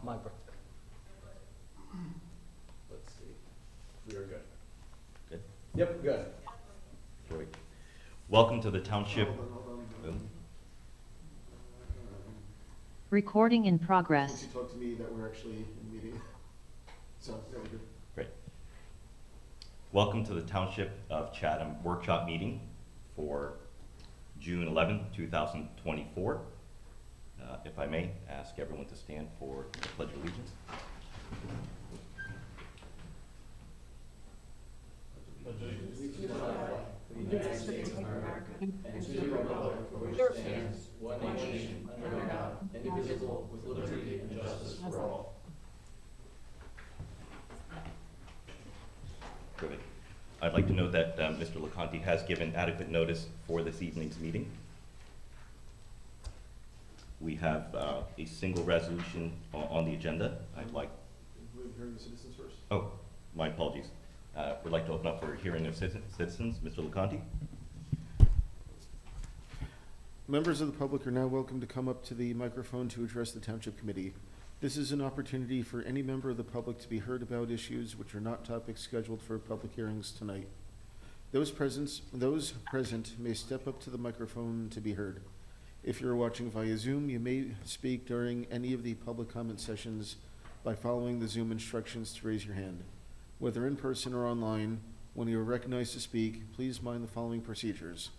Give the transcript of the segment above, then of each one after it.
my brother. Let's see. We are good. Good? Yep, good. Great. Welcome to the Township. Hold on. Recording in Once progress. you talk to me that we're actually in meeting. So, there we go. Great. Welcome to the Township of Chatham workshop meeting for June 11, 2024. If I may, ask everyone to stand for the Pledge of Allegiance. United States of America, and to the republic for which stands one nation under God, indivisible, with liberty and justice for all. Great. I'd like to note that Mr. LeConte has given adequate notice for this evening's meeting. We have a single resolution on the agenda. I'd like. We're hearing the citizens first. Oh, my apologies. Would like to open up for a hearing of citizens. Mr. LeConte. Members of the public are now welcome to come up to the microphone to address the Township Committee. This is an opportunity for any member of the public to be heard about issues which are not topics scheduled for public hearings tonight. Those present may step up to the microphone to be heard. If you're watching via Zoom, you may speak during any of the public comment sessions by following the Zoom instructions to raise your hand. Whether in person or online, when you are recognized to speak, please mind the following procedures.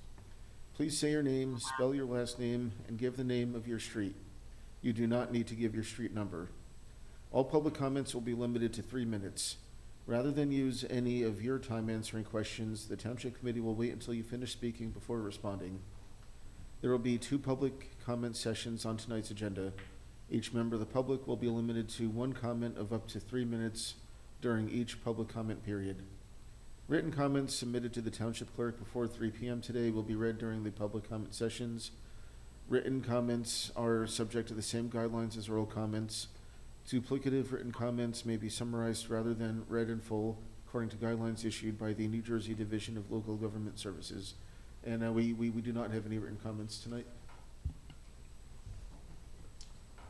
Please say your name, spell your last name, and give the name of your street. You do not need to give your street number. All public comments will be limited to 3 minutes. Rather than use any of your time answering questions, the Township Committee will wait until you finish speaking before responding. There will be 2 public comment sessions on tonight's agenda. Each member of the public will be limited to 1 comment of up to 3 minutes during each public comment period. Written comments submitted to the Township Clerk before 3 p.m. today will be read during the public comment sessions. Written comments are subject to the same guidelines as oral comments. Duplicative written comments may be summarized rather than read in full, according to guidelines issued by the New Jersey Division of Local Government Services. And we do not have any written comments tonight.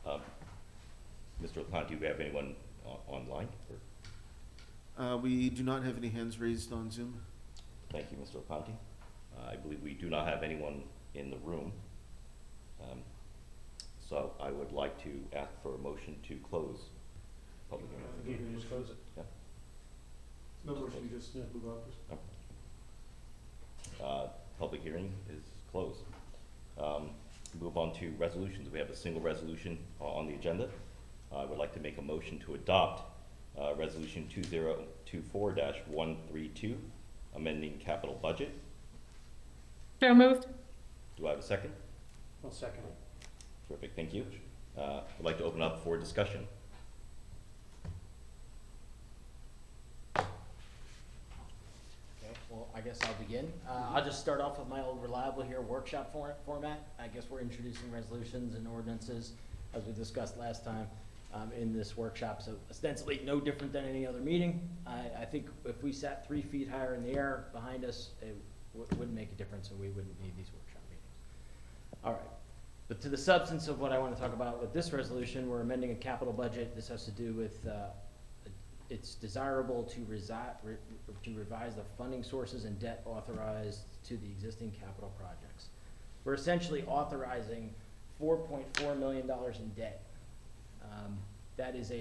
Mr. LeConte, do we have anyone online? We do not have any hands raised on Zoom. Thank you, Mr. LeConte. I believe we do not have anyone in the room. So I would like to ask for a motion to close public hearing. You can just close it. Yeah. No motion, you just move on. Public hearing is closed. Move on to resolutions. We have a single resolution on the agenda. I would like to make a motion to adopt Resolution 2024-132, amending capital budget. So moved. Do I have a second? I'll second it. Terrific, thank you. I'd like to open up for discussion. Okay, well, I guess I'll begin. I'll just start off with my old reliable here workshop format. I guess we're introducing resolutions and ordinances, as we discussed last time, in this workshop. So ostensibly no different than any other meeting. I think if we sat 3 feet higher in the air behind us, it wouldn't make a difference, and we wouldn't need these workshop meetings. All right. But to the substance of what I want to talk about with this resolution, we're amending a capital budget. This has to do with it's desirable to revise the funding sources and debt authorized to the existing capital projects. We're essentially authorizing $4.4 million in debt. That is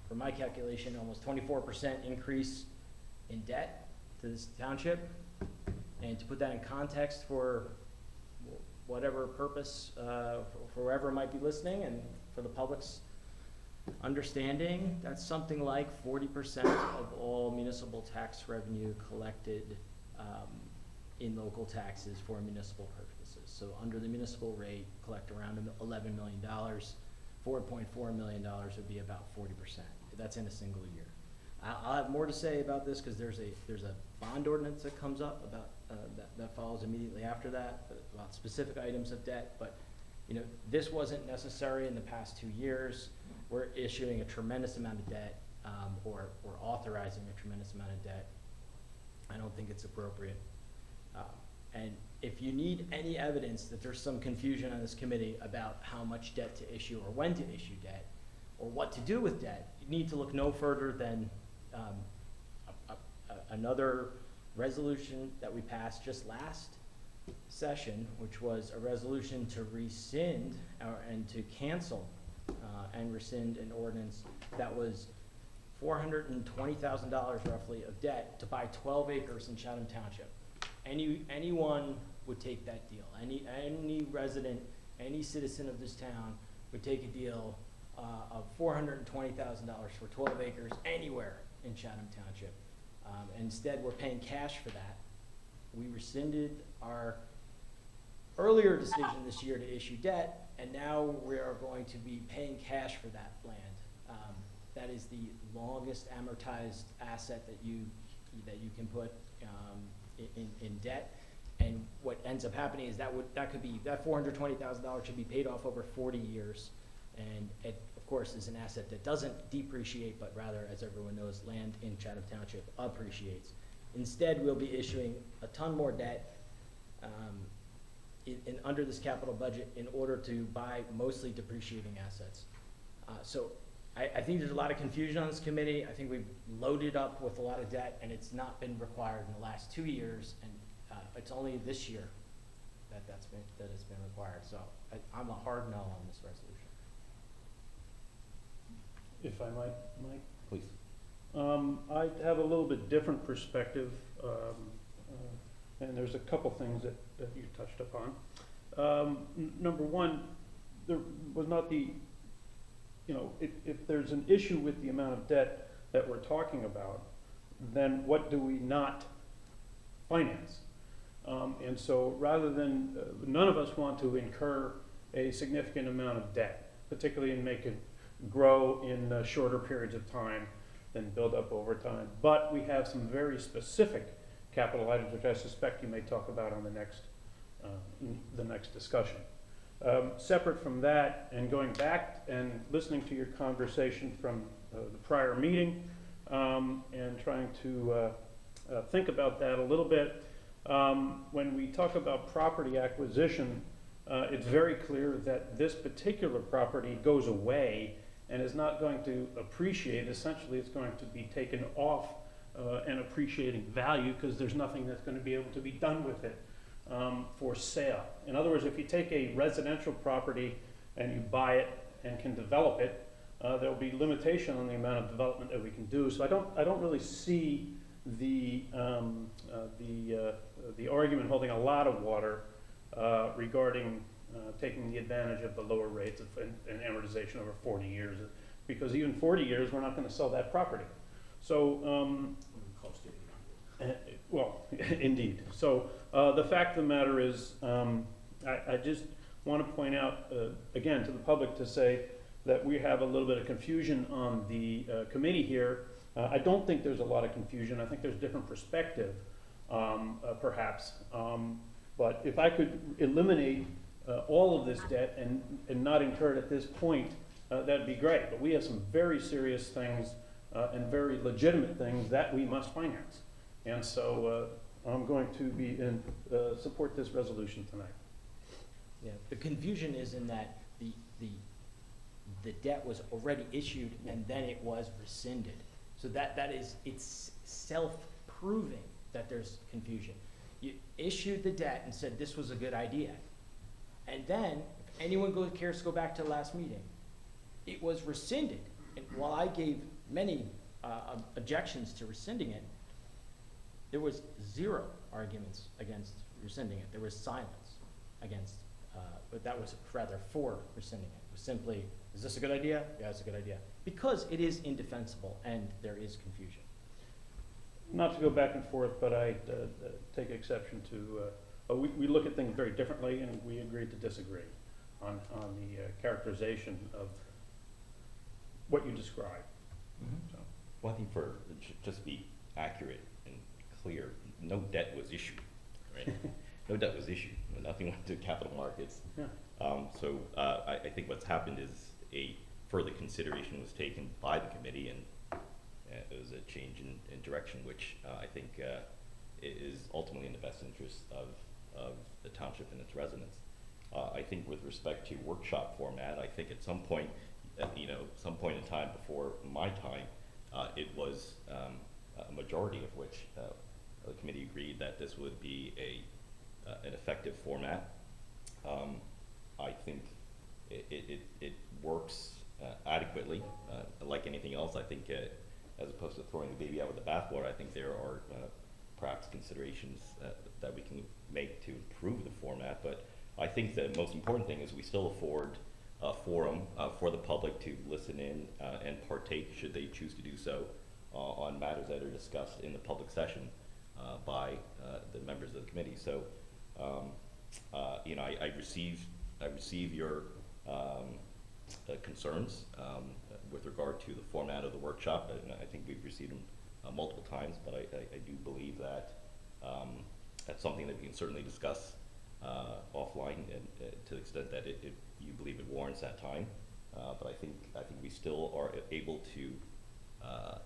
for my calculation, almost 24% increase in debt to this township. And to put that in context for whatever purpose, for whoever might be listening and for the public's understanding, that's something like 40% of all municipal tax revenue collected in local taxes for municipal purposes. So under the municipal rate, collect around $11 million. $4.4 million would be about 40%. That's in a single year. I'll have more to say about this because there's a bond ordinance that comes up about that follows immediately after that about specific items of debt. But you know, this wasn't necessary in the past 2 years. We're issuing a tremendous amount of debt, or authorizing a tremendous amount of debt. I don't think it's appropriate. And if you need any evidence that there's some confusion on this committee about how much debt to issue or when to issue debt, or what to do with debt, you need to look no further than another resolution that we passed just last session, which was a resolution to rescind and to cancel and rescind an ordinance that was $420,000 roughly of debt to buy 12 acres in Chatham Township. Anyone would take that deal. Any resident, any citizen of this town would take a deal of $420,000 for 12 acres anywhere in Chatham Township. Instead, we're paying cash for that. We rescinded our earlier decision this year to issue debt, and now we are going to be paying cash for that land. That is the longest amortized asset that you can put in debt. And what ends up happening is that $420,000 should be paid off over 40 years. And it, of course, is an asset that doesn't depreciate, but rather, as everyone knows, land in Chatham Township appreciates. Instead, we'll be issuing a ton more debt under this capital budget in order to buy mostly depreciating assets. So I think there's a lot of confusion on this committee. I think we've loaded up with a lot of debt, and it's not been required in the last 2 years, and it's only this year that it's been required. So I'm a hard no on this resolution. If I might, Mike? Please. I have a little bit different perspective, and there's a couple things that you touched upon. Number one, there was not if there's an issue with the amount of debt that we're talking about, then what do we not finance? And so rather than, none of us want to incur a significant amount of debt, particularly and make it grow in shorter periods of time than build up over time. But we have some very specific capital items, which I suspect you may talk about on the next discussion. Separate from that, and going back and listening to your conversation from the prior meeting, and trying to think about that a little bit, when we talk about property acquisition, it's very clear that this particular property goes away and is not going to appreciate. Essentially, it's going to be taken off an appreciating value because there's nothing that's going to be able to be done with it for sale. In other words, if you take a residential property and you buy it and can develop it, there'll be limitation on the amount of development that we can do. So I don't really see the argument holding a lot of water regarding taking the advantage of the lower rates and amortization over 40 years, because even 40 years, we're not going to sell that property. So, well, indeed. So the fact of the matter is, I just want to point out, again, to the public to say that we have a little bit of confusion on the committee here. I don't think there's a lot of confusion. I think there's different perspective, perhaps. But if I could eliminate all of this debt and not incur it at this point, that'd be great. But we have some very serious things and very legitimate things that we must finance. And so I'm going to be support this resolution tonight. Yeah, the confusion is in that the debt was already issued and then it was rescinded. So it's self-proving that there's confusion. You issued the debt and said this was a good idea. And then, if anyone cares to go back to the last meeting, it was rescinded. And while I gave many objections to rescinding it, there was zero arguments against rescinding it. There was silence against, but that was rather for rescinding it. It was simply, is this a good idea? Yeah, it's a good idea. Because it is indefensible and there is confusion. Not to go back and forth, but I take exception to, we look at things very differently, and we agreed to disagree on the characterization of what you described. Mm-hmm. So. Well, I think just to be accurate and clear, no debt was issued, right? No debt was issued. Nothing went to capital markets. Yeah. So I think what's happened is a further consideration was taken by the committee, and it was a change in direction, which I think is ultimately in the best interest of the township and its residents. I think with respect to workshop format, I think at some point, point in time before my time, it was a majority of which the committee agreed that this would be an effective format. I think it works adequately. Like anything else, I think as opposed to throwing the baby out with the bathwater, I think there are perhaps considerations that we can make to improve the format. But I think the most important thing is we still afford a forum for the public to listen in and partake, should they choose to do so, on matters that are discussed in the public session by the members of the committee. So, you know, I receive your concerns with regard to the format of the workshop, and I think we've received them multiple times, but I do believe that that's something that we can certainly discuss offline, and to the extent that you believe it warrants that time. But I think we still are able to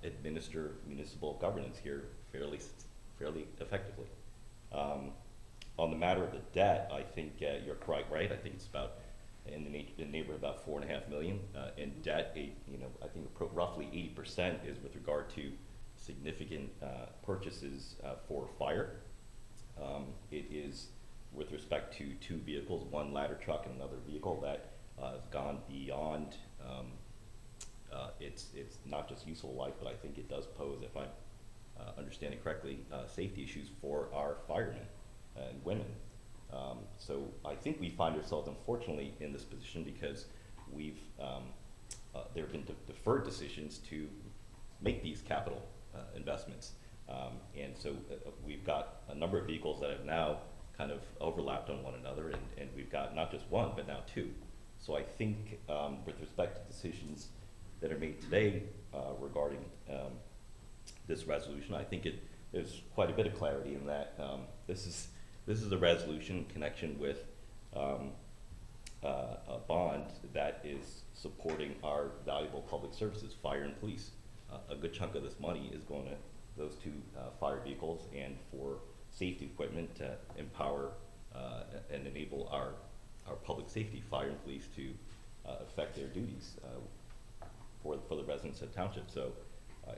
administer municipal governance here fairly effectively. On the matter of the debt, I think you're quite right. I think it's about in the neighborhood about $4.5 million in debt. You know, I think roughly 80% is with regard to significant purchases for fire. It is with respect to 2 vehicles, one ladder truck and another vehicle that has gone beyond it's not just useful life, but I think it does pose, if I'm understanding correctly, safety issues for our firemen and women. So I think we find ourselves, unfortunately, in this position because we've there have been deferred decisions to make these capital investments, and so we've got a number of vehicles that have now kind of overlapped on one another, and we've got not just one but now 2. So I think with respect to decisions that are made today regarding this resolution, I think there's quite a bit of clarity in that this is a resolution in connection with a bond that is supporting our valuable public services, fire and police. A good chunk of this money is going to those 2 fire vehicles and for safety equipment to empower and enable our public safety, fire and police, to effect their duties for the residents of the township. So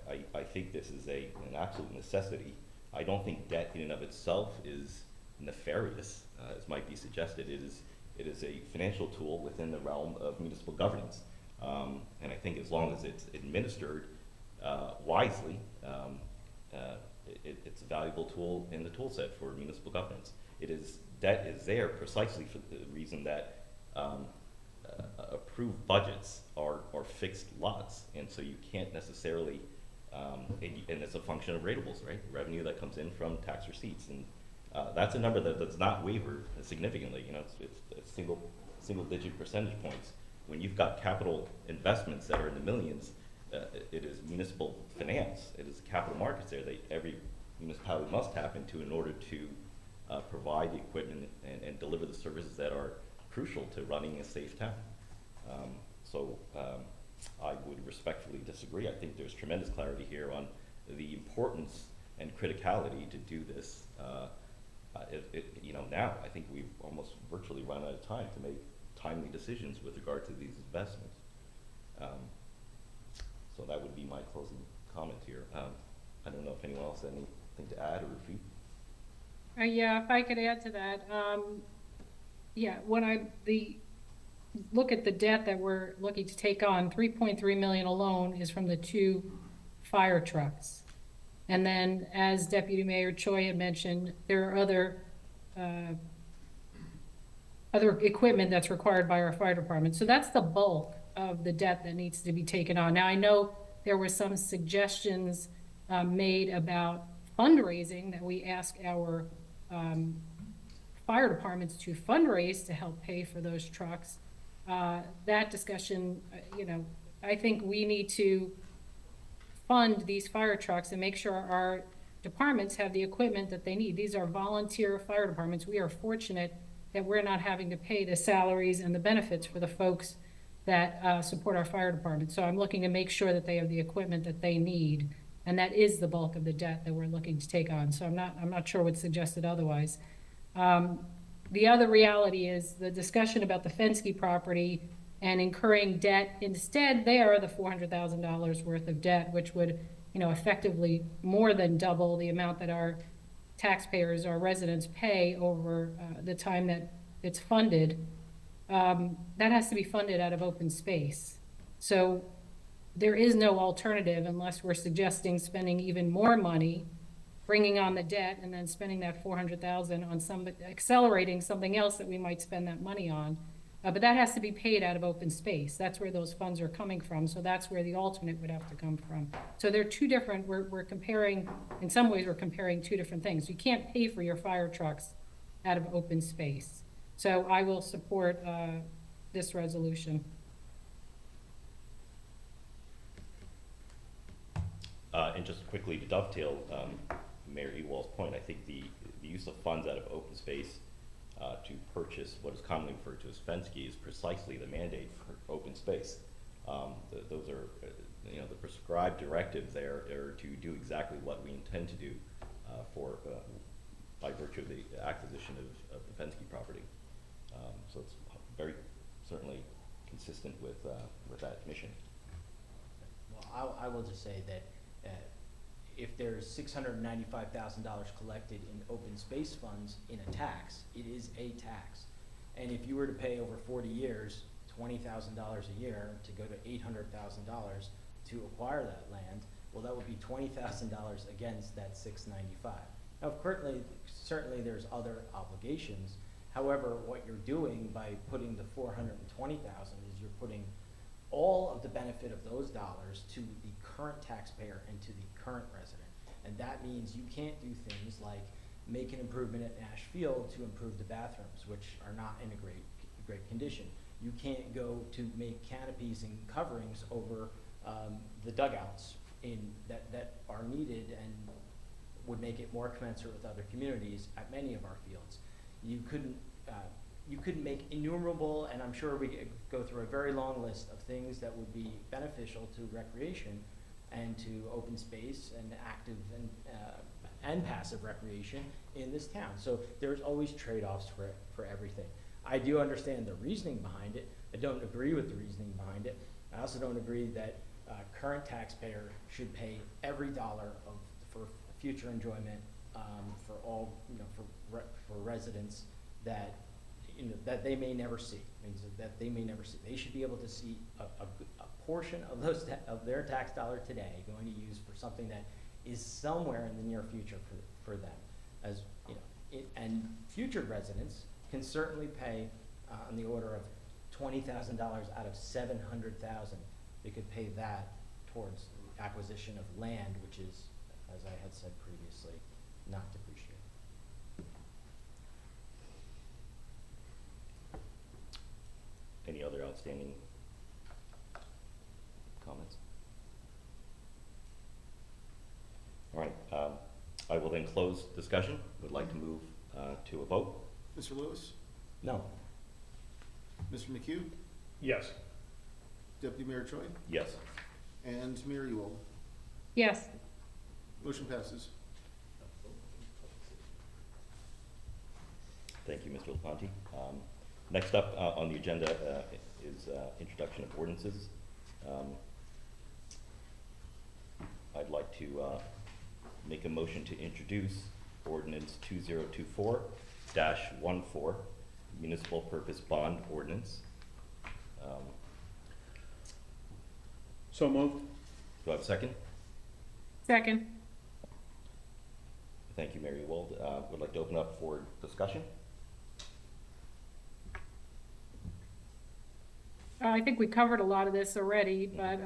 I think this is an absolute necessity. I don't think debt in and of itself is nefarious, as might be suggested. It is a financial tool within the realm of municipal governance, and I think as long as it's administered wisely, it's a valuable tool in the tool set for municipal governance. Debt is there precisely for the reason that approved budgets are fixed lots, and so you can't necessarily, and it's a function of ratables, right? Revenue that comes in from tax receipts, and that's a number that does not waver significantly. You know, it's single-digit percentage points. When you've got capital investments that are in the millions, it is municipal finance. It is capital markets there that every municipality must tap into in order to provide the equipment and deliver the services that are crucial to running a safe town. So I would respectfully disagree. I think there's tremendous clarity here on the importance and criticality to do this. You know, now I think we've almost virtually run out of time to make timely decisions with regard to these investments. So that would be my closing comment here. I don't know if anyone else has anything to add or refute. Yeah, if I could add to that, yeah, when look at the debt that we're looking to take on, 3.3 million alone is from the 2 fire trucks. And then, as Deputy Mayor Choi had mentioned, there are other equipment that's required by our fire department. So that's the bulk of the debt that needs to be taken on. Now, I know there were some suggestions made about fundraising, that we ask our fire departments to fundraise to help pay for those trucks. That discussion, you know, I think we need to fund these fire trucks and make sure our departments have the equipment that they need. These are volunteer fire departments. We are fortunate that we're not having to pay the salaries and the benefits for the folks that support our fire department. So I'm looking to make sure that they have the equipment that they need, and that is the bulk of the debt that we're looking to take on. So I'm not sure what's suggested otherwise. The other reality is the discussion about the Fensky property and incurring debt. Instead, they are the $400,000 worth of debt, which would, effectively more than double the amount that our taxpayers, our residents pay over the time that it's funded. That has to be funded out of open space. So there is no alternative unless we're suggesting spending even more money, bringing on the debt, and then spending that $400,000 on accelerating something else that we might spend that money on. But that has to be paid out of open space. That's where those funds are coming from. So that's where the alternate would have to come from. So they're two different, we're comparing, in some ways, we're comparing two different things. You can't pay for your fire trucks out of open space. So I will support this resolution. And just quickly to dovetail Mayor Ewald's point, I think the use of funds out of open space to purchase what is commonly referred to as Fensky is precisely the mandate for open space. Those are, the prescribed directives there are to do exactly what we intend to do by virtue of the acquisition of the Fensky property. So it's very certainly consistent with that mission. Well, I will just say that if there's $695,000 collected in open space funds in a tax, it is a tax. And if you were to pay over 40 years, $20,000 a year to go to $800,000 to acquire that land, well, that would be $20,000 against that $695,000. Now, certainly there's other obligations. However, what you're doing by putting the $420,000 is you're putting all of the benefit of those dollars to the current taxpayer and to the current resident. And that means you can't do things like make an improvement at Nash Field to improve the bathrooms, which are not in a great condition. You can't go to make canopies and coverings over the dugouts that are needed and would make it more commensurate with other communities at many of our fields. You couldn't make innumerable, and I'm sure we could go through a very long list of things that would be beneficial to recreation and to open space and active and passive recreation in this town. So there's always trade-offs for everything. I do understand the reasoning behind it. I don't agree with the reasoning behind it. I also don't agree that current taxpayer should pay every dollar for future enjoyment for all, for residents that that they may never see, that they may never see. They should be able to see a portion of of their tax dollar today going to use for something that is somewhere in the near future for them. As and future residents can certainly pay on the order of $20,000 out of $700,000. They could pay that towards the acquisition of land, which is, as I had said previously, not depreciated. Any other outstanding comments? All right, I will then close discussion. Would like to move to a vote. Mr. Lewis? No. Mr. McHugh? Yes. Deputy Mayor Choi? Yes. And Mayor Ewald? Yes. Motion passes. Thank you, Mr. LaPonte. Next up on the agenda is introduction of ordinances. I'd like to make a motion to introduce ordinance 2024-14, municipal purpose bond ordinance. So moved. Do I have a second? Second. Thank you, Mayor Ewald. Would like to open up for discussion. I think we covered a lot of this already, but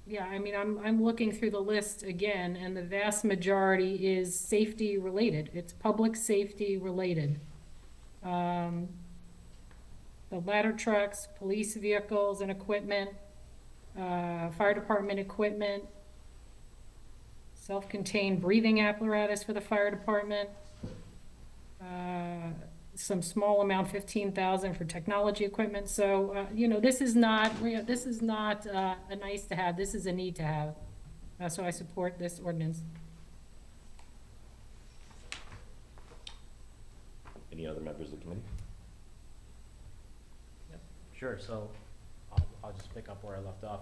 yeah, I mean, I'm looking through the list again, and the vast majority is safety related. It's public safety related. The ladder trucks, police vehicles and equipment, fire department equipment, self-contained breathing apparatus for the fire department, some small amount, 15,000 for technology equipment. So, this is not a nice to have, this is a need to have. So I support this ordinance. Any other members of the committee? Sure, so I'll just pick up where I left off.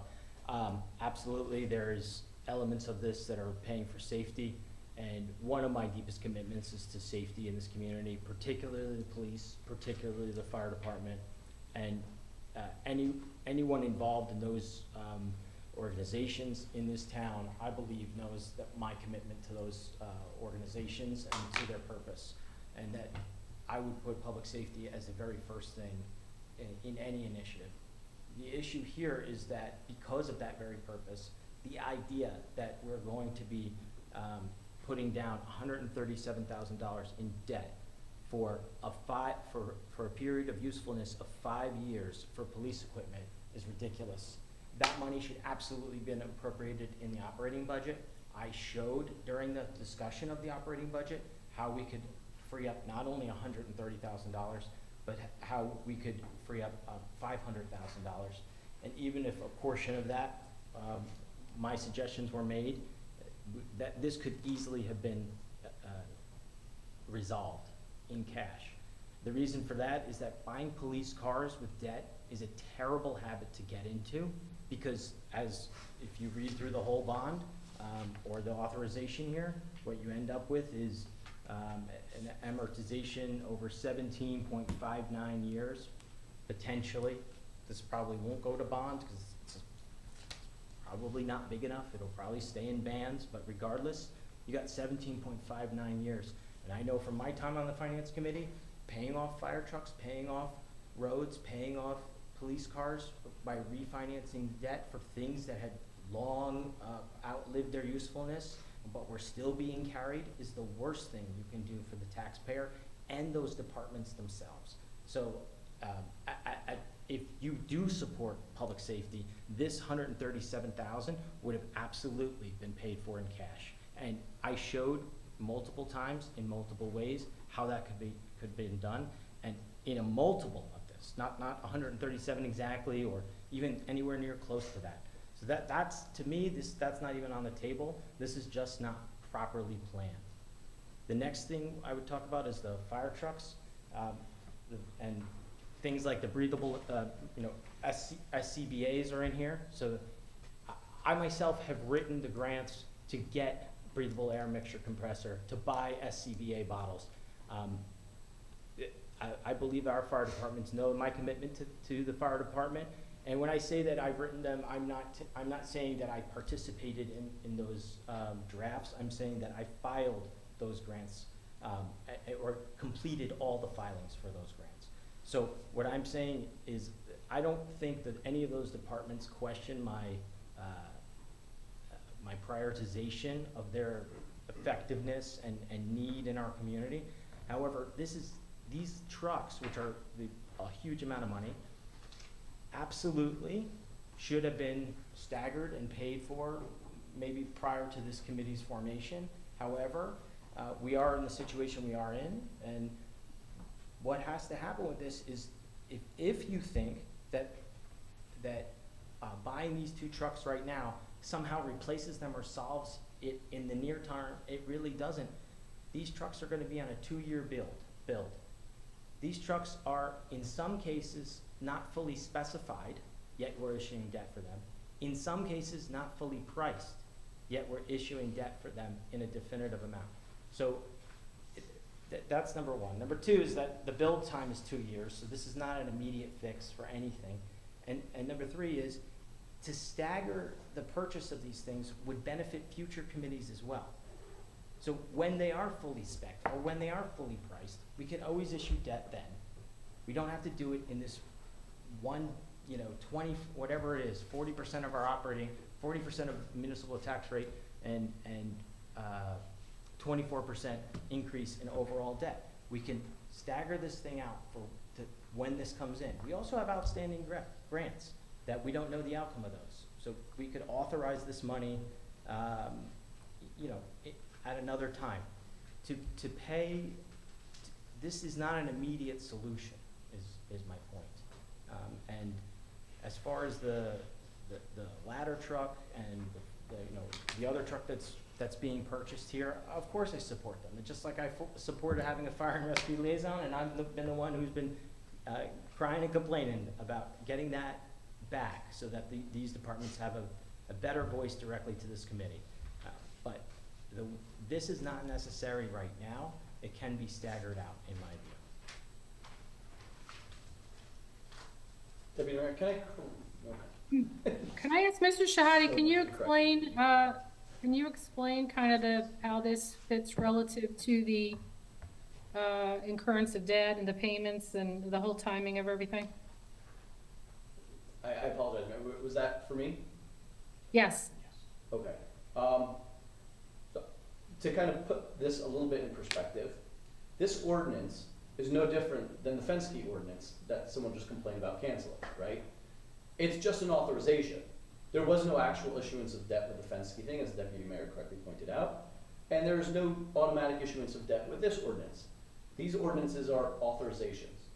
Absolutely, there's elements of this that are paying for safety, and one of my deepest commitments is to safety in this community, particularly the police, particularly the fire department, and anyone involved in those organizations in this town, I believe, knows that my commitment to those organizations and to their purpose, and that I would put public safety as the very first thing in any initiative. The issue here is that because of that very purpose, the idea that we're going to be putting down $137,000 in debt for a period of usefulness of 5 years for police equipment is ridiculous. That money should absolutely been appropriated in the operating budget. I showed during the discussion of the operating budget how we could free up not only $130,000, but how we could free up $500,000. And even if a portion of that, my suggestions were made, that this could easily have been resolved in cash. The reason for that is that buying police cars with debt is a terrible habit to get into, because if you read through the whole bond or the authorization here, what you end up with is an amortization over 17.59 years, potentially. This probably won't go to bond because it's probably not big enough. It'll probably stay in bands, but regardless, you got 17.59 years. And I know from my time on the finance committee, paying off fire trucks, paying off roads, paying off police cars by refinancing debt for things that had long outlived their usefulness, but were still being carried, is the worst thing you can do for the taxpayer and those departments themselves. So if you do support public safety, this $137,000 would have absolutely been paid for in cash. And I showed multiple times in multiple ways how that could have been done, and in a multiple of this, not 137 exactly, or even anywhere near close to that. So that's to me, that's not even on the table. This is just not properly planned. The next thing I would talk about is the fire trucks, and things like the breathable, SCBAs are in here. So I myself have written the grants to get breathable air mixture compressor, to buy SCBA bottles. I believe our fire departments know my commitment to the fire department. And when I say that I've written them, I'm not saying that I participated in those drafts. I'm saying that I filed those grants or completed all the filings for those grants. So what I'm saying is I don't think that any of those departments question my my prioritization of their effectiveness and need in our community. However, these trucks, which are a huge amount of money, absolutely should have been staggered and paid for maybe prior to this committee's formation. However, we are in the situation we are in, and what has to happen with this is if you think that buying these two trucks right now somehow replaces them or solves it in the near term, it really doesn't. These trucks are going to be on a 2-year build. These trucks are, in some cases, not fully specified, yet we're issuing debt for them. In some cases, not fully priced, yet we're issuing debt for them in a definitive amount. So that's number one. Number two is that the build time is 2 years, so this is not an immediate fix for anything. And number three is to stagger the purchase of these things would benefit future committees as well. So when they are fully spec'd or when they are fully priced, we can always issue debt then. We don't have to do it in this 20, whatever it is, 40% of our operating, 40% of municipal tax rate, and 24% increase in overall debt. We can stagger this thing out to when this comes in. We also have outstanding grants that we don't know the outcome of those. So we could authorize this money, at another time. To pay, this is not an immediate solution, is my point. And as far as the ladder truck and the other truck that's being purchased here, of course I support them. Just like I supported having a fire and rescue liaison, and I've been the one who's been crying and complaining about getting that back so that these departments have a better voice directly to this committee. But this is not necessary right now. It can be staggered out, in my view. Deputy Mayor, can I? Okay. Can I ask Mr. Shahadi, can you explain kind of how this fits relative to the incurrence of debt and the payments and the whole timing of everything? I apologize, Mayor. Was that for me? Yes. Okay. So to kind of put this a little bit in perspective, this ordinance is no different than the Fensky ordinance that someone just complained about canceling, right? It's just an authorization. There was no actual issuance of debt with the Fensky thing, as the Deputy Mayor correctly pointed out, and there is no automatic issuance of debt with this ordinance. These ordinances are authorizations.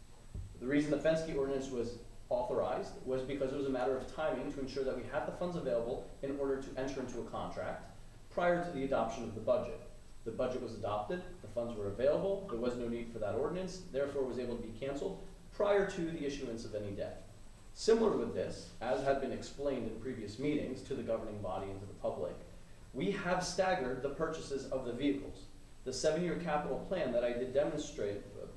The reason the Fensky ordinance was authorized was because it was a matter of timing to ensure that we had the funds available in order to enter into a contract prior to the adoption of the budget. The budget was adopted, the funds were available, there was no need for that ordinance, therefore it was able to be canceled prior to the issuance of any debt. Similar with this, as had been explained in previous meetings to the governing body and to the public, we have staggered the purchases of the vehicles. The 7-year capital plan that I did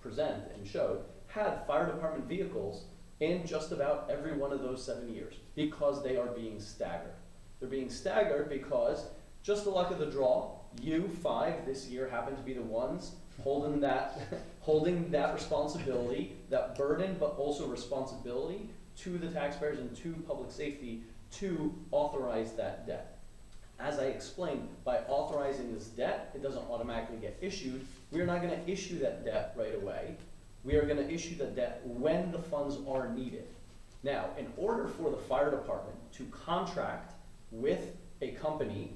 present and showed had fire department vehicles in just about every one of those 7 years because they are being staggered. They're being staggered because, just the luck of the draw, you 5 this year happen to be the ones holding that responsibility, that burden, but also responsibility to the taxpayers and to public safety to authorize that debt. As I explained, by authorizing this debt, it doesn't automatically get issued. We are not going to issue that debt right away. We are going to issue the debt when the funds are needed. Now, in order for the fire department to contract with a company,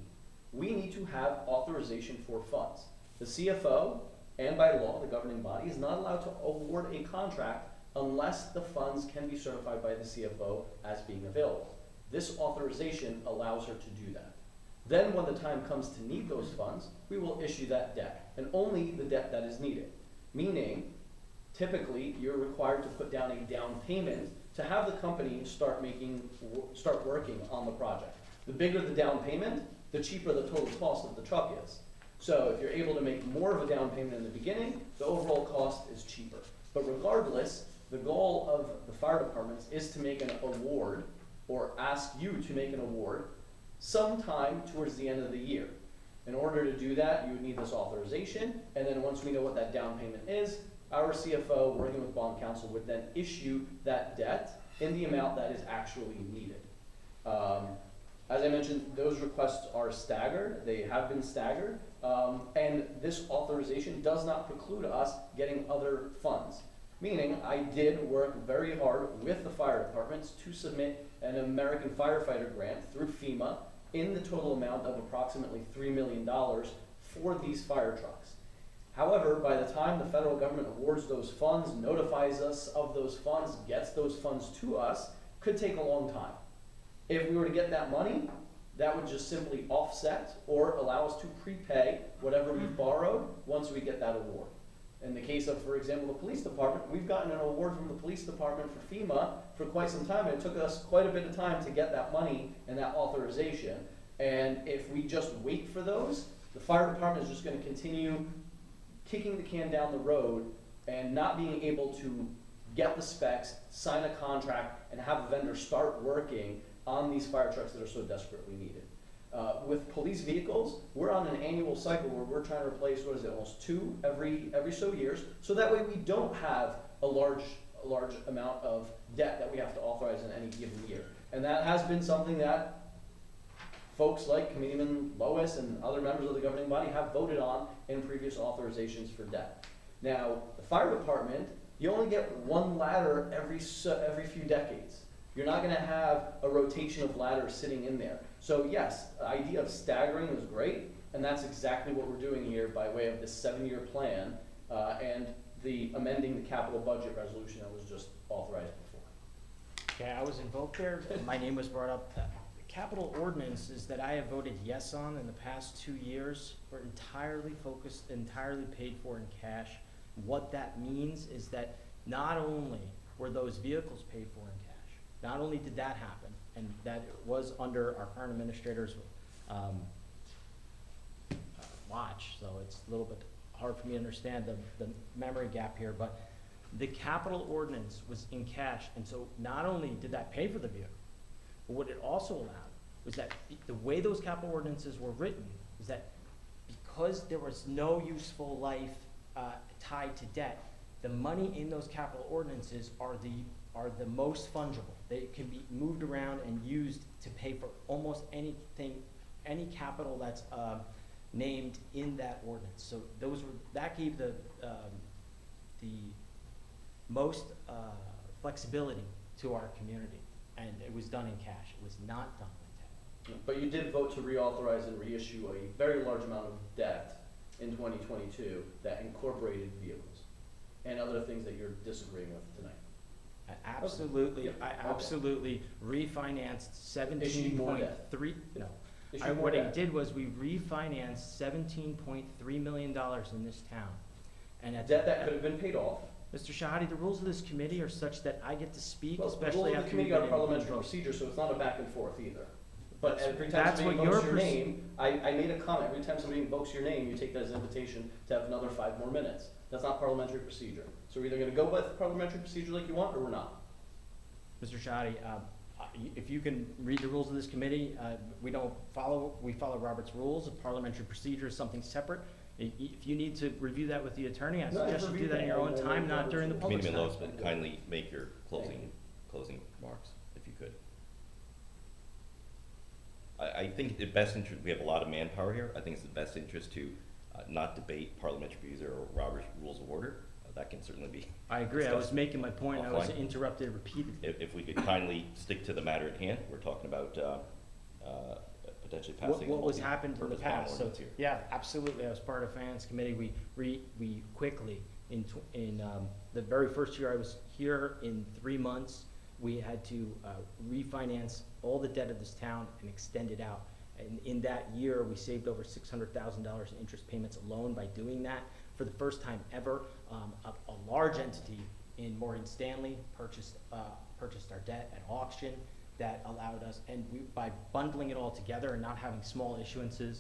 we need to have authorization for funds. The CFO, and by law, the governing body, is not allowed to award a contract unless the funds can be certified by the CFO as being available. This authorization allows her to do that. Then when the time comes to need those funds, we will issue that debt, and only the debt that is needed. Meaning, typically, you're required to put down a down payment to have the company start working on the project. The bigger the down payment, the cheaper the total cost of the truck is. So if you're able to make more of a down payment in the beginning, the overall cost is cheaper. But regardless, the goal of the fire departments is to make an award, or ask you to make an award, sometime towards the end of the year. In order to do that, you would need this authorization, and then once we know what that down payment is, our CFO, working with bond counsel, would then issue that debt in the amount that is actually needed. As I mentioned, those requests are staggered. They have been staggered, and this authorization does not preclude us getting other funds. Meaning, I did work very hard with the fire departments to submit an American Firefighter grant through FEMA in the total amount of approximately $3 million for these fire trucks. However, by the time the federal government awards those funds, notifies us of those funds, gets those funds to us, could take a long time. If we were to get that money, that would just simply offset or allow us to prepay whatever we borrowed once we get that award. In the case of, for example, the police department, we've gotten an award from the police department for FEMA for quite some time, and it took us quite a bit of time to get that money and that authorization. And if we just wait for those, the fire department is just going to continue kicking the can down the road and not being able to get the specs, sign a contract, and have a vendor start working on these fire trucks that are so desperately needed. With police vehicles, we're on an annual cycle where we're trying to replace, what is it, almost 2 every so years, so that way we don't have a large amount of debt that we have to authorize in any given year. And that has been something that folks like Committeeman Lois and other members of the governing body have voted on in previous authorizations for debt. Now, the fire department, you only get one ladder every few decades. You're not going to have a rotation of ladders sitting in there. So yes, the idea of staggering is great, and that's exactly what we're doing here by way of this 7-year plan and the amending the capital budget resolution that was just authorized before. Okay, I was invoked there. My name was brought up. The capital ordinances that I have voted yes on in the past 2 years were entirely paid for in cash. What that means is that not only were those vehicles paid for in cash. Not only did that happen, and that was under our current administrator's watch, so it's a little bit hard for me to understand the memory gap here, but the capital ordinance was in cash, and so not only did that pay for the vehicle, but what it also allowed was that the way those capital ordinances were written is that because there was no useful life tied to debt, the money in those capital ordinances are the most fungible. They can be moved around and used to pay for almost anything, any capital that's named in that ordinance. So that gave the most flexibility to our community, and it was done in cash. It was not done in debt. But you did vote to reauthorize and reissue a very large amount of debt in 2022 that incorporated vehicles and other things that you're disagreeing with tonight. Absolutely, Okay. I absolutely refinanced Issued more debt. 17.3, no. Issue more What I debt. did was we refinanced $17.3 million in this town. And at Debt that could have been paid off. Mr. Shahadi, the rules of this committee are such that I get to speak, Well, the especially rules of the after committee we've are been in parliamentary vote. procedure, so it's not a back and forth either. But That's- every time that's somebody what invokes your your pers- name, I made a comment, every time somebody invokes your name, you take that as an invitation to have another 5 more minutes. That's not parliamentary procedure. So we're either gonna go with parliamentary procedure like you want, or we're not. Mr. Shahadi, if you can read the rules of this committee, we follow Robert's rules of parliamentary procedure is something separate. If you need to review that with the attorney, I No, I suggest you do reviewed that in your own that. time, not during the public Committeeman time. Lowe's, but kindly make your Thank you. closing remarks, if you could. I think the best interest, we have a lot of manpower here. I think it's the best interest to not debate parliamentary procedure or Robert's Rules of Order. That can certainly be, I agree, I was making my point, I was Offline. interrupted repeatedly. if we could kindly stick to the matter at hand. We're talking about potentially passing. What was happened in the multi-purpose bond past, so, ordinance here. yeah, absolutely, I was part of finance committee, we quickly, in the very first year I was here, in 3 months, we had to refinance all the debt of this town and extend it out. And in that year, we saved over $600,000 in interest payments alone by doing that. For the first time ever, a large entity in Morgan Stanley purchased our debt at auction. That allowed us, and by bundling it all together and not having small issuances,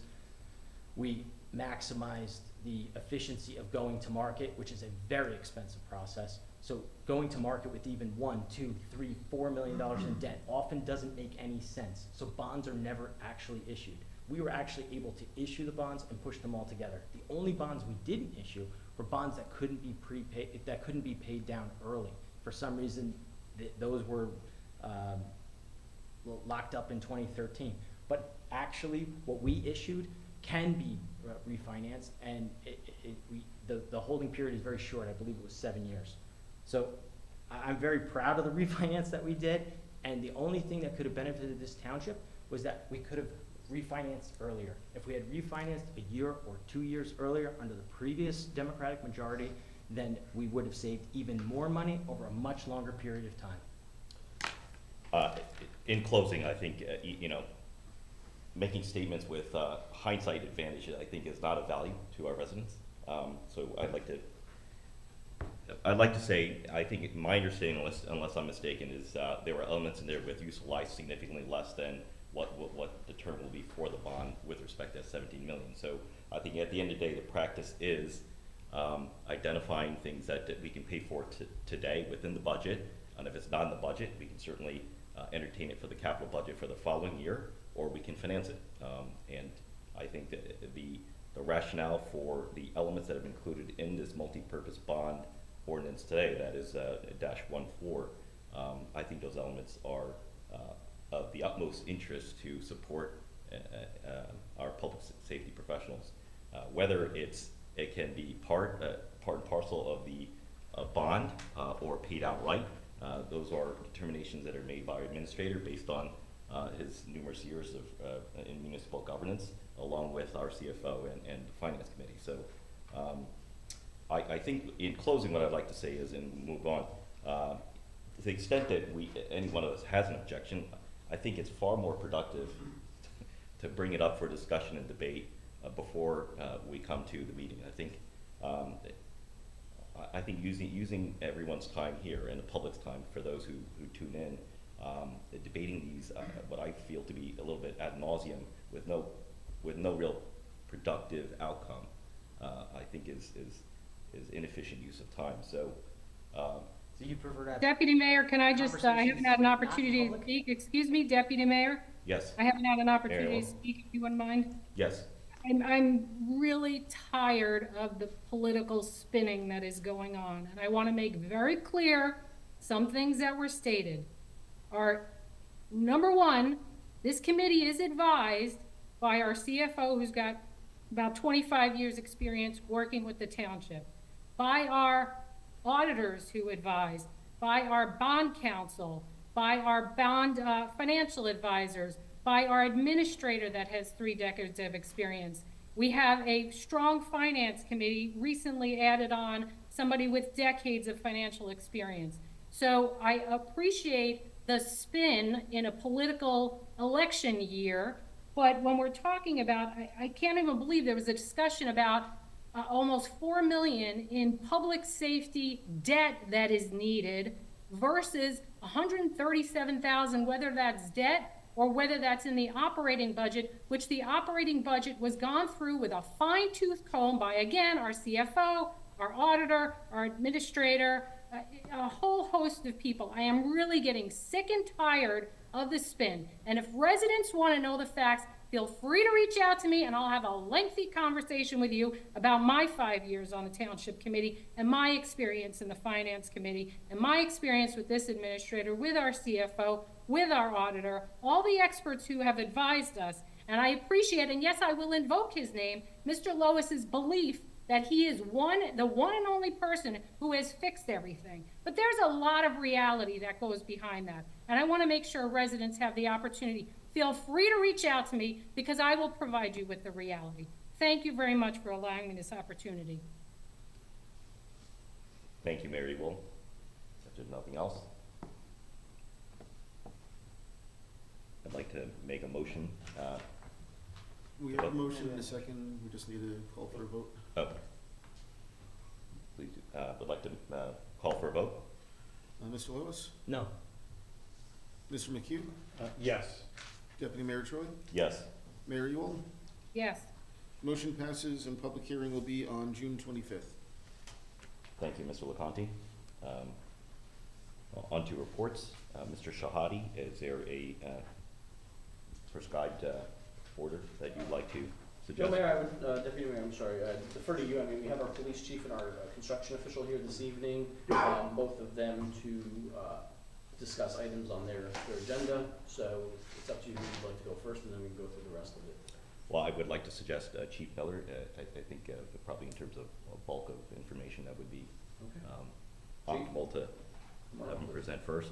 we maximized the efficiency of going to market, which is a very expensive process. So going to market with even $1, $2, $3, $4 million in debt often doesn't make any sense. So bonds are never actually issued. We were actually able to issue the bonds and push them all together. The only bonds we didn't issue were bonds that couldn't be prepaid, that couldn't be paid down early. For some reason, those were locked up in 2013. But actually, what we issued can be refinanced, and the holding period is very short. I believe it was 7 years. So I'm very proud of the refinance that we did, and the only thing that could have benefited this township was that we could have refinanced earlier. If we had refinanced a year or 2 years earlier under the previous Democratic majority, then we would have saved even more money over a much longer period of time. In closing, I think, making statements with hindsight advantage, I think, is not of value to our residents. So I'd like to say, I think my understanding, unless I'm mistaken, is there were elements in there with useful life significantly less than what the term will be for the bond with respect to 17 million. So I think at the end of the day, the practice is identifying things that we can pay for today within the budget, and if it's not in the budget, we can certainly entertain it for the capital budget for the following year, or we can finance it. And I think that the rationale for the elements that have been included in this multi-purpose bond ordinance today, that is -14, I think those elements are of the utmost interest to support our public safety professionals. Whether it can be part and parcel of the bond or paid outright, those are determinations that are made by our administrator based on his numerous years in municipal governance, along with our CFO and the finance committee. So I think in closing, what I'd like to say is, and move on, to the extent that any one of us has an objection, I think it's far more productive to bring it up for discussion and debate before we come to the meeting. I think I think using everyone's time here and the public's time for those who tune in, debating these, what I feel to be a little bit ad nauseum with no real productive outcome, I think is inefficient use of time. So, So you prefer to have Deputy Mayor, can I just, I haven't had an Conversations opportunity not to public? speak. Excuse me, Deputy Mayor? yes, I haven't had an opportunity to Ariel. speak, if you wouldn't mind. yes, I'm really tired of the political spinning that is going on. And I want to make very clear, some things that were stated are, number one, this committee is advised by our CFO, who's got about 25 years' experience working with the township, by our auditors who advise, by our bond counsel, by our bond financial advisors, by our administrator that has 3 decades of experience. We have a strong finance committee, recently added on somebody with decades of financial experience. So I appreciate the spin in a political election year, but when we're talking about, I can't even believe there was a discussion about almost 4 million in public safety debt that is needed versus 137,000, whether that's debt or whether that's in the operating budget, which the operating budget was gone through with a fine-tooth comb by, again, our CFO, our auditor, our administrator, a whole host of people. I am really getting sick and tired of the spin. And if residents want to know the facts, feel free to reach out to me and I'll have a lengthy conversation with you about my 5 years on the Township Committee and my experience in the Finance Committee and my experience with this administrator, with our CFO, with our auditor, all the experts who have advised us. And I appreciate, and yes, I will invoke his name, Mr. Lois's belief that he is the one and only person who has fixed everything. But there's a lot of reality that goes behind that. And I want to make sure residents have the opportunity. Feel free to reach out to me because I will provide you with the reality. Thank you very much for allowing me this opportunity. thank you, Mary Will. If there's nothing else, I'd like to make a motion. We have a motion and a second, we just need to call for a vote. Oh, please, would like to call for a vote. Mr. Lewis? No. Mr. McHugh? Yes. Deputy Mayor Troy? Yes, Mayor Ewell? Yes. Motion passes and public hearing will be on June 25th. thank you, Mr. LeConte. On to reports. Mr. Shahadi, is there a prescribed order that you'd like to No, suggest? Mayor, I would, Deputy Mayor, I'm sorry, defer to you. I mean, we have our police chief and our construction official here this evening, both of them to discuss items on their agenda. So it's up to you who you'd like to go first, and then we can go through the rest of it. Well, I would like to suggest Chief Miller. I think probably in terms of bulk of information, that would be Okay. Chief? optimal to Come on have up, him please. present first.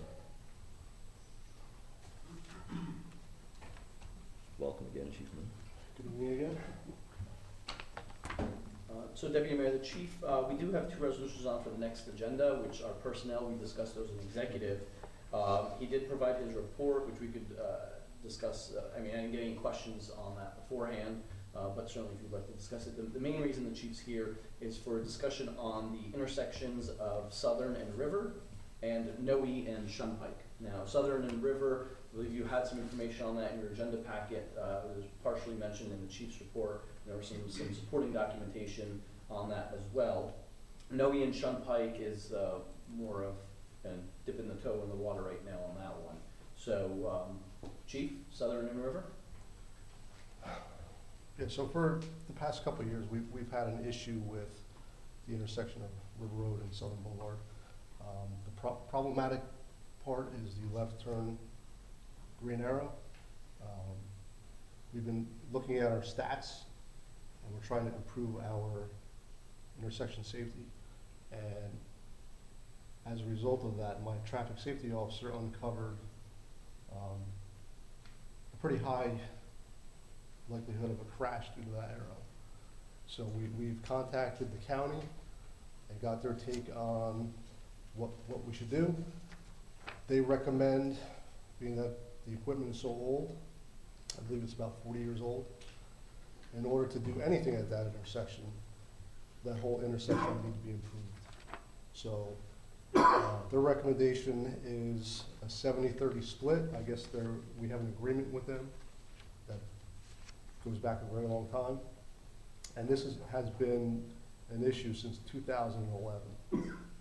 Welcome again, Chief Miller. Good evening again. So Deputy Mayor, the Chief, we do have 2 resolutions on for the next agenda, which are personnel. We discussed those in executive. He did provide his report, which we could discuss. I mean, I didn't get any questions on that beforehand, but certainly if you'd like to discuss it. The main reason the Chief's here is for a discussion on the intersections of Southern and River and Noe and Shunpike. Now, Southern and River, I believe you had some information on that in your agenda packet. It was partially mentioned in the Chief's report. There was some supporting documentation on that as well. Noe and Shunpike is more of dipping the toe in the water right now on that one. So, Chief, Southern and River? Yeah, so for the past couple of years, we've had an issue with the intersection of River Road and Southern Boulevard. The problematic part is the left turn green arrow. We've been looking at our stats and we're trying to improve our intersection safety. And as a result of that, my traffic safety officer uncovered a pretty high likelihood of a crash due to that arrow. So we've contacted the county and got their take on what we should do. They recommend, being that the equipment is so old, I believe it's about 40 years old, in order to do anything at that intersection, that whole intersection would need to be improved. So, their recommendation is a 70-30 split. I guess we have an agreement with them that goes back a very long time. And this has been an issue since 2011,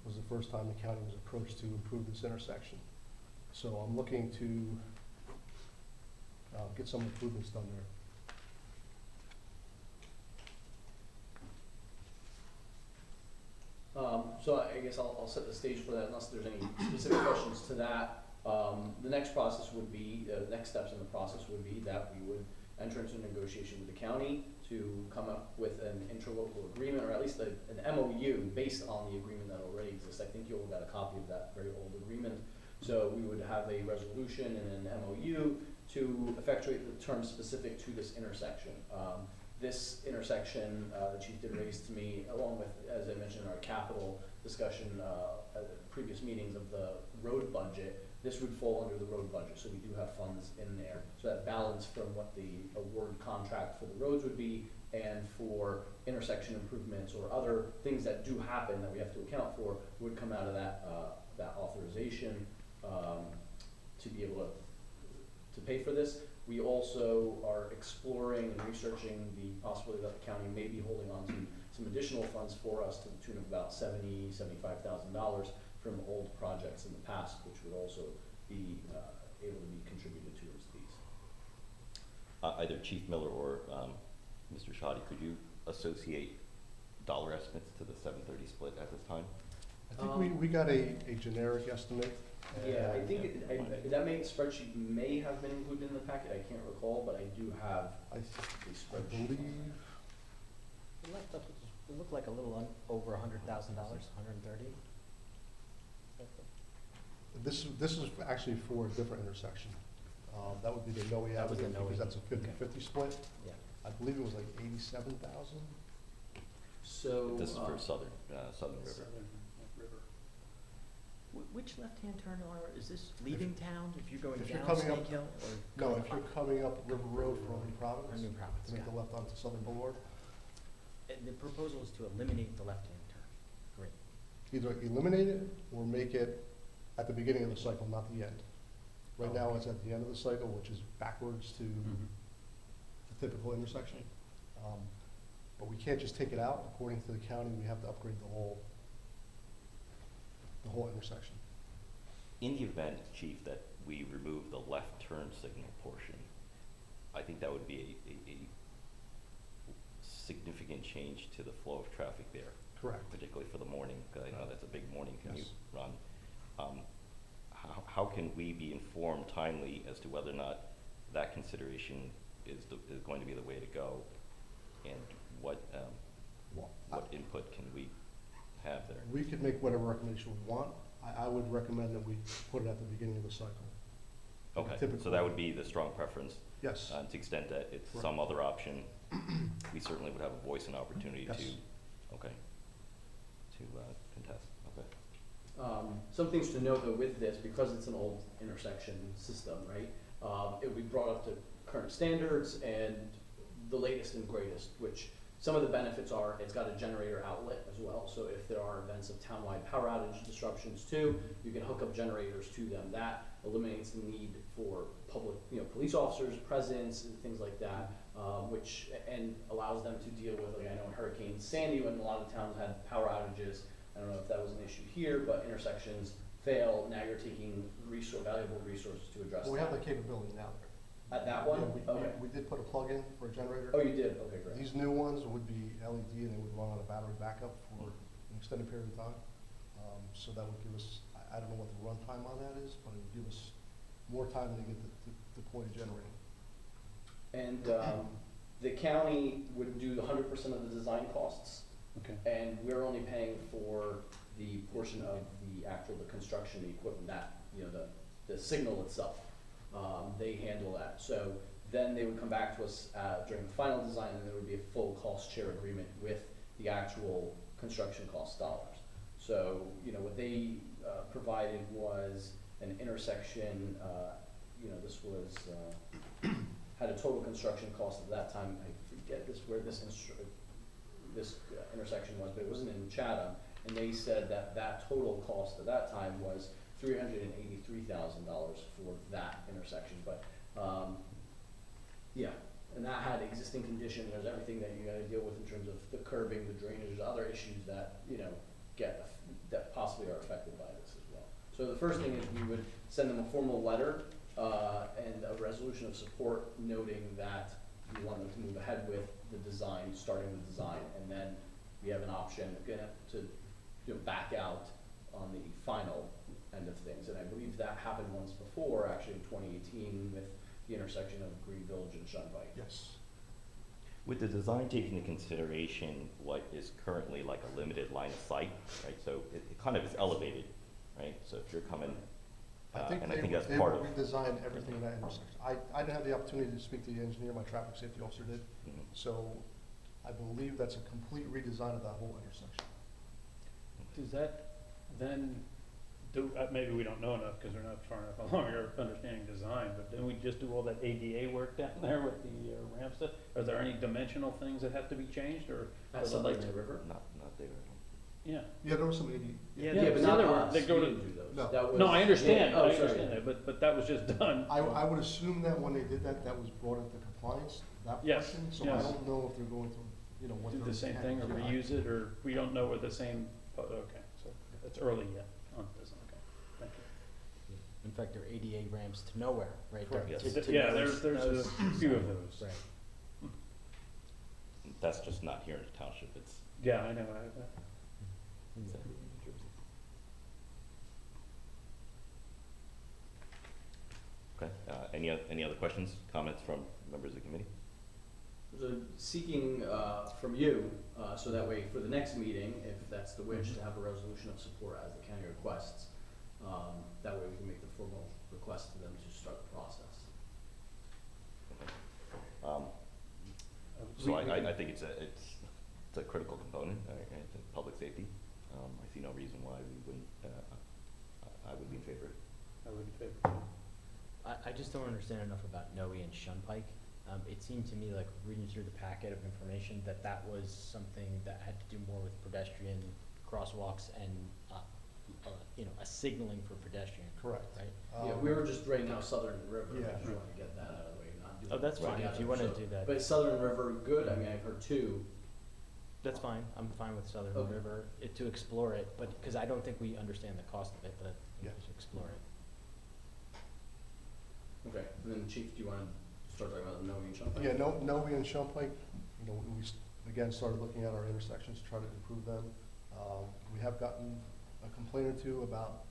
was the first time the county was approached to improve this intersection. So I'm looking to get some improvements done there. So I guess I'll set the stage for that unless there's any specific questions to that. The next process would be, next steps in the process would be that we would enter into a negotiation with the county to come up with an interlocal agreement, or at least an MOU based on the agreement that already exists. I think you all got a copy of that very old agreement. So we would have a resolution and an MOU to effectuate the terms specific to this intersection. This intersection, the chief did raise to me, along with, as I mentioned in our capital discussion at previous meetings of the road budget, this would fall under the road budget, so we do have funds in there. So that balance from what the award contract for the roads would be and for intersection improvements or other things that do happen that we have to account for would come out of that, that authorization to be able to pay for this. We also are exploring and researching the possibility that the county may be holding on to some additional funds for us to the tune of about $75,000 from old projects in the past, which would also be able to be contributed towards these. Either Chief Miller or Mr. Shoddy, could you associate dollar estimates to the 730 split at this time? I think we got a generic estimate. Yeah, I think that spreadsheet may have been included in the packet. I can't recall, but I do have I a spreadsheet. believe, It looked like a little over $100,000, 130. this is actually for a different intersection. That would be the Noe That was the Avenue, Noe, because that's a 50-50 split. Yeah. I believe it was like 87,000. So This is for Southern River. Which left-hand turn is this leaving town if you're going if you're down coming up- Snake Hill? Or No, if you're coming up River Road from New Providence, New Providence, to make got the it. left onto Southern Boulevard, And the proposal is to eliminate the left-hand turn. Great. either eliminate it or make it at the beginning of the cycle, not the end. Right now, it's at the end of the cycle, which is backwards to the typical intersection. But we can't just take it out. According to the county, we have to upgrade the whole intersection. In the event, Chief, that we remove the left turn signal portion, I think that would be a significant change to the flow of traffic there. Correct. Particularly for the morning, because I know that's a big morning commute Yes. run. How can we be informed timely as to whether or not that consideration is going to be the way to go? And what input can we have there? We could make whatever recommendation we want. I would recommend that we put it at the beginning of the cycle. Okay, so Typically- that would be the strong preference. Yes. To the extent that it's Correct. some other option, we certainly would have a voice and opportunity Yes. to contest. Okay. Some things to note though with this, because it's an old intersection system, right? It would be brought up to current standards and the latest and greatest, which some of the benefits are it's got a generator outlet as well. So if there are events of townwide power outage disruptions too, you can hook up generators to them. That eliminates the need for public, police officers' presence and things like that, which allows them to deal with, like I know in Hurricane Sandy, when a lot of towns had power outages. I don't know if that was an issue here, but intersections fail. Now you're taking valuable resources to address Well, we have that. the capability now there. At that one? Yeah, Okay. we did put a plug in for a generator. Oh, you did? Okay, great. These new ones would be LED and they would run on a battery backup for an extended period of time. So that would give us, I don't know what the runtime on that is, but it would give us more time to get the point of generating. And the county would do 100% of the design costs, Okay. and we're only paying for the portion of the construction, the equipment, that, the signal itself. They handle that. So then they would come back to us during the final design, and there would be a full cost share agreement with the actual construction cost dollars. So, what they provided was an intersection, this was, had a total construction cost at that time, I forget where this intersection was, but it wasn't in Chatham. and they said that that total cost at that time was $383,000 for that intersection, but, yeah. And that had existing conditions, there's everything that you gotta deal with in terms of the curbing, the drainage, there's other issues that, you know, that possibly are affected by this as well. So the first thing is we would send them a formal letter, and a resolution of support noting that we want them to move ahead with the design, starting the design, and then we have an option to, you know, back out on the final end of things. And I believe that happened once before, actually in 2018, with the intersection of Green Village and Shunpike. Yes. With the design taking into consideration what is currently like a limited line of sight, right? So it kind of is elevated, right? So if you're coming, and I think that's they part of. redesigned everything in that intersection. I didn't have the opportunity to speak to the engineer, my traffic safety officer did. Mhm. So I believe that's a complete redesign of that whole intersection. Does that then do, maybe we don't know enough because we're not far enough along in our understanding design, but then we just do all that ADA work down there with the ramp stuff? Are there any dimensional things that have to be changed, or? At Southern River? Not there. Yeah. Yeah, there was some AD. Yeah, Yeah, but the not other one, us, they we go to- didn't do those. No. That was- No, I understand, Yeah, I oh, sorry. understand that, but that was just done. I would assume that when they did that, that was brought into compliance, that Yes, portion, so I yes. don't know if they're going to, you know, what Do they're. the same thing or reuse it, or we don't know what the same, okay, so it's early yet on this, okay, thank you. In fact, there are ADA ramps to nowhere, right? Correct. There- Yes. to Yeah, nose- there's nose- a few of those. Right. That's just not here in the township, it's. Yeah, I know, it's in New Jersey. Okay, any other questions, comments from members of the committee? So seeking from you, so that way for the next meeting, if that's the wish, to have a resolution of support as the county requests. That way we can make the formal request to them to start the process. So I think it's a critical component, to public safety. I see no reason why we wouldn't, I would be in favor. I would favor. I just don't understand enough about Noe and Shunpike. It seemed to me like reading through the packet of information that was something that had to do more with pedestrian crosswalks and, you know, a signaling for pedestrian. Correct. Right? Yeah, we were just right now Southern River, Yeah. I just wanted to get that out of the way, not do. Oh, that's the fine, if other, you wanna so- do that. But Southern River, good, I mean, I've heard two. That's fine, I'm fine with Southern Okay. River, to explore it, but, cause I don't think we understand the cost of it, but I think Yeah. we should explore it. Okay, and then Chief, do you wanna start talking about the Noe and Shunpike? Yeah, Noe and Shunpike, you know, again, started looking at our intersections, to try to improve them. We have gotten a complaint or two about,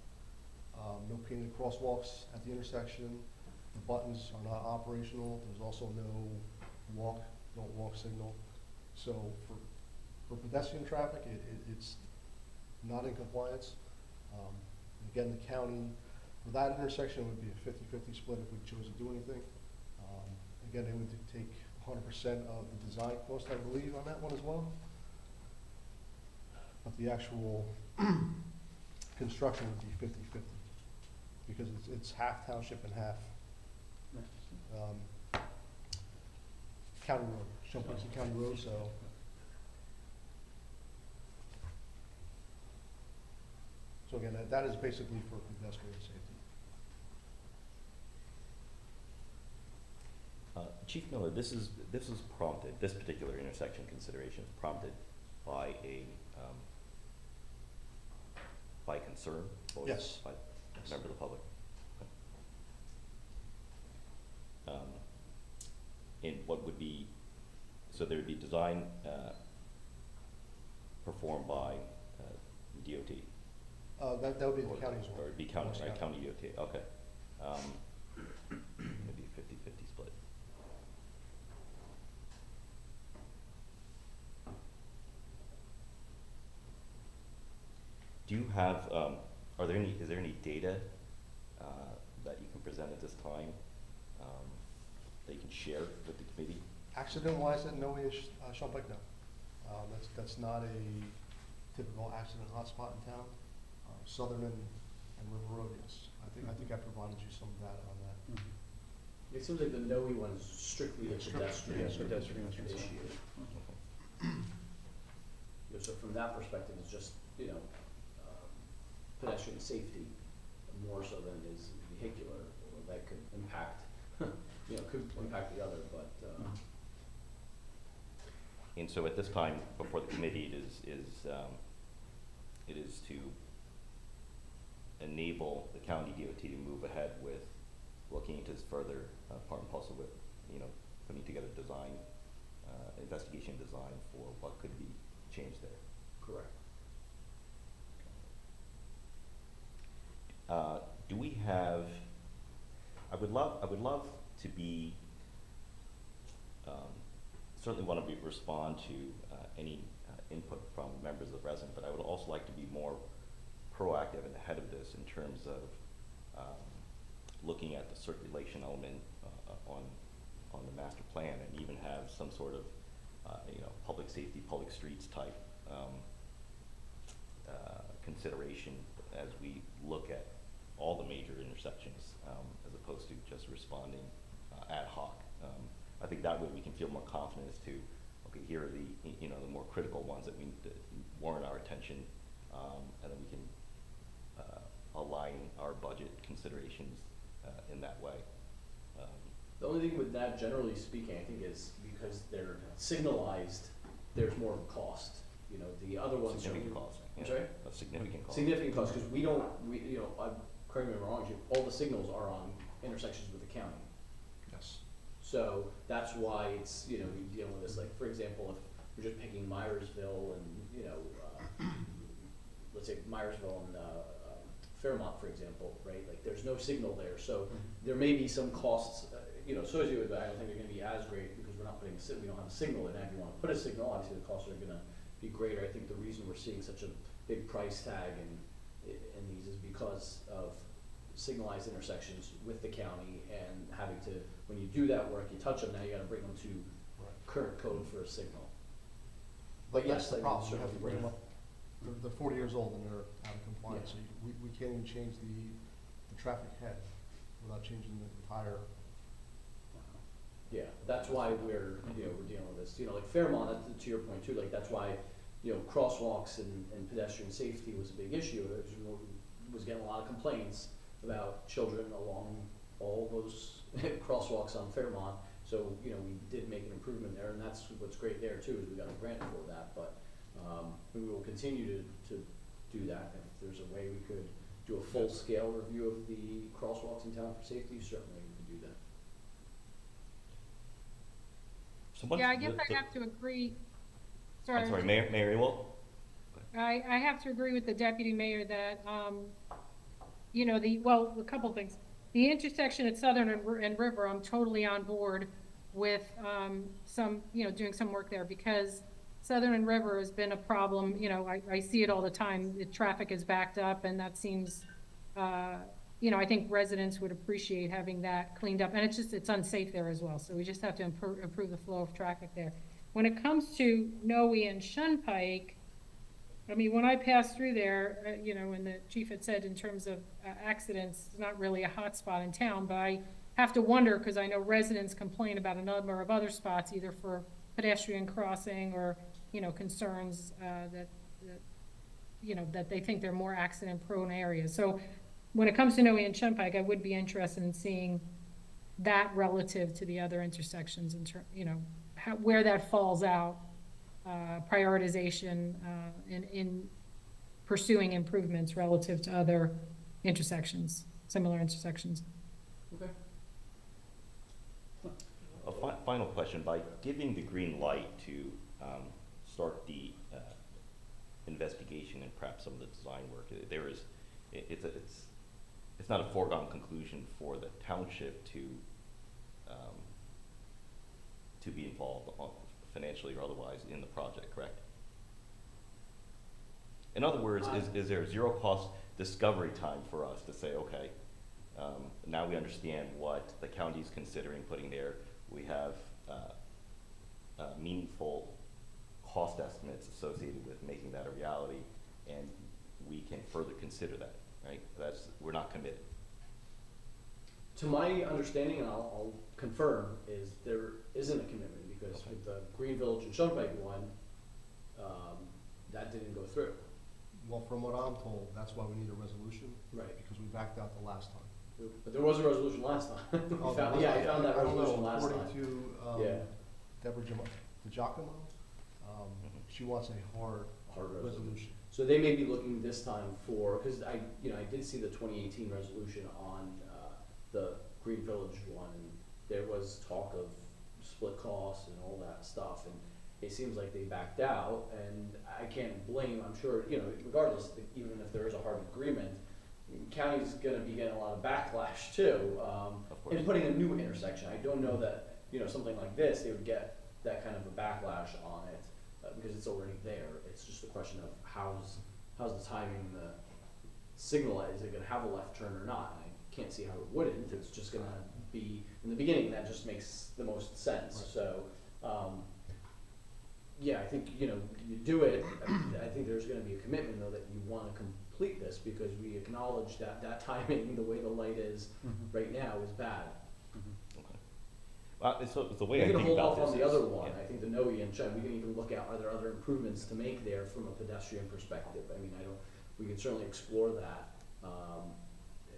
no painted crosswalks at the intersection. The buttons are not operational. There's also no don't walk signal. So for pedestrian traffic, it's not in compliance. Again, the county, for that intersection, would be a 50-50 split if we chose to do anything. Again, they would take 100% of the design cost, I believe, on that one as well. But the actual construction would be 50-50, because it's half township and half county road, Shumpike County Road, so. So again, that is basically for pedestrian safety. Chief Miller, this is prompted, this particular intersection consideration is prompted by by concern voiced Yes. by Yes. a member of the public. In what would be, so there would be design performed by DOT. That would be the Or- county's Or one. it'd be county, Morris right, County. county DOT, okay. Maybe 50-50 split. Do you have, is there any data that you can present at this time that you can share with the committee? Accident-wise, at Noe and Shumpike, no. That's not a typical accident hotspot in town. Southern and River Road, yes. I think I provided you some data on that. Mhm. It seems like the Noe one is strictly a pedestrian Yeah, pedestrian issue. concern. You know, so from that perspective, it's just, pedestrian safety more so than it is vehicular, or that could impact, could impact the other, but, And so at this time, before the committee, it is to enable the county DOT to move ahead with looking into this further, part and parcel with, putting together design, investigation design for what could be changed there. correct. Do we have, I would love to be, certainly want to respond to any input from members of the resident, but I would also like to be more proactive and ahead of this in terms of looking at the circulation element on the master plan, and even have some sort of public safety, public streets type consideration as we look at all the major intersections, as opposed to just responding ad hoc. I think that way we can feel more confident as to, okay, here are the the more critical ones that warrant our attention, and then we can align our budget considerations in that way. The only thing with that, generally speaking, I think is because they're signalized, there's more of a cost. The other ones. Significant cost. I'm sorry? A significant cost. Significant cost, because correct me if I'm wrong, all the signals are on intersections with the county. Yes. So that's why it's, we deal with this, like, for example, if we're just picking Myersville and, let's say Myersville and, Fairmont, for example, right? Like, there's no signal there, so there may be some costs, associated with that. I don't think they're gonna be as great because we're not putting, we don't have a signal in. If you wanna put a signal, obviously the costs are gonna be greater. I think the reason we're seeing such a big price tag in these is because of signalized intersections with the county, and having to, when you do that work, you touch them, now you gotta bring them to current code for a signal. But yes, that's the I problem, we certainly have to bring agree. them up, they're 40 years old and they're out of compliance, so we can't even change the traffic head without changing the entire. Yeah, that's why we're dealing with this, like Fairmont, to your point too, like, that's why, crosswalks and pedestrian safety was a big issue. It was getting a lot of complaints about children along all those crosswalks on Fairmont. So, we did make an improvement there, and that's what's great there too, is we got a grant for that, but, we will continue to do that. If there's a way we could do a full-scale review of the crosswalks in town for safety, certainly we could do that. So what's Yeah, I guess the- I have to agree. I'm sorry, Mayor Ewell? I have to agree with the deputy mayor that, a couple things. The intersection at Southern and River, I'm totally on board with, doing some work there, because Southern and River has been a problem. I see it all the time. The traffic is backed up, and that seems, I think residents would appreciate having that cleaned up, and it's unsafe there as well. So we just have to improve the flow of traffic there. When it comes to Noe and Shunpike, I mean, when I passed through there, and the chief had said in terms of accidents, it's not really a hot spot in town, but I have to wonder, because I know residents complain about a number of other spots, either for pedestrian crossing or, concerns that they think they're more accident-prone areas. So when it comes to Noe and Shunpike, I would be interested in seeing that relative to the other intersections, where that falls out, prioritization in pursuing improvements relative to other intersections, similar intersections. Okay. A final question, by giving the green light to start the investigation and perhaps some of the design work, it's not a foregone conclusion for the township to be involved financially or otherwise in the project, correct? In other words, is there zero cost discovery time for us to say, okay, now we understand what the county's considering putting there. We have meaningful cost estimates associated with making that a reality, and we can further consider that, right? We're not committed. To my understanding, and I'll confirm, is there isn't a commitment, because with the Green Village and Shunpike one, that didn't go through. Well, from what I'm told, that's why we need a resolution, Right. because we backed out the last time. But there was a resolution last time. Oh, Yeah, I found that I don't know, resolution last time. According to, Yeah. Deborah DiGiacomo, she wants a hard Hard resolution. resolution. So they may be looking this time for, because I did see the 2018 resolution on the Green Village one, and there was talk of split costs and all that stuff, and it seems like they backed out, and I can't blame, I'm sure, regardless, even if there is a hard agreement, county's gonna be getting a lot of backlash too, Of course. in putting a new intersection. I don't know that, something like this, they would get that kind of a backlash on it, because it's already there. It's just a question of how's the timing, the signal, is it gonna have a left turn or not? And I can't see how it wouldn't, it's just gonna be, in the beginning, that just makes the most sense, Right. so, yeah, I think, you do it, I think there's gonna be a commitment though that you wanna complete this, because we acknowledge that timing, the way the light is right now is bad. So the way We I can think hold about off this on the is, other one, yeah. I think the Noe and Chen, we can even look at, are there other improvements to make there from a pedestrian perspective? I mean, we can certainly explore that.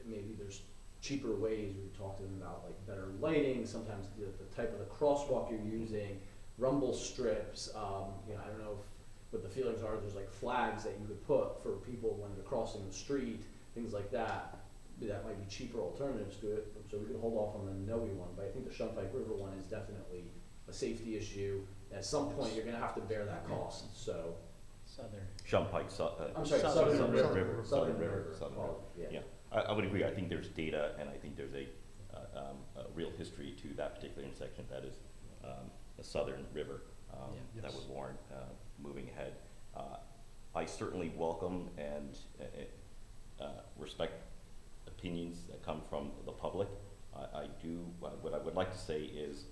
Maybe there's cheaper ways, we've talked to them about like better lighting, sometimes the type of the crosswalk you're using, rumble strips, I don't know what the feelings are, there's like flags that you could put for people when they're crossing the street, things like that. That might be cheaper alternatives to it, so we could hold off on the Noe one, but I think the Shunpike River one is definitely a safety issue. At some point, you're gonna have to bear that cost, so. Southern. Shumpike, I'm sorry, Southern Southern River. River, Southern River, Southern River. yeah. Yeah, I would agree. I think there's data, and I think there's a real history to that particular intersection. That is the Southern River Yeah. that Yes. would warrant moving ahead. I certainly welcome and respect opinions that come from the public. I do. What I would like to say is,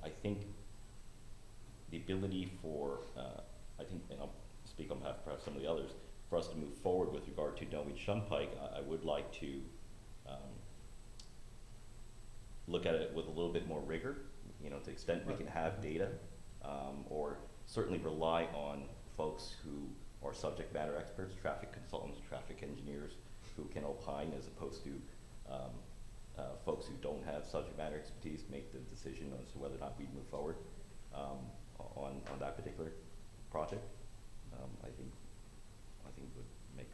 I think the ability for I think, and I'll speak on behalf of perhaps some of the others, for us to move forward with regard to Noe Shunpike, I would like to look at it with a little bit more rigor, to the extent we can have data, or certainly rely on folks who are subject matter experts, traffic consultants, traffic engineers, who can opine as opposed to folks who don't have subject matter expertise make the decision as to whether or not we move forward on that particular project. I think would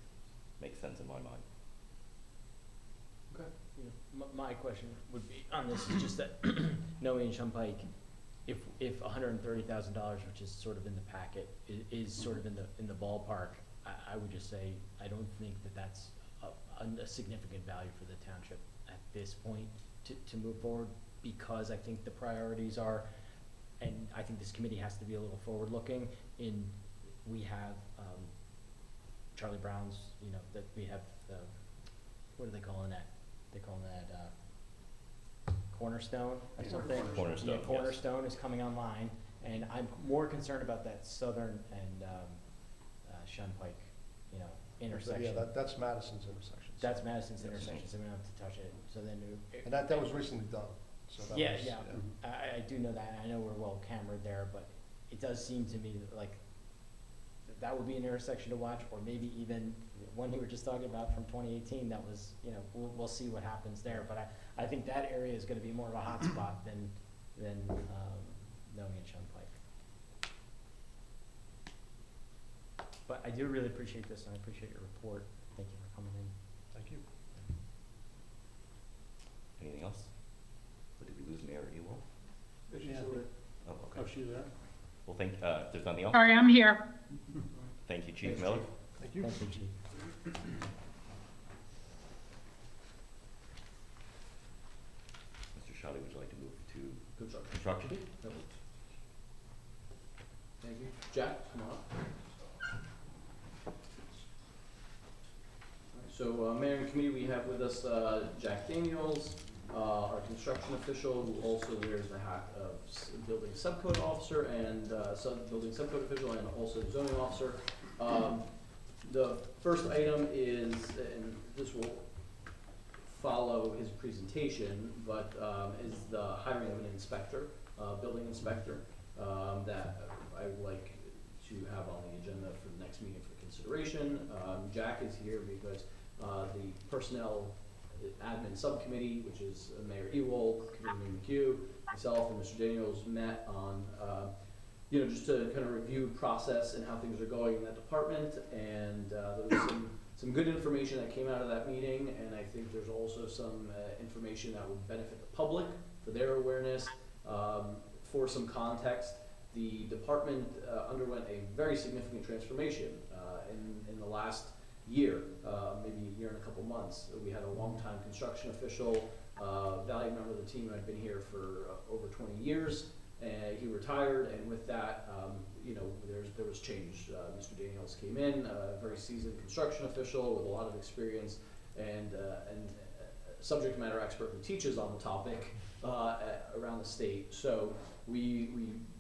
make sense in my mind. Okay. My question would be on this is just that Noe and Shumpike, if $130,000, which is sort of in the packet, is sort of in the ballpark, I would just say I don't think that's a significant value for the township at this point to move forward, because I think the priorities are, and I think this committee has to be a little forward-looking in, we have Charlie Brown's, that we have, what are they calling that? They're calling that Cornerstone or something? Cornerstone, Yeah, yes. Cornerstone is coming online, and I'm more concerned about that Southern and Shunpike, intersection. Yeah, that's Madison's intersection. so- That's Madison's intersection, so we don't have to touch it, so then. And that was recently done, so that was. Yeah, I do know that, I know we're well cambered there, but it does seem to me like that would be an intersection to watch, or maybe even one you were just talking about from 2018, that was, we'll see what happens there, but I think that area is gonna be more of a hot spot than Noe and Shunpike. But I do really appreciate this, and I appreciate your report, thank you for coming in. Thank you. Anything else? Or did we lose Mayor Ewell? Yeah. Oh, okay. Oh, she's there? Well, if there's nothing else, Sorry, I'm here. thank you, Chief Thanks, Miller. Chief. Thank you. Thank you, Chief. Mr. Shotty, would you like to move to Construction. construction? Thank you. Jack, come on up. So, Mayor and Committee, we have with us Jack Daniels, our construction official, who also wears the hat of building subcode officer and building subcode official, and also zoning officer. The first item is, and this will follow his presentation, but is the hiring of an inspector, building inspector, that I would like to have on the agenda for the next meeting for consideration. Jack is here because the Personnel Admin Subcommittee, which is Mayor Ewald, Committeeman McHugh, myself, and Mr. Daniels met on, just to kind of review process and how things are going in that department. And there was some good information that came out of that meeting, and I think there's also some information that would benefit the public for their awareness. For some context, the department underwent a very significant transformation in the last year, maybe a year and a couple months. We had a longtime construction official, valued member of the team, had been here for over 20 years. He retired, and with that, there was change. Mr. Daniels came in, a very seasoned construction official with a lot of experience, and subject matter expert who teaches on the topic around the state. So we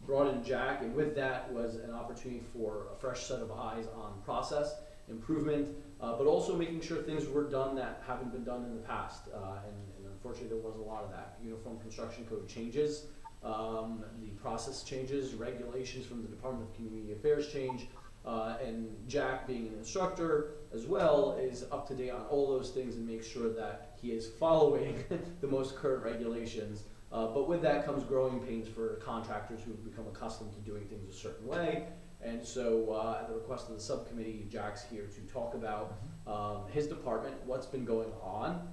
brought in Jack, and with that was an opportunity for a fresh set of eyes on process improvement, but also making sure things were done that haven't been done in the past. And unfortunately, there was a lot of that. Uniform Construction Code changes. The process changes, regulations from the Department of Community Affairs change, and Jack, being an instructor as well, is up to date on all those things and makes sure that he is following the most current regulations. But with that comes growing pains for contractors who have become accustomed to doing things a certain way. And so at the request of the subcommittee, Jack's here to talk about his department, what's been going on,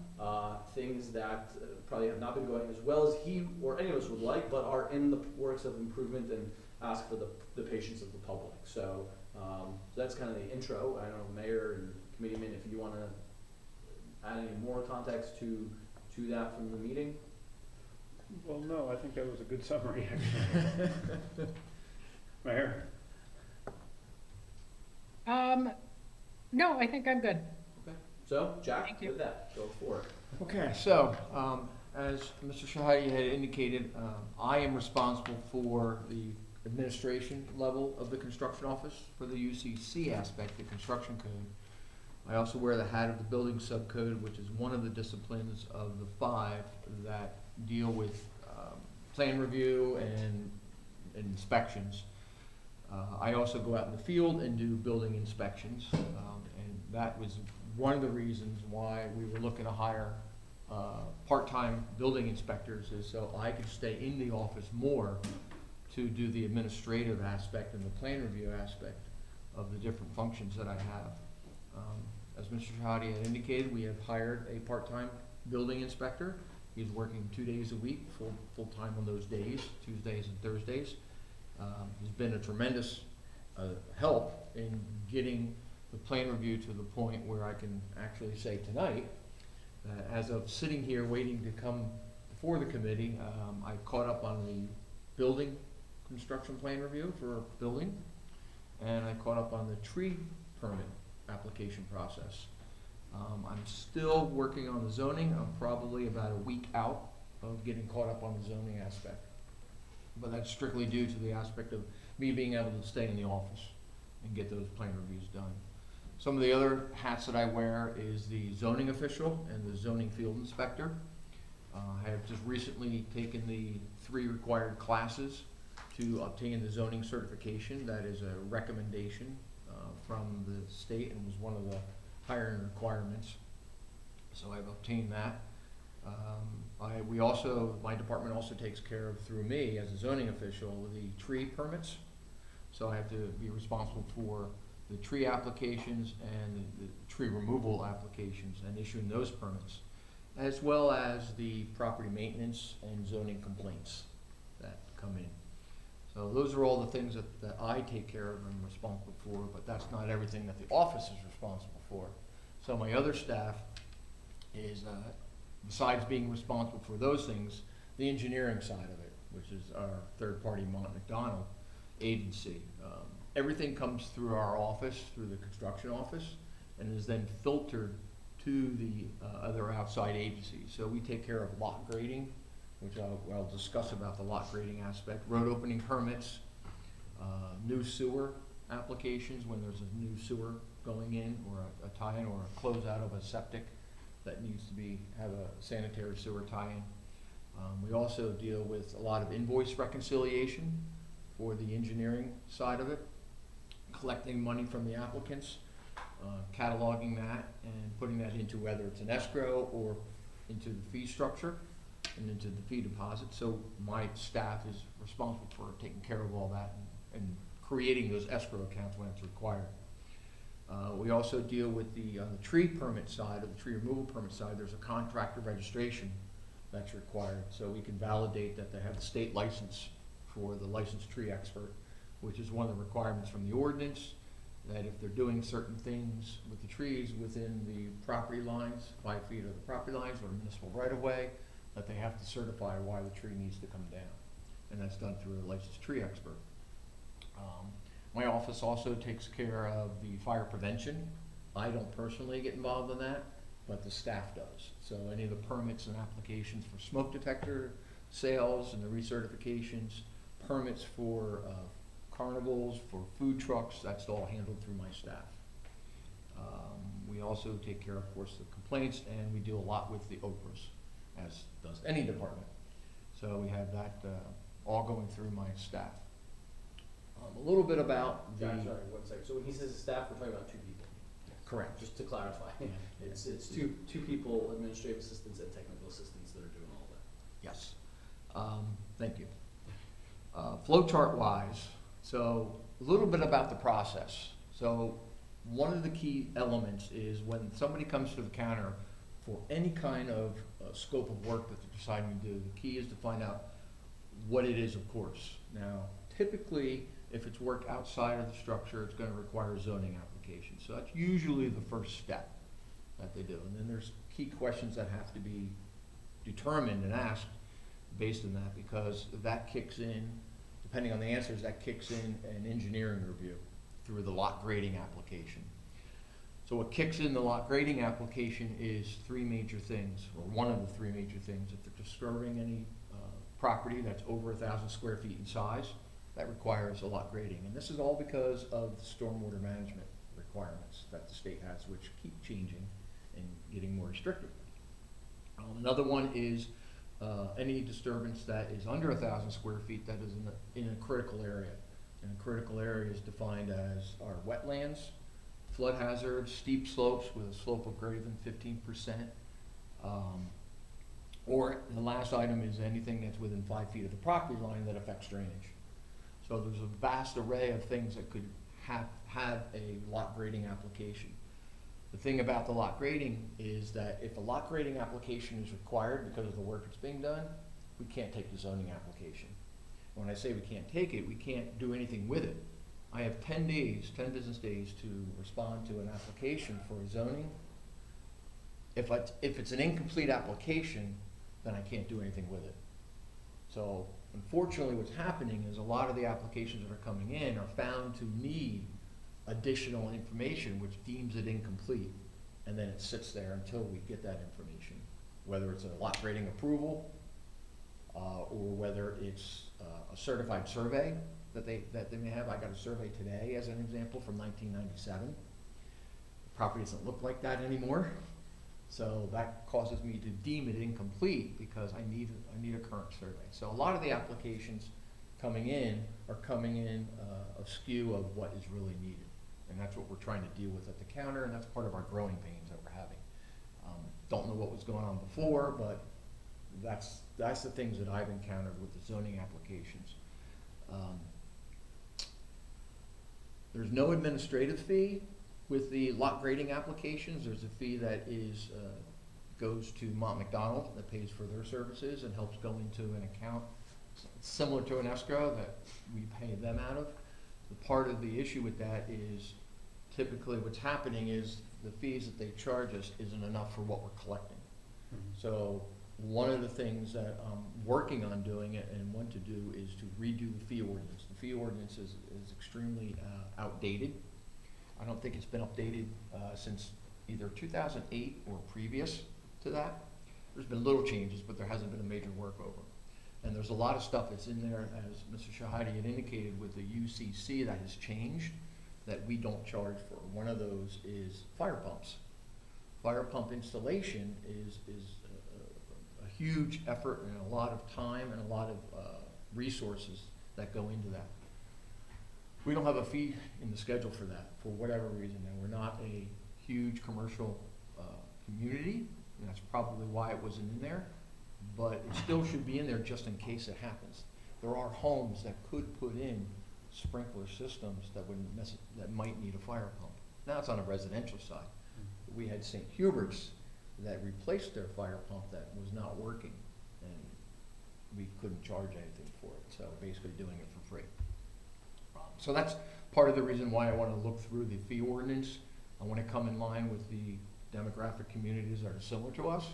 things that probably have not been going as well as he or any of us would like, but are in the works of improvement, and ask for the patience of the public. So that's kind of the intro. I don't know, Mayor and Committeeman, if you want to add any more context to that from the meeting. Well, no, I think that was a good summary, actually. Mayor? No, I think I'm good. Okay. So, Jack, Thank you. with that, go for it. Okay, so, as Mr. Shahadi had indicated, I am responsible for the administration level of the construction office for the UCC aspect, the construction code. I also wear the hat of the building subcode, which is one of the disciplines of the 5 that deal with plan review and inspections. I also go out in the field and do building inspections, and that was one of the reasons why we were looking to hire part-time building inspectors, is so I could stay in the office more to do the administrative aspect and the plan review aspect of the different functions that I have. As Mr. Shahadi had indicated, we have hired a part-time building inspector. He's working 2 days a week, full-time on those days, Tuesdays and Thursdays. He's been a tremendous help in getting the plan review to the point where I can actually say tonight, as of sitting here waiting to come before the committee, I caught up on the building construction plan review for building, and I caught up on the tree permit application process. I'm still working on the zoning. I'm probably about a week out of getting caught up on the zoning aspect. But that's strictly due to the aspect of me being able to stay in the office and get those plan reviews done. Some of the other hats that I wear is the zoning official and the zoning field inspector. I have just recently taken the 3 required classes to obtain the zoning certification. That is a recommendation from the state and was one of the hiring requirements. So I've obtained that. My department also takes care of, through me as a zoning official, the tree permits. So I have to be responsible for the tree applications and the tree removal applications and issuing those permits, as well as the property maintenance and zoning complaints that come in. So those are all the things that I take care of and am responsible for, but that's not everything that the office is responsible for. So my other staff is, besides being responsible for those things, the engineering side of it, which is our third-party Mont McDonald agency. Everything comes through our office, through the construction office, and is then filtered to the other outside agencies. So we take care of lot grading, which I'll discuss about the lot grading aspect, road opening permits, new sewer applications when there's a new sewer going in, or a tie-in or a closeout of a septic that needs to have a sanitary sewer tie-in. We also deal with a lot of invoice reconciliation for the engineering side of it. collecting money from the applicants, cataloging that and putting that into whether it's an escrow or into the fee structure and into the fee deposit. So my staff is responsible for taking care of all that and creating those escrow accounts when it's required. We also deal with on the tree permit side, or the tree removal permit side, there's a contractor registration that's required. So we can validate that they have the state license for the licensed tree expert, which is one of the requirements from the ordinance, that if they're doing certain things with the trees within the property lines, 5 feet of the property lines or municipal right-of-way, that they have to certify why the tree needs to come down. And that's done through a licensed tree expert. My office also takes care of the fire prevention. I don't personally get involved in that, but the staff does. So any of the permits and applications for smoke detector sales and the recertifications, permits for carnivals, for food trucks, that's all handled through my staff. We also take care, of course, the complaints, and we deal a lot with the Oprahs, as does any department. So we have that all going through my staff. A little bit about the... John, sorry, 1 second. So when he says staff, we're talking about 2 people. Correct. Just to clarify. Yeah. It's two people, administrative assistants and technical assistants that are doing all that. Yes. Thank you. Flow chart wise, so a little bit about the process. So one of the key elements is when somebody comes to the counter for any kind of scope of work that they're deciding to do, the key is to find out what it is, of course. Now, typically, if it's work outside of the structure, it's going to require a zoning application. So that's usually the first step that they do. And then there's key questions that have to be determined and asked based on that, because that kicks in, depending on the answers, that kicks in an engineering review through the lot grading application. So what kicks in the lot grading application is 3 major things, or one of the 3 major things. If they're disturbing any property that's over 1,000 square feet in size, that requires a lot grading. And this is all because of the stormwater management requirements that the state has, which keep changing and getting more restrictive. Another one is any disturbance that is under 1,000 square feet that is in a critical area. And a critical area is defined as our wetlands, flood hazards, steep slopes with a slope of greater than 15%. Or the last item is anything that's within 5 feet of the property line that affects drainage. So there's a vast array of things that could have a lot grading application. The thing about the lot grading is that if a lot grading application is required because of the work that's being done, we can't take the zoning application. When I say we can't take it, we can't do anything with it. I have 10 days, 10 business days to respond to an application for a zoning. If it's an incomplete application, then I can't do anything with it. So unfortunately what's happening is a lot of the applications that are coming in are found to need additional information which deems it incomplete, and then it sits there until we get that information, whether it's a lot grading approval or whether it's a certified survey that they may have. I got a survey today as an example from 1997. The property doesn't look like that anymore. So that causes me to deem it incomplete because I need a current survey. So a lot of the applications coming in are coming in askew of what is really needed. And that's what we're trying to deal with at the counter, and that's part of our growing pains that we're having. Don't know what was going on before, but that's the things that I've encountered with the zoning applications. There's no administrative fee with the lot grading applications. There's a fee that goes to Mont McDonald that pays for their services and helps go into an account similar to an escrow that we pay them out of. The part of the issue with that is typically what's happening is the fees that they charge us isn't enough for what we're collecting. So one of the things that I'm working on doing it and want to do is to redo the fee ordinance. The fee ordinance is extremely outdated. I don't think it's been updated since either 2008 or previous to that. There's been little changes, but there hasn't been a major workover. And there's a lot of stuff that's in there, as Mr. Shahidi had indicated, with the UCC that has changed that we don't charge for. One of those is fire pumps. Fire pump installation is a huge effort and a lot of time and a lot of resources that go into that. We don't have a fee in the schedule for that, for whatever reason, and we're not a huge commercial community, and that's probably why it wasn't in there, but it still should be in there just in case it happens. There are homes that could put in sprinkler systems that might need a fire pump. Now it's on a residential side. We had St. Hubert's that replaced their fire pump that was not working, and we couldn't charge anything for it, so basically doing it for free. So that's part of the reason why I want to look through the fee ordinance. I want to come in line with the demographic communities that are similar to us.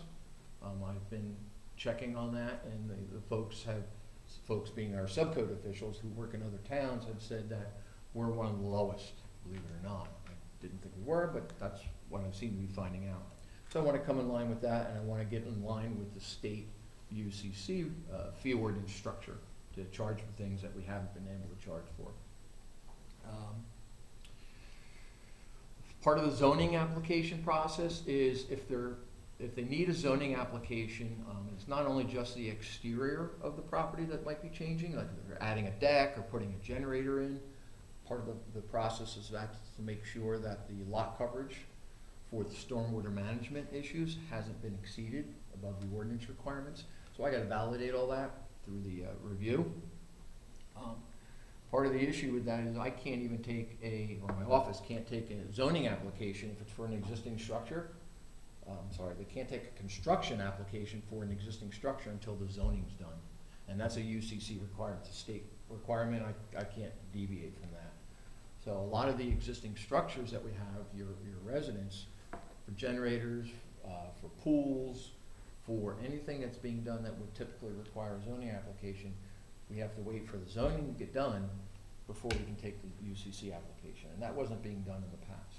I've been checking on that, and the folks being our subcode officials who work in other towns have said that we're one of the lowest, believe it or not. I didn't think we were, but that's what I seem to be finding out. So I want to come in line with that, and I want to get in line with the state UCC fee ordinance structure to charge for things that we haven't been able to charge for. Part of the zoning application process is if they need a zoning application, it's not only just the exterior of the property that might be changing, like if they're adding a deck or putting a generator in. Part of the process is that to make sure that the lot coverage for the stormwater management issues hasn't been exceeded above the ordinance requirements. So I got to validate all that through the review. Part of the issue with that is I can't even take or my office can't take a zoning application if it's for an existing structure. They can't take a construction application for an existing structure until the zoning's done. And that's a UCC requirement, it's a state requirement. I can't deviate from that. So a lot of the existing structures that we have, your residents, for generators, for pools, for anything that's being done that would typically require a zoning application, we have to wait for the zoning to get done before we can take the UCC application. And that wasn't being done in the past.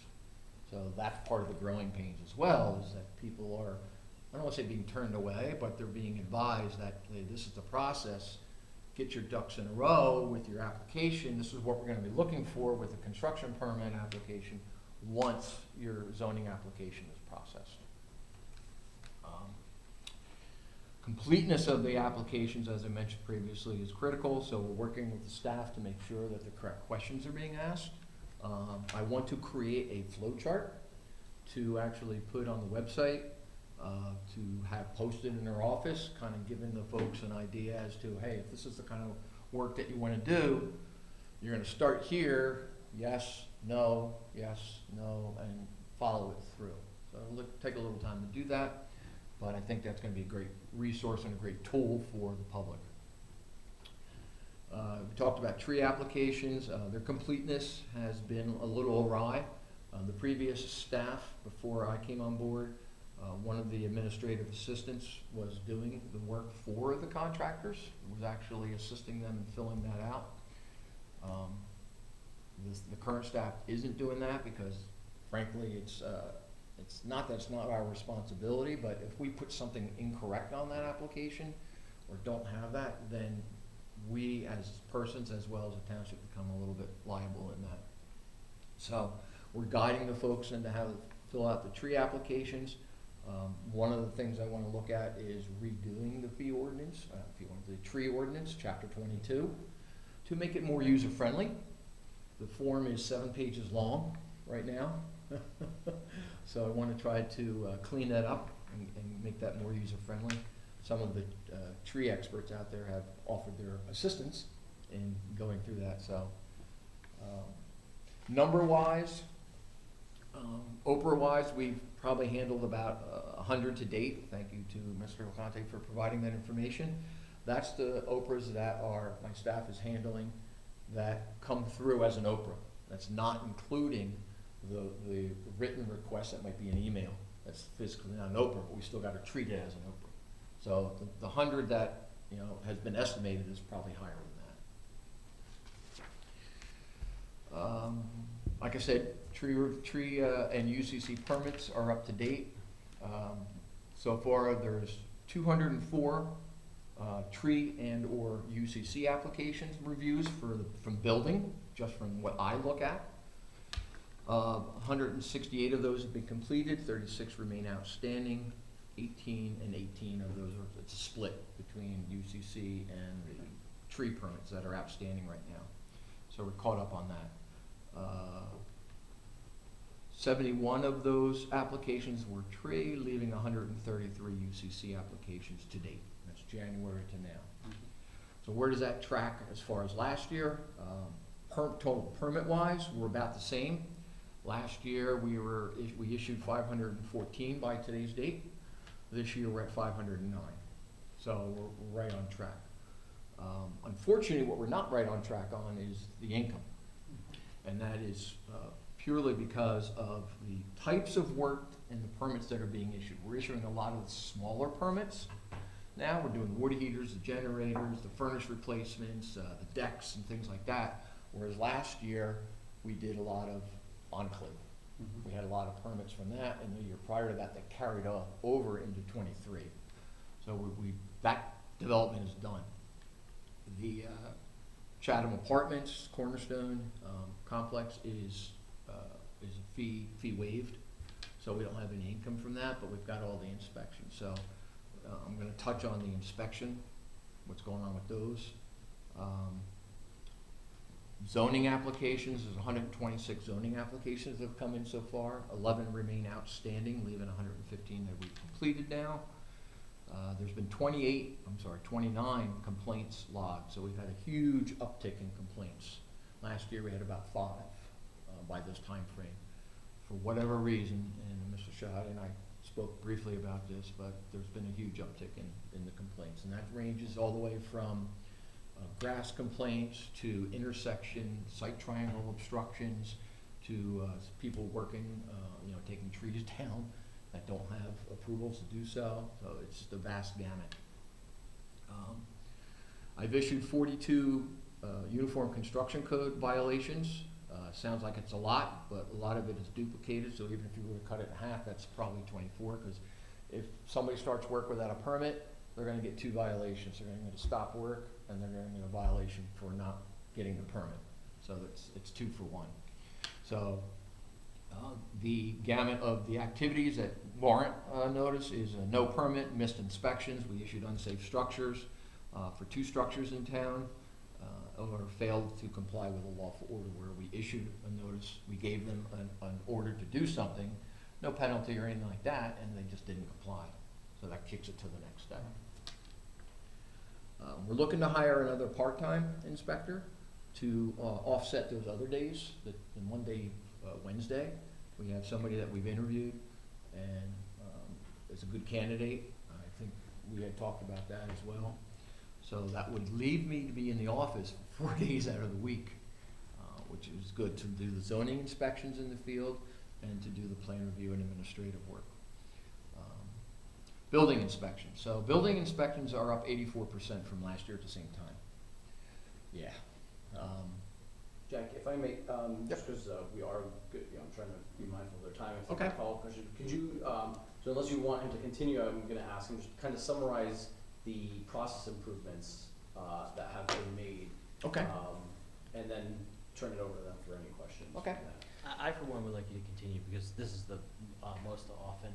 So that's part of the growing pains as well, is that people are, I don't want to say being turned away, but they're being advised that, hey, this is the process. Get your ducks in a row with your application. This is what we're going to be looking for with the construction permit application once your zoning application is processed. Completeness of the applications, as I mentioned previously, is critical, so we're working with the staff to make sure that the correct questions are being asked. I want to create a flow chart to actually put on the website, to have posted in their office, kind of giving the folks an idea as to, hey, if this is the kind of work that you want to do, you're going to start here, yes, no, and follow it through. So it'll take a little time to do that, but I think that's going to be a great resource and a great tool for the public. We talked about tree applications. Their completeness has been a little awry. The previous staff, before I came on board, one of the administrative assistants was doing the work for the contractors, was actually assisting them in filling that out. The current staff isn't doing that because, frankly, it's not that it's not our responsibility, but if we put something incorrect on that application or don't have that, then we as persons as well as the township become a little bit liable in that. So we're guiding the folks into how to fill out the tree applications. One of the things I want to look at is redoing the fee ordinance, the tree ordinance, chapter 22, to make it more user-friendly. The form is 7 pages long right now. So I want to try to clean that up and make that more user-friendly. Some of the tree experts out there have offered their assistance in going through that. So number-wise, Oprah-wise, we've probably handled about 100 to date. Thank you to Mr. LeConte for providing that information. That's the Oprahs that my staff is handling that come through as an Oprah. That's not including the written request that might be an email. That's physically not an Oprah, but we still got to treat it as an Oprah. So the 100 that has been estimated is probably higher than that. Like I said, tree and UCC permits are up to date. So far, there's 204 tree and or UCC applications reviews from building, just from what I look at. 168 of those have been completed, 36 remain outstanding, 18 of those it's a split between UCC and the tree permits that are outstanding right now. so we're caught up on that. 71 of those applications were tree, leaving 133 UCC applications to date. That's January to now. So where does that track as far as last year? Total permit-wise, we're about the same. Last year, we issued 514 by today's date. This year, we're at 509. So we're right on track. Unfortunately, what we're not right on track on is the income. And that is purely because of the types of work and the permits that are being issued. We're issuing a lot of the smaller permits. Now we're doing water heaters, the generators, the furnace replacements, the decks and things like that. Whereas last year, we did a lot of enclave. We had a lot of permits from that, and the year prior to that, that carried over into 23. So that development is done. The Chatham Apartments, Cornerstone complex is a fee waived, so we don't have any income from that, but we've got all the inspections. So I'm going to touch on the inspection, what's going on with those. Zoning applications, there's 126 zoning applications that have come in so far. 11 remain outstanding, leaving 115 that we've completed now. There's been 29 complaints logged, so we've had a huge uptick in complaints. Last year we had about 5 by this time frame. For whatever reason, and Mr. Shahadi and I spoke briefly about this, but there's been a huge uptick in the complaints, and that ranges all the way from grass complaints to intersection, site triangle obstructions, to people working, taking trees down that don't have approvals to do so. So it's just a vast gamut. I've issued 42 Uniform Construction Code violations. Sounds like it's a lot, but a lot of it is duplicated. So even if you were to cut it in half, that's probably 24. Because if somebody starts work without a permit, they're going to get 2 violations. They're going to get a stop work, and they're going to get a violation for not getting the permit. So it's 2 for 1. So the gamut of the activities that warrant notice is no permit, missed inspections. We issued unsafe structures for 2 structures in town, or failed to comply with a lawful order where we issued a notice. We gave them an order to do something, no penalty or anything like that, and they just didn't comply. So that kicks it to the next step. We're looking to hire another part-time inspector to offset those other days. In one day, Wednesday, we have somebody that we've interviewed, and is a good candidate. I think we had talked about that as well. So that would leave me to be in the office 4 days out of the week, which is good to do the zoning inspections in the field and to do the plan review and administrative work. Building inspections. So building inspections are up 84% from last year at the same time. Yeah. Jack, if I may, just because we are good, I'm trying to be mindful of their time. If Okay. Follow-up question. Could you, so unless you want him to continue, I'm going to ask him just kind of summarize the process improvements that have been made. Okay. And then turn it over to them for any questions. Okay. I for one would like you to continue, because this is the most often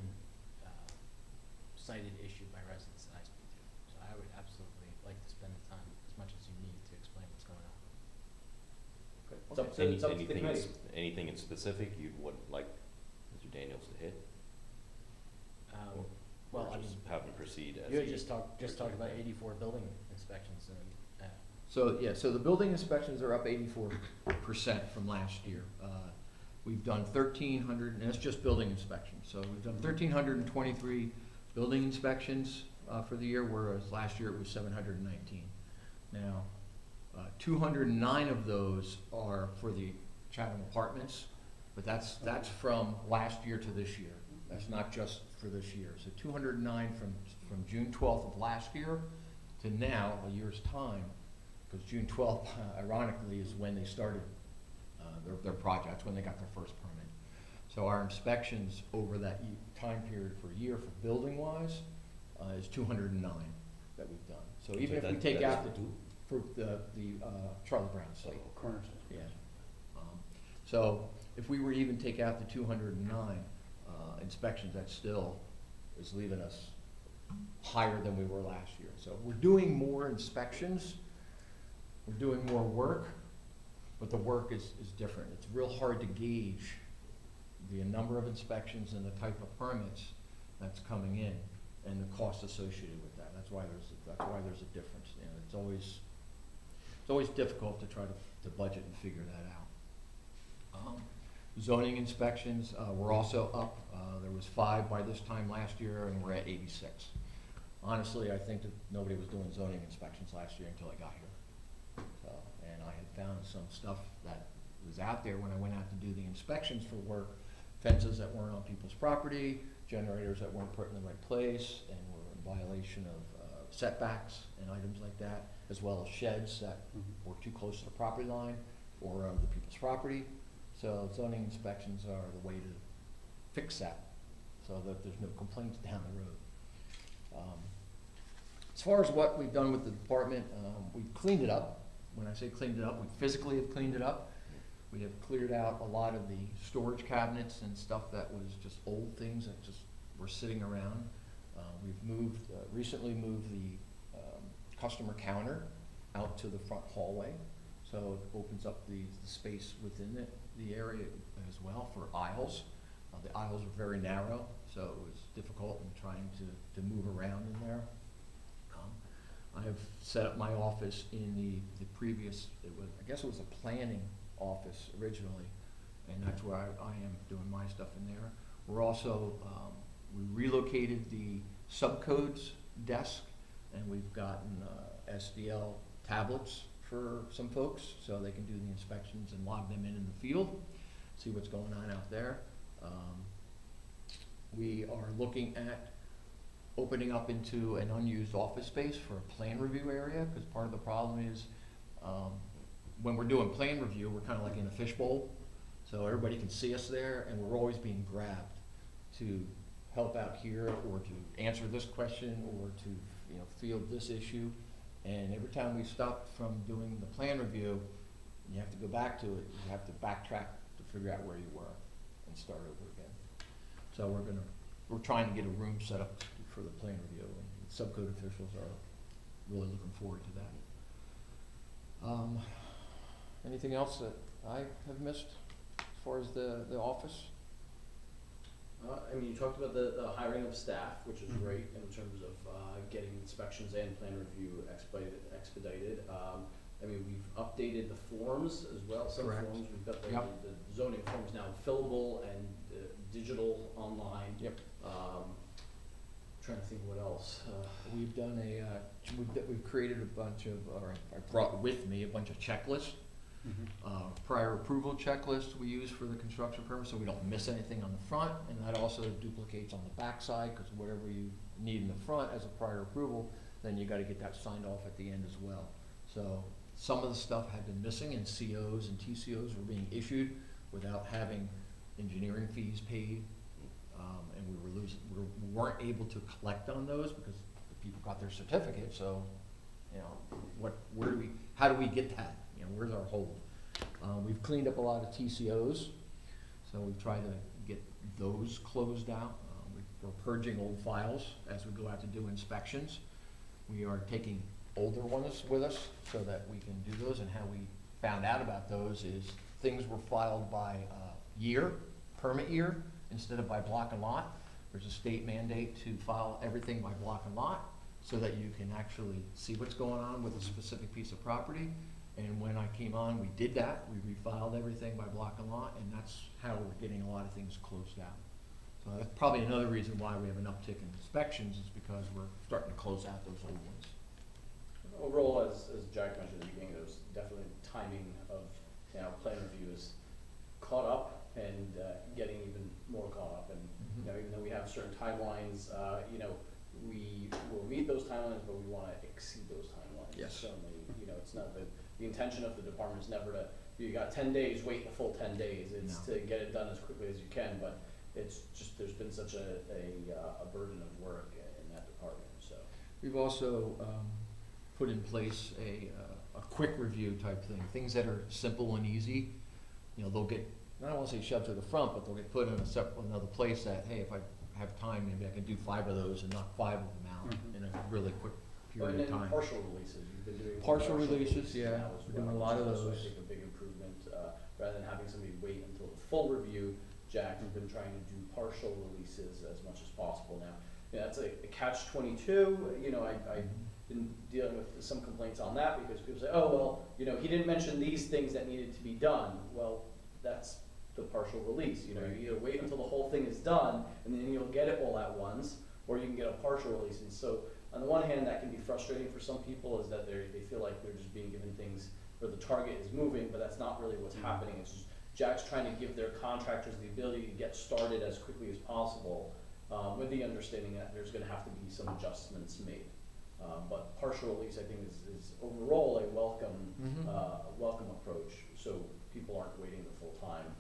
cited issue by residents that I speak to. So I would absolutely like to spend the time as much as you need to explain what's going on. Okay. It's up to the committee. Anything in specific you'd would like Mr. Daniels to hit? Well, Or just have him proceed as you had he- just talked about 84 building inspections, and So the building inspections are up 84% from last year. We've done 1,300, and that's just building inspections. So we've done 1,323 building inspections for the year, whereas last year it was 719. Now, 209 of those are for the Chatham Apartments, but that's from last year to this year. That's not just for this year. So 209 from June 12th of last year to now, a year's time, because June 12th, ironically, is when they started their projects, when they got their first permit. So our inspections over that time period for a year for building-wise is 209 that we've done. So even if we take out for the Charlie Brown site. Cornerstone. Yeah. So if we were to even take out the 209 inspections, that still is leaving us higher than we were last year. So we're doing more inspections, we're doing more work, but the work is different. It's real hard to gauge the number of inspections and the type of permits that's coming in and the cost associated with that. That's why there's a difference. You know, it's always difficult to try to budget and figure that out. Zoning inspections, were also up. There was 5 by this time last year, and we're at 86. Honestly, I think that nobody was doing zoning inspections last year until I got here. So, and I had found some stuff that was out there when I went out to do the inspections for work, fences that weren't on people's property, generators that weren't put in the right place, and were in violation of setbacks and items like that, as well as sheds that were too close to the property line or other people's property. So zoning inspections are the way to fix that, so that there's no complaints down the road. As far as what we've done with the department, we've cleaned it up. When I say cleaned it up, we physically have cleaned it up. We have cleared out a lot of the storage cabinets and stuff that was just old things that just were sitting around. We've recently moved the customer counter out to the front hallway, so it opens up the space within the area as well for aisles. The aisles are very narrow, so it was difficult in trying to move around in there. I have set up my office in the previous, I guess it was a planning office originally, and that's where I am doing my stuff in there. We're also, we relocated the subcodes desk, and we've gotten SDL tablets for some folks, so they can do the inspections and log them in the field, see what's going on out there. We are looking at opening up into an unused office space for a plan review area, because part of the problem is when we're doing plan review, we're kind of like in a fishbowl, so everybody can see us there, and we're always being grabbed to help out here, or to answer this question, or to field this issue. And every time we stop from doing the plan review, you have to go back to it. You have to backtrack to figure out where you were and start over again. So we're trying to get a room set up for the plan review, and subcode officials are really looking forward to that. Anything else that I have missed as far as the office? I mean, you talked about the hiring of staff, which is great in terms of getting inspections and plan review expedited. I mean, we've updated the forms as well. Some Correct. forms, we've got the Yep. zoning forms now fillable and digital online. Yep. Trying to think what else. We've done we've created a bunch of, or I brought with me a bunch of checklists. Prior approval checklist we use for the construction permit, so we don't miss anything on the front, and that also duplicates on the back side, because whatever you need in the front as a prior approval, then you gotta get that signed off at the end as well. So some of the stuff had been missing, and COs and TCOs were being issued without having engineering fees paid, and we weren't able to collect on those because the people got their certificate, so, how do we get that? Where's our hold? We've cleaned up a lot of TCOs, so we've tried to get those closed out. We're purging old files as we go out to do inspections. We are taking older ones with us so that we can do those, and how we found out about those is things were filed by year, permit year, instead of by block and lot. There's a state mandate to file everything by block and lot so that you can actually see what's going on with a specific piece of property. And when I came on, we did that. We refiled everything by block and lot, and that's how we're getting a lot of things closed out. So that's probably another reason why we have an uptick in inspections, is because we're starting to close out those old ones. Overall, as Jack mentioned at the beginning, there's definitely timing of plan review is caught up and getting even more caught up. And even though we have certain timelines, we will meet those timelines, but we want to exceed those timelines. Yes. Certainly, it's not the intention of the department is never to, you got 10 days, wait the full 10 days. It's to get it done as quickly as you can, but it's just, there's been such a burden of work in that department, so. We've also put in place a quick review type thing, things that are simple and easy. They'll get, I don't want to say shoved to the front, but they'll get put in another place that, hey, if I have time, maybe I can do 5 of those and knock 5 of them out in a really quick period of time. Partial releases, you've been doing Partial releases, yeah, now as we're doing well, a lot of which is also, those. I think, a big improvement rather than having somebody wait until the full review. Jack has been trying to do partial releases as much as possible now. That's a catch-22. I've been dealing with some complaints on that because people say, oh, well, he didn't mention these things that needed to be done. Well, that's the partial release. You either wait until the whole thing is done and then you'll get it all at once, or you can get a partial release. And so on the one hand, that can be frustrating for some people, is that they feel like they're just being given things where the target is moving, but that's not really what's happening. It's just Jack's trying to give their contractors the ability to get started as quickly as possible, with the understanding that there's going to have to be some adjustments made. But partial release, I think, is overall a welcome approach, so people aren't waiting the full time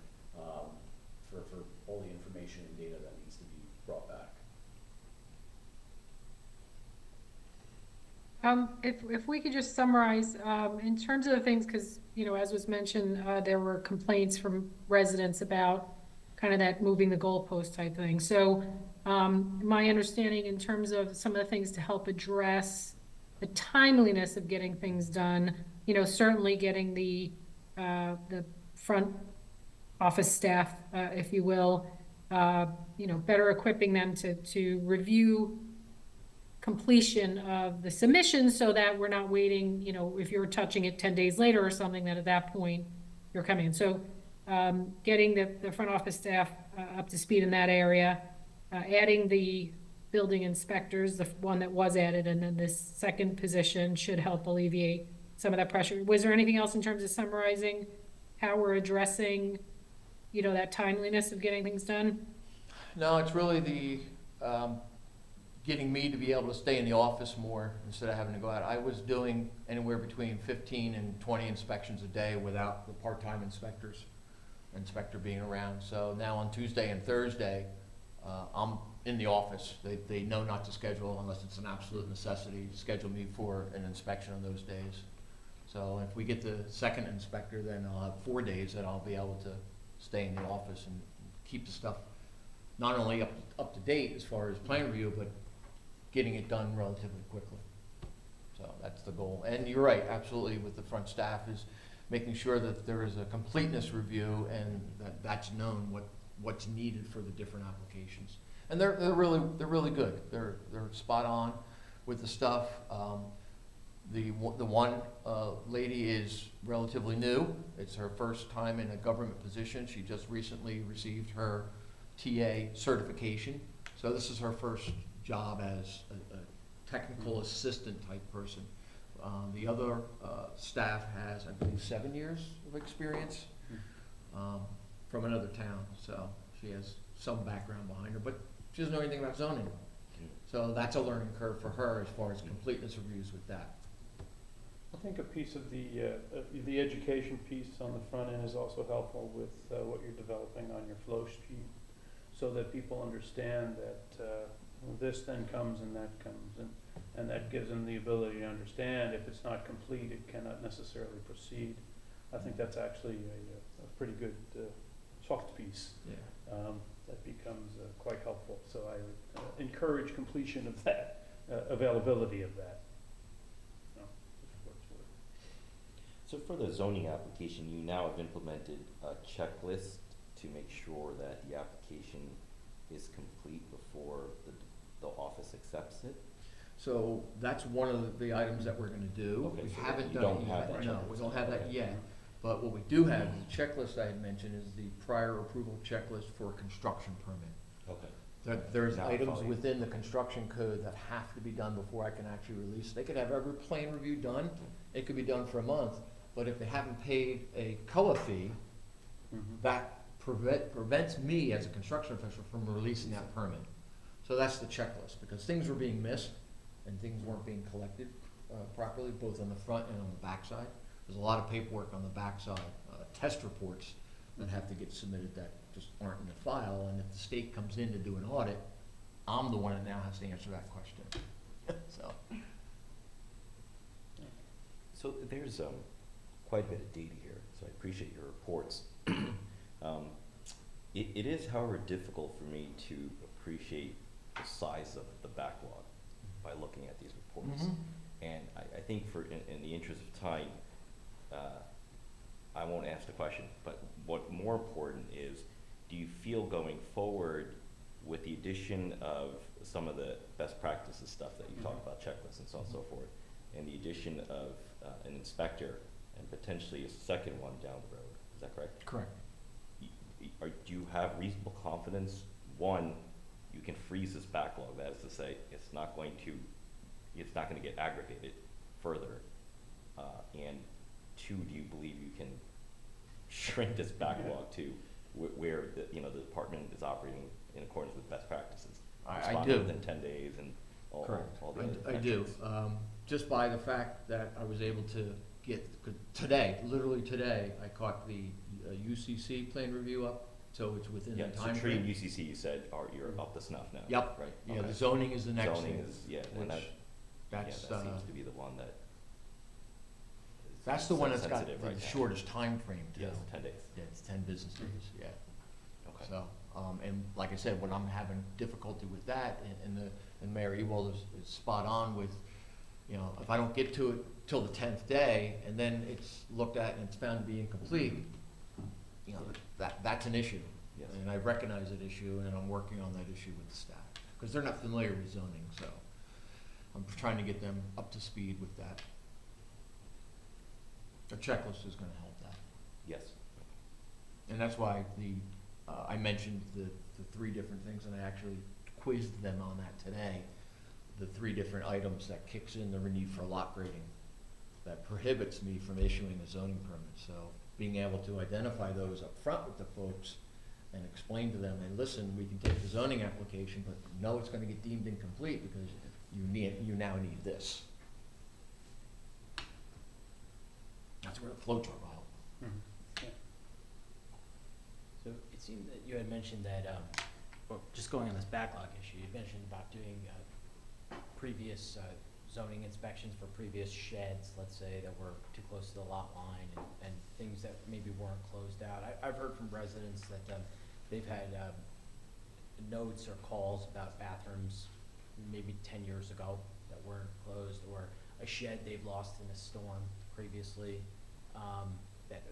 for all the information and data that needs to be brought back. If we could just summarize, in terms of the things, because, as was mentioned, there were complaints from residents about kind of that moving the goalpost type thing. So my understanding in terms of some of the things to help address the timeliness of getting things done, certainly getting the front office staff, if you will, better equipping them to review completion of the submission, so that we're not waiting, if you're touching it 10 days later or something, that at that point you're coming in. So getting the front office staff up to speed in that area, adding the building inspectors, the one that was added, and then this second position should help alleviate some of that pressure. Was there anything else in terms of summarizing how we're addressing, that timeliness of getting things done? No, it's really the getting me to be able to stay in the office more instead of having to go out. I was doing anywhere between 15 and 20 inspections a day without the part-time inspector being around. So now on Tuesday and Thursday, I'm in the office. They know not to schedule, unless it's an absolute necessity, to schedule me for an inspection on those days. So if we get the second inspector, then I'll have 4 days that I'll be able to stay in the office and keep the stuff not only up to date as far as plan review, but getting it done relatively quickly. So that's the goal. And you're right, absolutely, with the front staff, is making sure that there is a completeness review and that's known what's needed for the different applications. And they're really good. They're spot on with the stuff. The one lady is relatively new. It's her first time in a government position. She just recently received her TA certification. So this is her first job as a technical assistant type person. The other staff has, I believe, 7 years of experience from another town. So she has some background behind her, but she doesn't know anything about zoning. So that's a learning curve for her as far as completeness reviews with that. I think a piece of the education piece on the front end is also helpful with what you're developing on your flow sheet, so that people understand that this then comes and that comes, and that gives them the ability to understand if it's not complete, it cannot necessarily proceed. I think that's actually a pretty good soft piece. Yeah. That becomes quite helpful. So I would encourage completion of that, availability of that. So for the zoning application, you now have implemented a checklist to make sure that the application is complete before the office accepts it? So that's one of the items that we're gonna do. Okay, We so haven't you done don't it have yet. that No, checklist. we don't have that Okay. yet. But what we do have, the checklist I had mentioned, is the prior approval checklist for a construction permit. Okay. There's Now I items follow you. within the construction code that have to be done before I can actually release. They could have every plan review done, it could be done for a month, but if they haven't paid a COA fee, that prevents me as a construction official from releasing that permit. So that's the checklist, because things were being missed and things weren't being collected properly, both on the front and on the back side. There's a lot of paperwork on the back side, test reports that have to get submitted that just aren't in the file, and if the state comes in to do an audit, I'm the one that now has to answer that question. So there's quite a bit of data here, so I appreciate your reports. It is, however, difficult for me to appreciate the size of the backlog by looking at these reports. Mhm. And I think in the interest of time, I won't ask the question, but what more important is, do you feel going forward with the addition of some of the best practices stuff that you talked about, checklists and so on and so forth, and the addition of an inspector and potentially a second one down the road, is that correct? Correct. Do you have reasonable confidence, one, you can freeze this backlog, that is to say, it's not going to get aggravated further, and two, do you believe you can shrink this backlog to where the, you know, the department is operating in accordance with best practices? I Responding do. within 10 days and all the other I do. metrics. Just by the fact that I was able to get, today, literally today, I caught the UCC plan review up, so it's within the Yeah, so time tree and frame. UCC, you said, you're up to snuff now? Yep. Right? Yeah, Okay. the zoning is the next Zoning thing. is, yeah, which and that, That's, that seems to be the one that is that's the one that's got sensitive the right now. shortest time frame too. Yes, 10 days. Yeah, it's 10 business days, yeah. Okay. So, and like I said, when I'm having difficulty with that, and Mayor Ewald is spot on with, you know, if I don't get to it till the 10th day, and then it's looked at and it's found to be incomplete, you know, that's an issue. Yes. And I recognize that issue, and I'm working on that issue with the staff, because they're not familiar with zoning, so I'm trying to get them up to speed with that. A checklist is gonna help that. Yes. And that's why I mentioned the three different things, and I actually quizzed them on that today. The three different items that kicks in the need for lot grading, that prohibits me from issuing a zoning permit. So being able to identify those up front with the folks and explain to them, and listen, we can take the zoning application, but no, it's gonna get deemed incomplete because you now need this. That's where the flow chart will help. So it seemed that you had mentioned that, well, just going on this backlog issue, you mentioned about doing previous zoning inspections for previous sheds, let's say, that were too close to the lot line, and things that maybe weren't closed out. I've heard from residents that they've had notes or calls about bathrooms maybe 10 years ago that weren't closed, or a shed they've lost in a storm previously,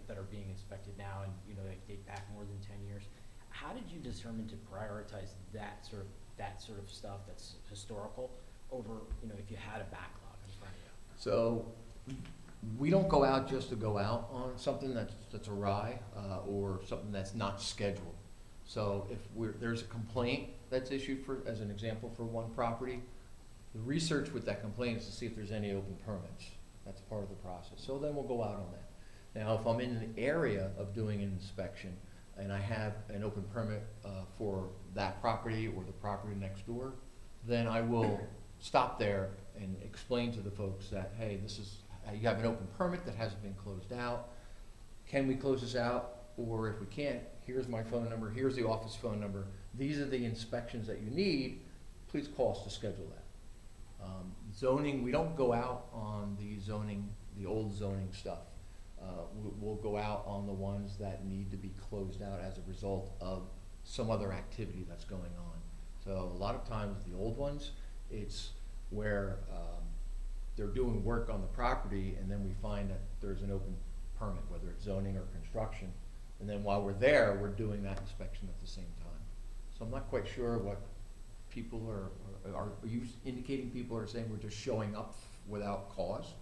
that are being inspected now, and, you know, they date back more than 10 years. How did you determine to prioritize that sort of stuff that's historical over, you know, if you had a backlog in front of you? So we don't go out just to go out on something that's awry, or something that's not scheduled. So if there's a complaint that's issued for, as an example, for one property, the research with that complaint is to see if there's any open permits. That's part of the process. So then we'll go out on that. Now, if I'm in an area of doing an inspection and I have an open permit for that property or the property next door, then I will stop there and explain to the folks that, hey, this is, you have an open permit that hasn't been closed out. Can we close this out? Or if we can't, here's my phone number, here's the office phone number. These are the inspections that you need. Please call us to schedule that. Zoning, we don't go out on the zoning, the old zoning stuff. We'll go out on the ones that need to be closed out as a result of some other activity that's going on. So a lot of times the old ones, it's where they're doing work on the property, and then we find that there's an open permit, whether it's zoning or construction. And then while we're there, we're doing that inspection at the same time. So I'm not quite sure what people are you indicating people are saying we're just showing up without cause?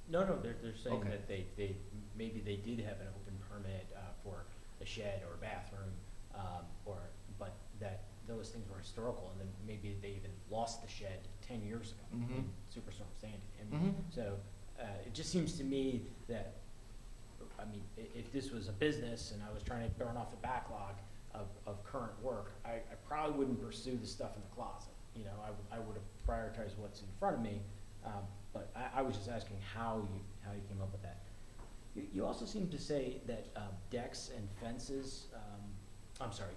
No, they're saying Okay. that they maybe they did have an open permit for a shed or a bathroom, but that those things were historical, and then maybe they even lost the shed 10 years ago in Superstorm Sandy. And so it just seems to me that, I mean, if this was a business and I was trying to burn off a backlog of current work, I probably wouldn't pursue the stuff in the closet. You know, I would have prioritized what's in front of me, but I was just asking how you came up with that. You also seem to say that decks and fences,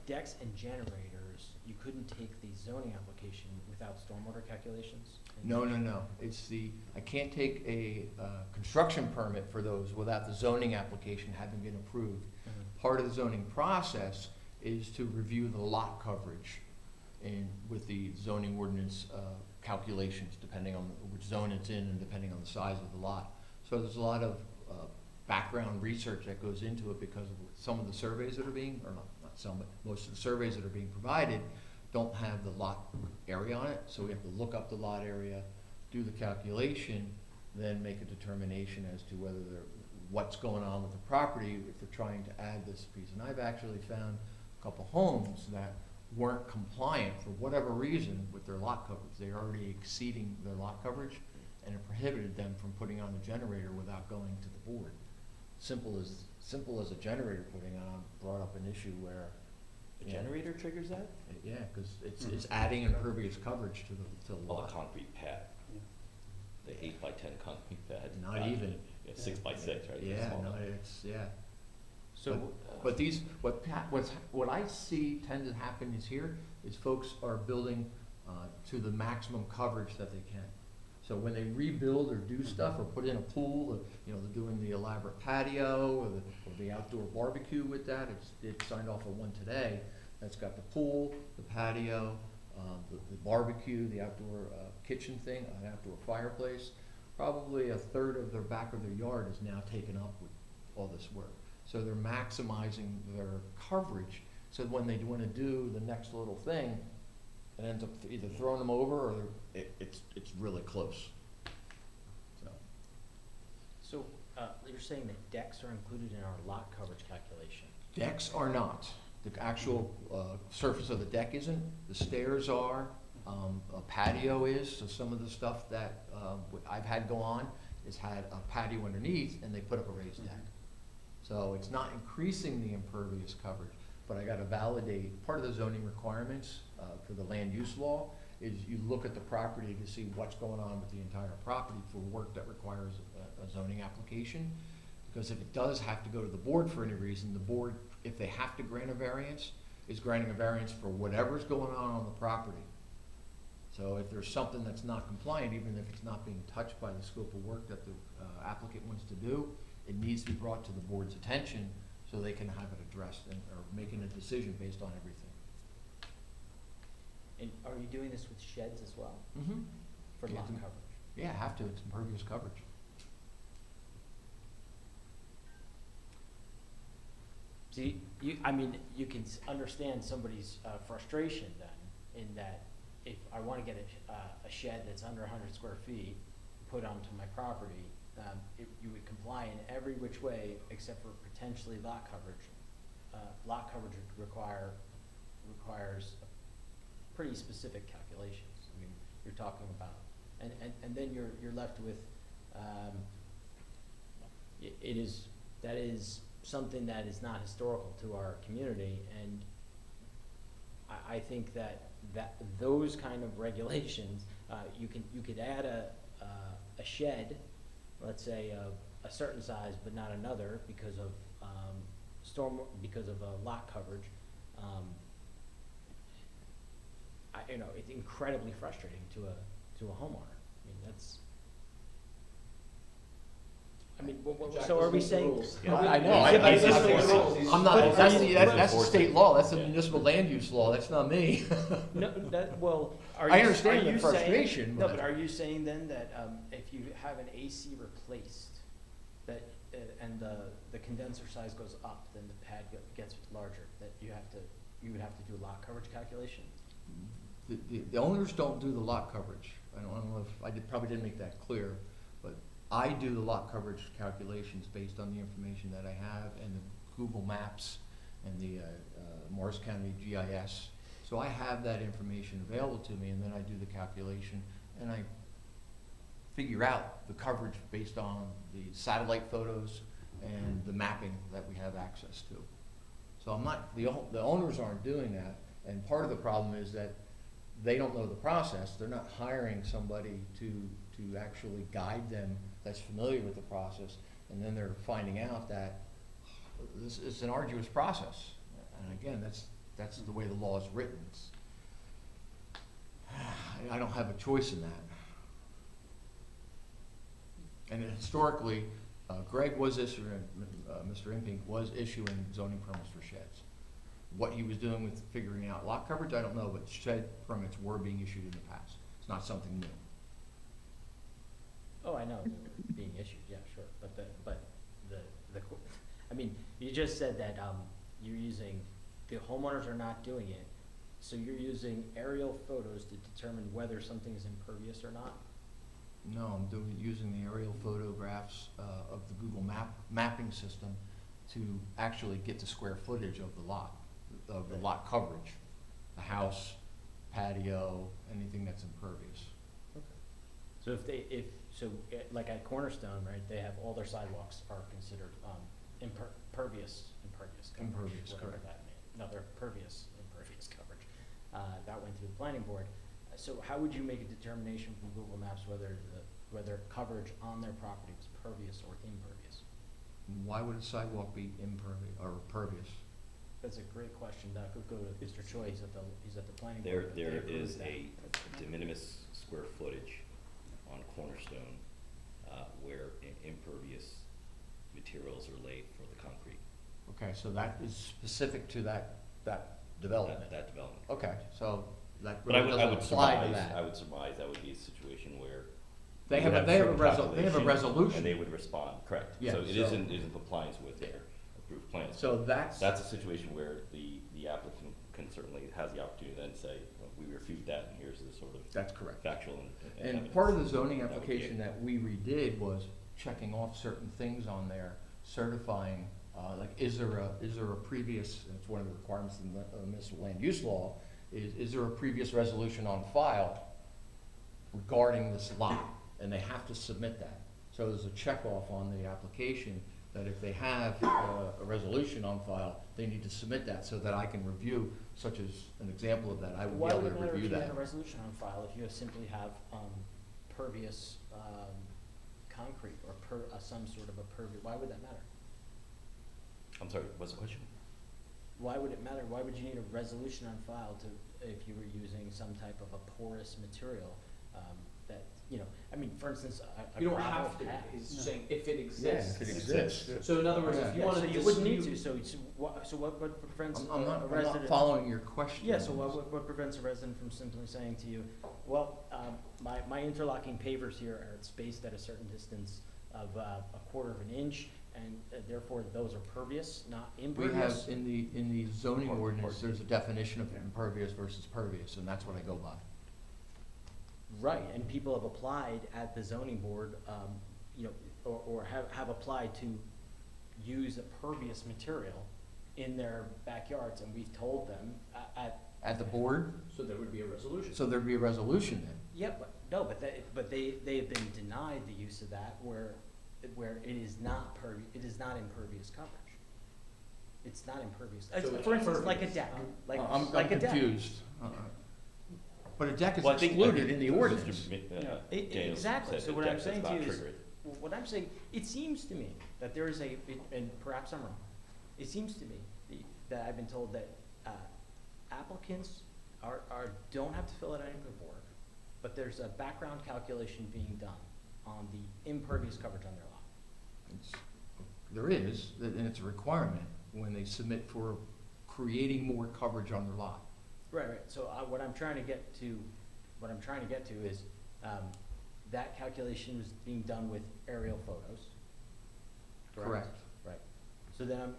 decks and generators, you couldn't take the zoning application without stormwater calculations? No. It's I can't take a construction permit for those without the zoning application having been approved. Part of the zoning process is to review the lot coverage and with the zoning ordinance calculations, depending on which zone it's in and depending on the size of the lot. So there's a lot of background research that goes into it because of some of the surveys that are being, or not some, but most of the surveys that are being provided don't have the lot area on it, so we have to look up the lot area, do the calculation, then make a determination as to whether what's going on with the property if they're trying to add this piece. And I've actually found a couple homes that weren't compliant for whatever reason with their lot coverage. They're already exceeding their lot coverage, and it prohibited them from putting on a generator without going to the board. Simple as a generator putting on brought up an issue where The generator triggers that? yeah, because it's adding impervious coverage to the Oh, lot. a concrete pad. The 8x10 concrete pad. Not even. Yeah, 6x6, right? Yeah, Small. no, it's, yeah. So, But these, what I see tend to happen is here, is folks are building to the maximum coverage that they can. So when they rebuild or do stuff, or put in a pool, or, you know, they're doing the elaborate patio, or the outdoor barbecue with that, it signed off on one today, that's got the pool, the patio, the barbecue, the outdoor kitchen thing, an outdoor fireplace. Probably a third of their back of their yard is now taken up with all this work. So they're maximizing their coverage, so when they want to do the next little thing, it ends up either throwing them over, or it's really close. so, you're saying that decks are included in our lot coverage calculation? Decks are not. The actual surface of the deck isn't. The stairs are. A patio is. So some of the stuff that I've had go on is had a patio underneath, and they put up a raised deck. So it's not increasing the impervious coverage, but I got to validate. Part of the zoning requirements for the land use law is you look at the property to see what's going on with the entire property for work that requires a zoning application. Because if it does have to go to the board for any reason, the board, if they have to grant a variance, is granting a variance for whatever's going on the property. So if there's something that's not compliant, even if it's not being touched by the scope of work that the applicant wants to do, it needs to be brought to the board's attention so they can have it addressed or making a decision based on everything. And are you doing this with sheds as well, Mm-hmm. for Yeah, lot it's- coverage? Yeah, have to, it's impervious coverage. See, you can understand somebody's frustration then, in that if I wanna get a shed that's under 100 square feet put onto my property, you would comply in every which way except for potentially lot coverage. Lot coverage requires pretty specific calculations. I mean, you're talking about, and then you're left with, that is something that is not historical to our community, and I think that those kind of regulations, you could add a shed, let's say a certain size but not another because of lot coverage. It's incredibly frustrating to a homeowner. I mean, that's. So are we saying? Yeah. I know, I'm But not, that's the Enforce state it. law, that's the Yeah. municipal land use law, that's not me. No, are I you, understand are the you frustration, saying, no, but- but are you saying then that, if you have an AC replaced, that, and the condenser size goes up, then the pad gets larger, that you would have to do a lot coverage calculation? The owners don't do the lot coverage. I don't know if, probably didn't make that clear, but I do the lot coverage calculations based on the information that I have and the Google Maps and the Morris County GIS. So I have that information available to me, and then I do the calculation, and I figure out the coverage based on the satellite photos and the mapping that we have access to. So I'm not, the owners aren't doing that, and part of the problem is that they don't know the process. They're not hiring somebody to actually guide them that's familiar with the process, and then they're finding out that this is an arduous process. And again, that's the way the law is written. I don't have a choice in that. And historically, Greg was issuing, Mr. Impink was issuing zoning permits for sheds. What he was doing with figuring out lot coverage, I don't know, but shed permits were being issued in the past. It's not something new. Oh, I know, they were being issued, yeah, sure, but I mean, you just said that, you're using, the homeowners are not doing it, so you're using aerial photos to determine whether something is impervious or not? No, I'm using the aerial photographs of the Google mapping system to actually get the square footage of the lot, coverage, the house, patio, anything that's impervious. So like at Cornerstone, right, they have all their sidewalks are considered, impervious coverage. Impervious, Whatever correct. that means. No, they're impervious coverage. That went through the planning board. So how would you make a determination from Google Maps whether coverage on their property was pervious or impervious? Why would a sidewalk be impervious or pervious? That's a great question. That could go to Mr. Choi. He's at the planning There, board. They there approved is that. a de minimis square footage on Cornerstone, where impervious materials are laid for the concrete, Okay, so that is specific to that development. that development. Okay, so that But I really would, doesn't apply to I that. would surmise that would be a situation where. They you have, would a they have a certain they have a calculation, resolution. And they would respond, correct. Yeah, So it so- is in compliance with their approved plans. So that's, That's a situation where the applicant can certainly, has the opportunity to then say, well, we refute that, and here's the sort of that's correct. factual and And evidence. part of the zoning That would be application it. that we redid was checking off certain things on there, certifying, like, is there a previous, it's one of the requirements in the municipal land use law, is there a previous resolution on file regarding this lot? And they have to submit that. So there's a check off on the application that if they have a resolution on file, they need to submit that so that I can review, such as an example of that, I would be Why able would to it matter review if you that. had a resolution on file if you simply have, pervious, concrete or some sort of a pervious, why would that matter? I'm sorry, what's the question? Why would it matter? Why would you need a resolution on file if you were using some type of a porous material, that, I mean, for instance, You don't gravel have to, pad. he's No. saying if it Yeah, exists. if it exists. So in other words, if you Yeah, wanted so to you wouldn't need dispute- to, so what prevents I'm a not resident? following your question. Yeah, so what prevents a resident from simply saying to you, well, my interlocking pavers here are spaced at a certain distance of a quarter of an inch, and therefore those are pervious, not We have, impervious? in the zoning Or- ordinance, there's a definition of impervious versus pervious, and that's what I go by. Right, and people have applied at the zoning board, or have applied to use a pervious material in their backyards, and we've told them At the board, So there would be a resolution. so there'd be a resolution then. yeah, but they have been denied the use of that where it is not impervious coverage. It's not impervious. So it's For instance, like a impervious. deck, I'm like a deck. confused. But a deck is Well, I think- excluded in the ordinance. Mr. Daniels Exactly, said so that what I'm does saying to not you is, trigger it. what I'm saying, it seems to me that there is and perhaps I'm wrong, it seems to me that I've been told that applicants don't have to fill out any paperwork, but there's a background calculation being done on the impervious coverage on their lot. There is, and it's a requirement when they submit for creating more coverage on their lot. Right, so what I'm trying to get to is, that calculation was being done with aerial photos. Correct. Right. So then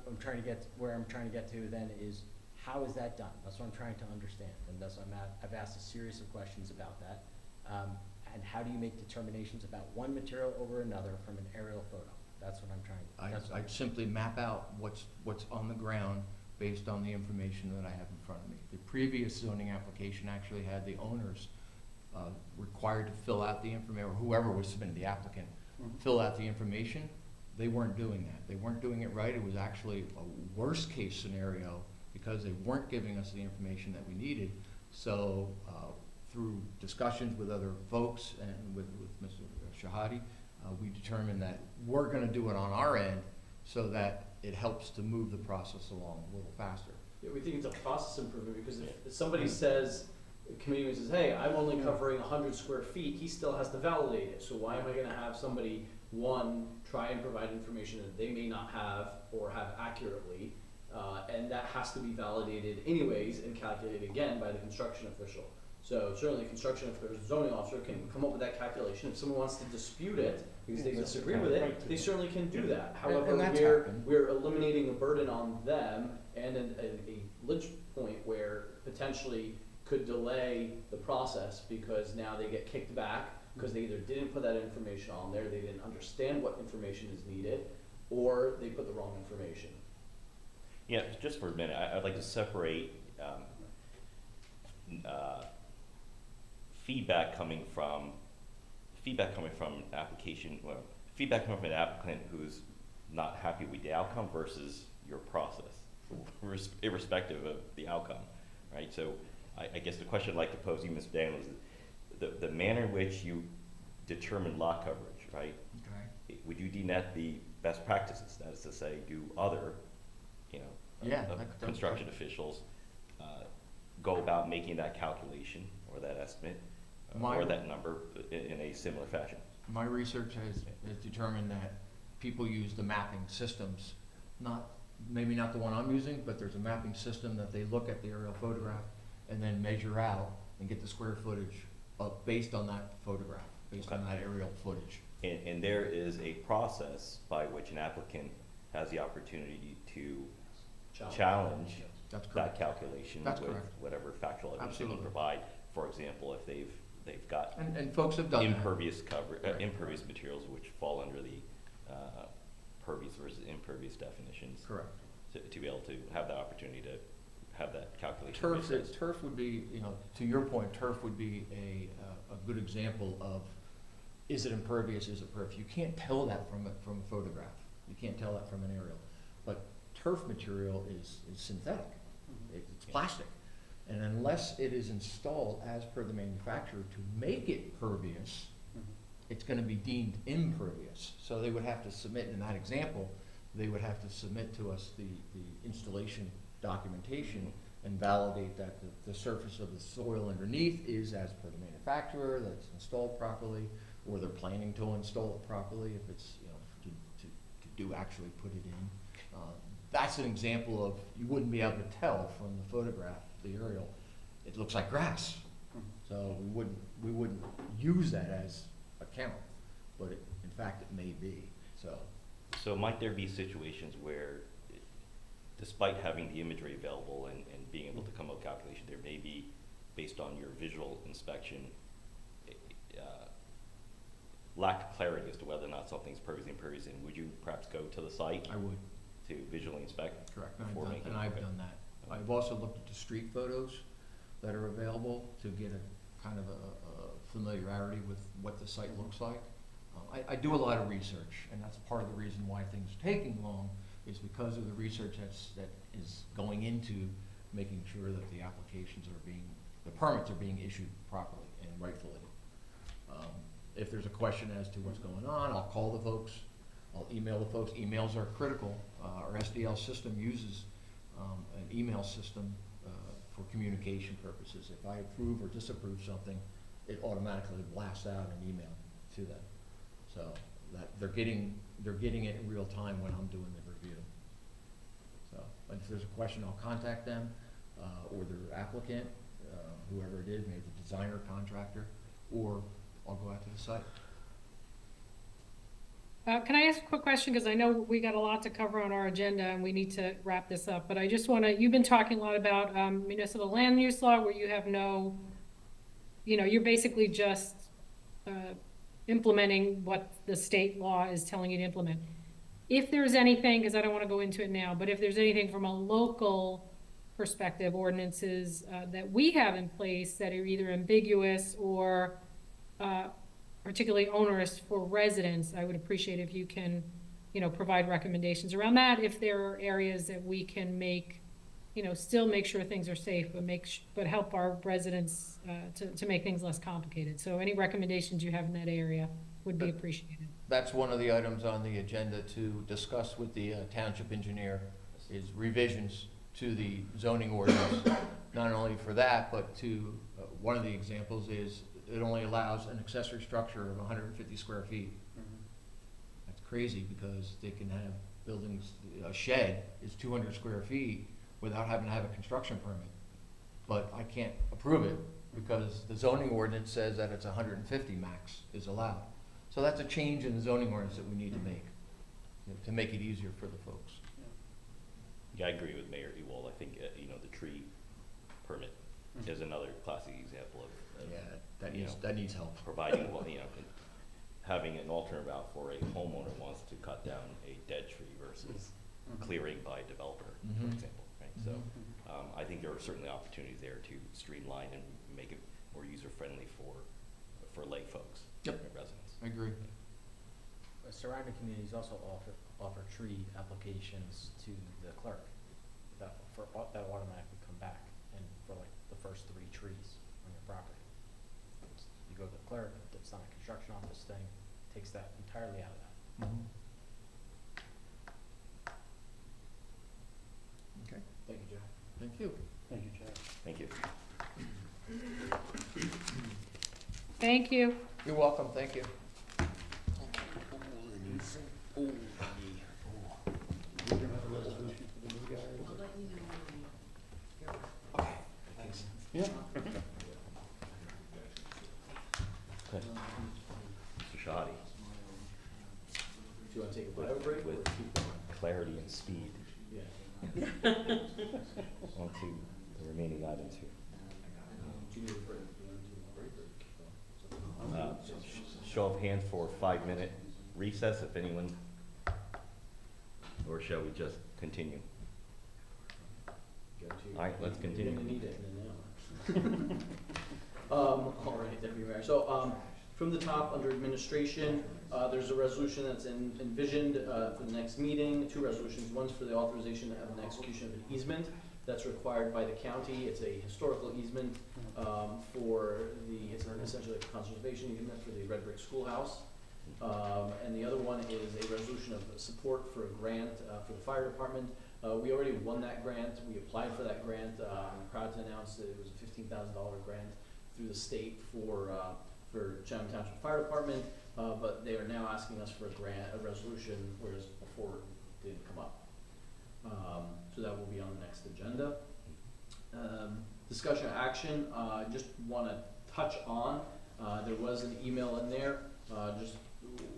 where I'm trying to get to then is, how is that done? That's what I'm trying to understand, and that's why I've asked a series of questions about that. And how do you make determinations about one material over another from an aerial photo? That's what I'm trying, I simply map out what's on the ground based on the information that I have in front of me. The previous zoning application actually had the owners required to fill out the information, or whoever was submitting, the applicant, fill out the information. They weren't doing that. They weren't doing it right. It was actually a worst case scenario because they weren't giving us the information that we needed. So through discussions with other folks and with Mr. Shahadi, we determined that we're gonna do it on our end so that it helps to move the process along a little faster. Yeah, we think it's a process improvement, because if somebody says, the community says, hey, I'm only covering 100 square feet, he still has to validate it. So why am I gonna have somebody, one, try and provide information that they may not have or have accurately, and that has to be validated anyways and calculated again by the construction official. So certainly construction, if there's a zoning officer, can come up with that calculation. If someone wants to dispute it, because they disagree with it, they certainly can do that. However, and that's we're, happened. we're eliminating a burden on them and a lynch point where potentially could delay the process because now they get kicked back because they either didn't put that information on there, they didn't understand what information is needed, or they put the wrong information. Yeah, just for a minute, I'd like to separate feedback coming from an application, well, feedback coming from an applicant who's not happy with the outcome versus your process, irrespective of the outcome, right? So I guess the question I'd like to pose to you, Ms. Daniels, is the manner in which you determine lot coverage, right? Okay. Would you deem that the best practices? That is to say, do other, Yeah, construction officials go about making that calculation or that estimate or that number in a similar fashion? My research has determined that people use the mapping systems, maybe not the one I'm using, but there's a mapping system that they look at the aerial photograph and then measure out and get the square footage based on that photograph, based on that aerial footage. And there is a process by which an applicant has the opportunity to challenge That's that correct. calculation That's with correct. whatever factual evidence they can Absolutely. provide. For example, if they've got And folks have done that. impervious cover, Right. impervious materials which fall under the pervious versus impervious definitions. Correct. To be able to have that opportunity to have that calculation. Turf, reassessed. turf would be, to your point, turf would be a good example of, is it impervious, is it pervious? You can't tell that from a photograph. You can't tell that from an aerial. But turf material is synthetic. It's plastic. And unless it is installed as per the manufacturer to make it pervious, it's gonna be deemed impervious. So they would have to submit, in that example, they would have to submit to us the installation documentation and validate that the surface of the soil underneath is as per the manufacturer, that it's installed properly, or they're planning to install it properly if it's, to do actually put it in. That's an example of, you wouldn't be able to tell from the photograph, the aerial, it looks like grass. So we wouldn't use that as a count, but in fact it may be, so. So might there be situations where, despite having the imagery available and being able to come up with calculation, there may be, based on your visual inspection, lack of clarity as to whether or not something's pervious, impervious, and would you perhaps go to the site I would. to visually inspect? Correct, before making and I've okay. done that. I've also looked at the street photos that are available to get a kind of a familiarity with what the site looks like. I do a lot of research, and that's part of the reason why things are taking long, is because of the research that is going into making sure that the applications are the permits are being issued properly and rightfully. If there's a question as to what's going on, I'll call the folks, I'll email the folks. Emails are critical. Our SDL system uses an email system for communication purposes. If I approve or disapprove something, it automatically blasts out an email to them. So that they're getting it in real time when I'm doing the review. So, but if there's a question, I'll contact them or their applicant, whoever it is, maybe the designer, contractor, or I'll go out to the site. Can I ask a quick question? Because I know we got a lot to cover on our agenda and we need to wrap this up. But I just want to, you've been talking a lot about municipal land use law where you have no, you're basically just implementing what the state law is telling you to implement. If there's anything, because I don't want to go into it now, but if there's anything from a local perspective, ordinances that we have in place that are either ambiguous or particularly onerous for residents, I would appreciate if you can, provide recommendations around that. If there are areas that we can make, still make sure things are safe, but help our residents to make things less complicated. So any recommendations you have in that area would be appreciated. That's one of the items on the agenda to discuss with the township engineer, is revisions to the zoning ordinance. Not only for that, but to, one of the examples is it only allows an accessory structure of 150 square feet. That's crazy because they can have buildings, a shed is 200 square feet without having to have a construction permit. But I can't approve it because the zoning ordinance says that it's 150 max is allowed. So that's a change in the zoning ordinance that we need to make, to make it easier for the folks. Yeah, I agree with Mayor Ewald. I think, you know, the tree permit is another classic example of, Yeah, that you needs, know, that needs help. providing, well, you know, having an alternate route for a homeowner wants to cut down a dead tree versus clearing by a developer, for Mhm. example, right? So, I think there are certainly opportunities there to streamline and make it more user-friendly for lay folks. Yep. And residents. I agree. Surrounding communities also offer tree applications to the clerk that automatically come back and for like the first 3 trees on your property. You go to the clerk, it's not a construction office thing, takes that entirely out of that. Okay, Thank you, Jack. thank you. Thank you, Jack. Thank you. Thank you. You're welcome, thank you. Yeah. Okay. Mr. Shahadi, Do you wanna take a bio break or with keep going? clarity and speed, Yeah. on to the remaining items here. Do you need a break? Do you wanna do a break or keep going? Show of hands for a 5-minute recess, if anyone, or shall we just continue? Go to- All right, let's continue. You're gonna need it in an hour. All right, Deputy Mayor. So, from the top, under administration, there's a resolution that's envisioned, for the next meeting, 2 resolutions. One's for the authorization of an execution of an easement that's required by the county. It's a historical easement, it's essentially a conservation easement for the Red Brick Schoolhouse. And the other one is a resolution of support for a grant, for the fire department. We already won that grant. We applied for that grant. I'm proud to announce that it was a $15,000 grant through the state for Chatham Township Fire Department. But they are now asking us for a resolution, whereas before it didn't come up. So that will be on the next agenda. Discussion action, just wanna touch on, there was an email in there, just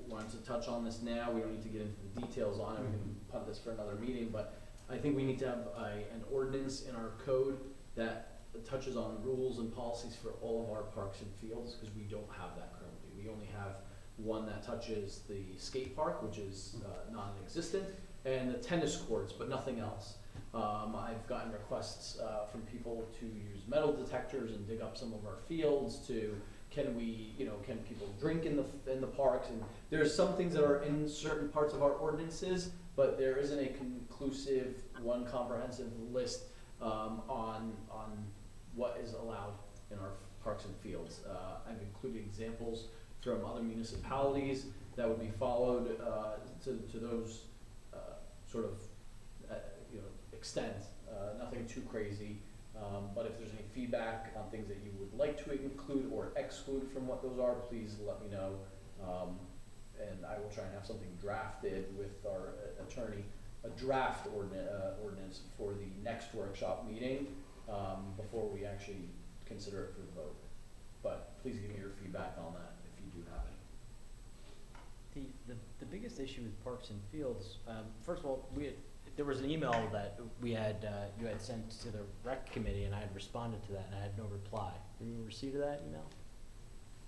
wanted to touch on this now. We don't need to get into the details on it. We can punt this for another meeting, but I think we need to have an ordinance in our code that touches on rules and policies for all of our parks and fields, because we don't have that currently. We only have one that touches the skate park, which is non-existent, and the tennis courts, but nothing else. I've gotten requests from people to use metal detectors and dig up some of our fields to, can people drink in the parks? And there's some things that are in certain parts of our ordinances, but there isn't a conclusive, one comprehensive list on what is allowed in our parks and fields. I've included examples from other municipalities that would be followed to those sort of extent. Nothing too crazy, but if there's any feedback on things that you would like to include or exclude from what those are, please let me know. And I will try and have something drafted with our attorney, a draft ordinance for the next workshop meeting, before we actually consider it for the vote. But please give me your feedback on that if you do have any. The biggest issue with parks and fields, first of all, there was an email that you had sent to the rec committee, and I had responded to that, and I had no reply. Did you receive that email?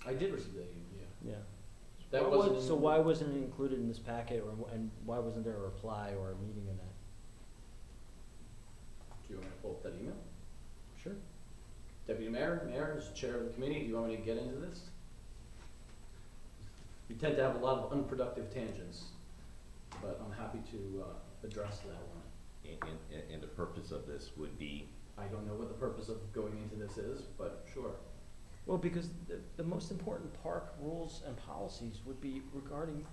I did receive that email, yeah. Yeah. That wasn't So why wasn't it included in this packet, and why wasn't there a reply or a meeting in that? Do you want me to pull up that email? Sure. Deputy Mayor, as chair of the committee, do you want me to get into this? We tend to have a lot of unproductive tangents, but I'm happy to address that one. And the purpose of this would be, I don't know what the purpose of going into this is, but sure. Well, because the most important park rules and policies would be regarding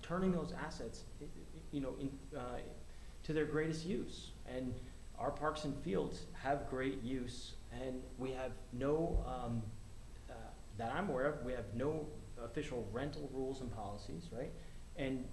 turning those assets, to their greatest use. And our parks and fields have great use, and we have no, that I'm aware of, we have no official rental rules and policies, right? And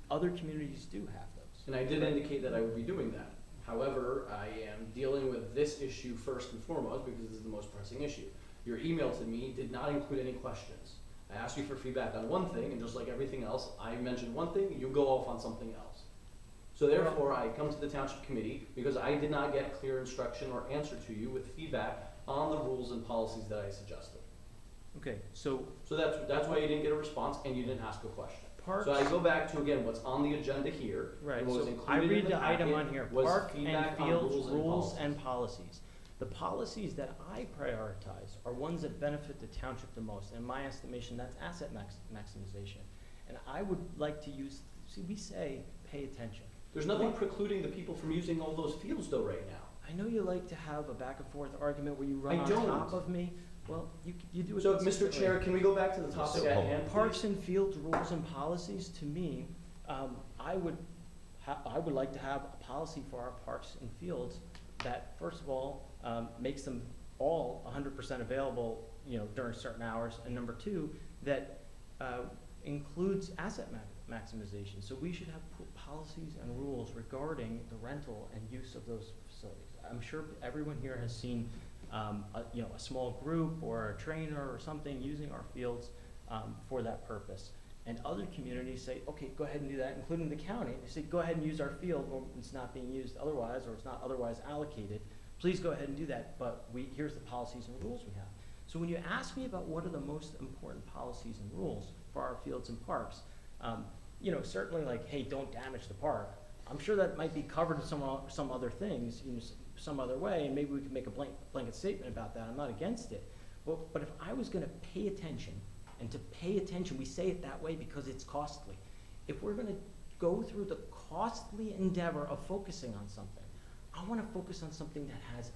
other communities do have those. And I did indicate that I would be doing that. However, I am dealing with this issue first and foremost because this is the most pressing issue. Your email to me did not include any questions. I asked you for feedback on one thing, and just like everything else, I mentioned one thing, you go off on something else. So therefore, I come to the township committee because I did not get clear instruction or answer to you with feedback on the rules and policies that I suggested. Okay, so So that's why you didn't get a response and you didn't ask a question. parks. So I go back to, again, what's on the agenda here. Right, and what was so included I in read the item packet on here, was park and feedback on fields, rules rules policies. and policies. The policies that I prioritize are ones that benefit the township the most. In my estimation, that's asset maximization. And I would like to use, see, we say, pay attention. There's nothing precluding the people from using all those fields though right now. I know you like to have a back and forth argument where you run I on don't. top of me. Well, you do it So, Mr. consistently. Chair, can we go back to the topic So, at hand, Parks please? and fields, rules and policies, to me, I would like to have a policy for our parks and fields that, first of all, makes them all 100% available, during certain hours, and number two, that includes asset maximization. So we should have policies and rules regarding the rental and use of those facilities. I'm sure everyone here has seen a small group or a trainer or something using our fields for that purpose. And other communities say, okay, go ahead and do that, including the county. They say, go ahead and use our field when it's not being used otherwise, or it's not otherwise allocated. Please go ahead and do that, but here's the policies and rules we have. So when you ask me about what are the most important policies and rules for our fields and parks, certainly like, hey, don't damage the park. I'm sure that might be covered in some other things, some other way, and maybe we could make a blanket statement about that. I'm not against it. But if I was gonna pay attention, and to pay attention, we say it that way because it's costly. If we're gonna go through the costly endeavor of focusing on something, I wanna focus on something that has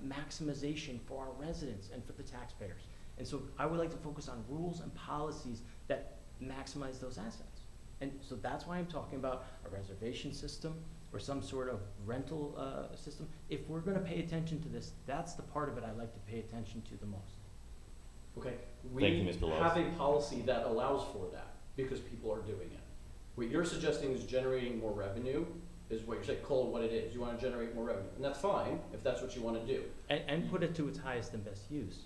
maximization for our residents and for the taxpayers. And so I would like to focus on rules and policies that maximize those assets. And so that's why I'm talking about a reservation system or some sort of rental system. If we're gonna pay attention to this, that's the part of it I like to pay attention to the most. Okay, Thank you, we Mr. Laws. have a policy that allows for that because people are doing it. What you're suggesting is generating more revenue, is what you're saying, call it what it is. You wanna generate more revenue, and that's fine if that's what you wanna do. And put it to its highest and best use.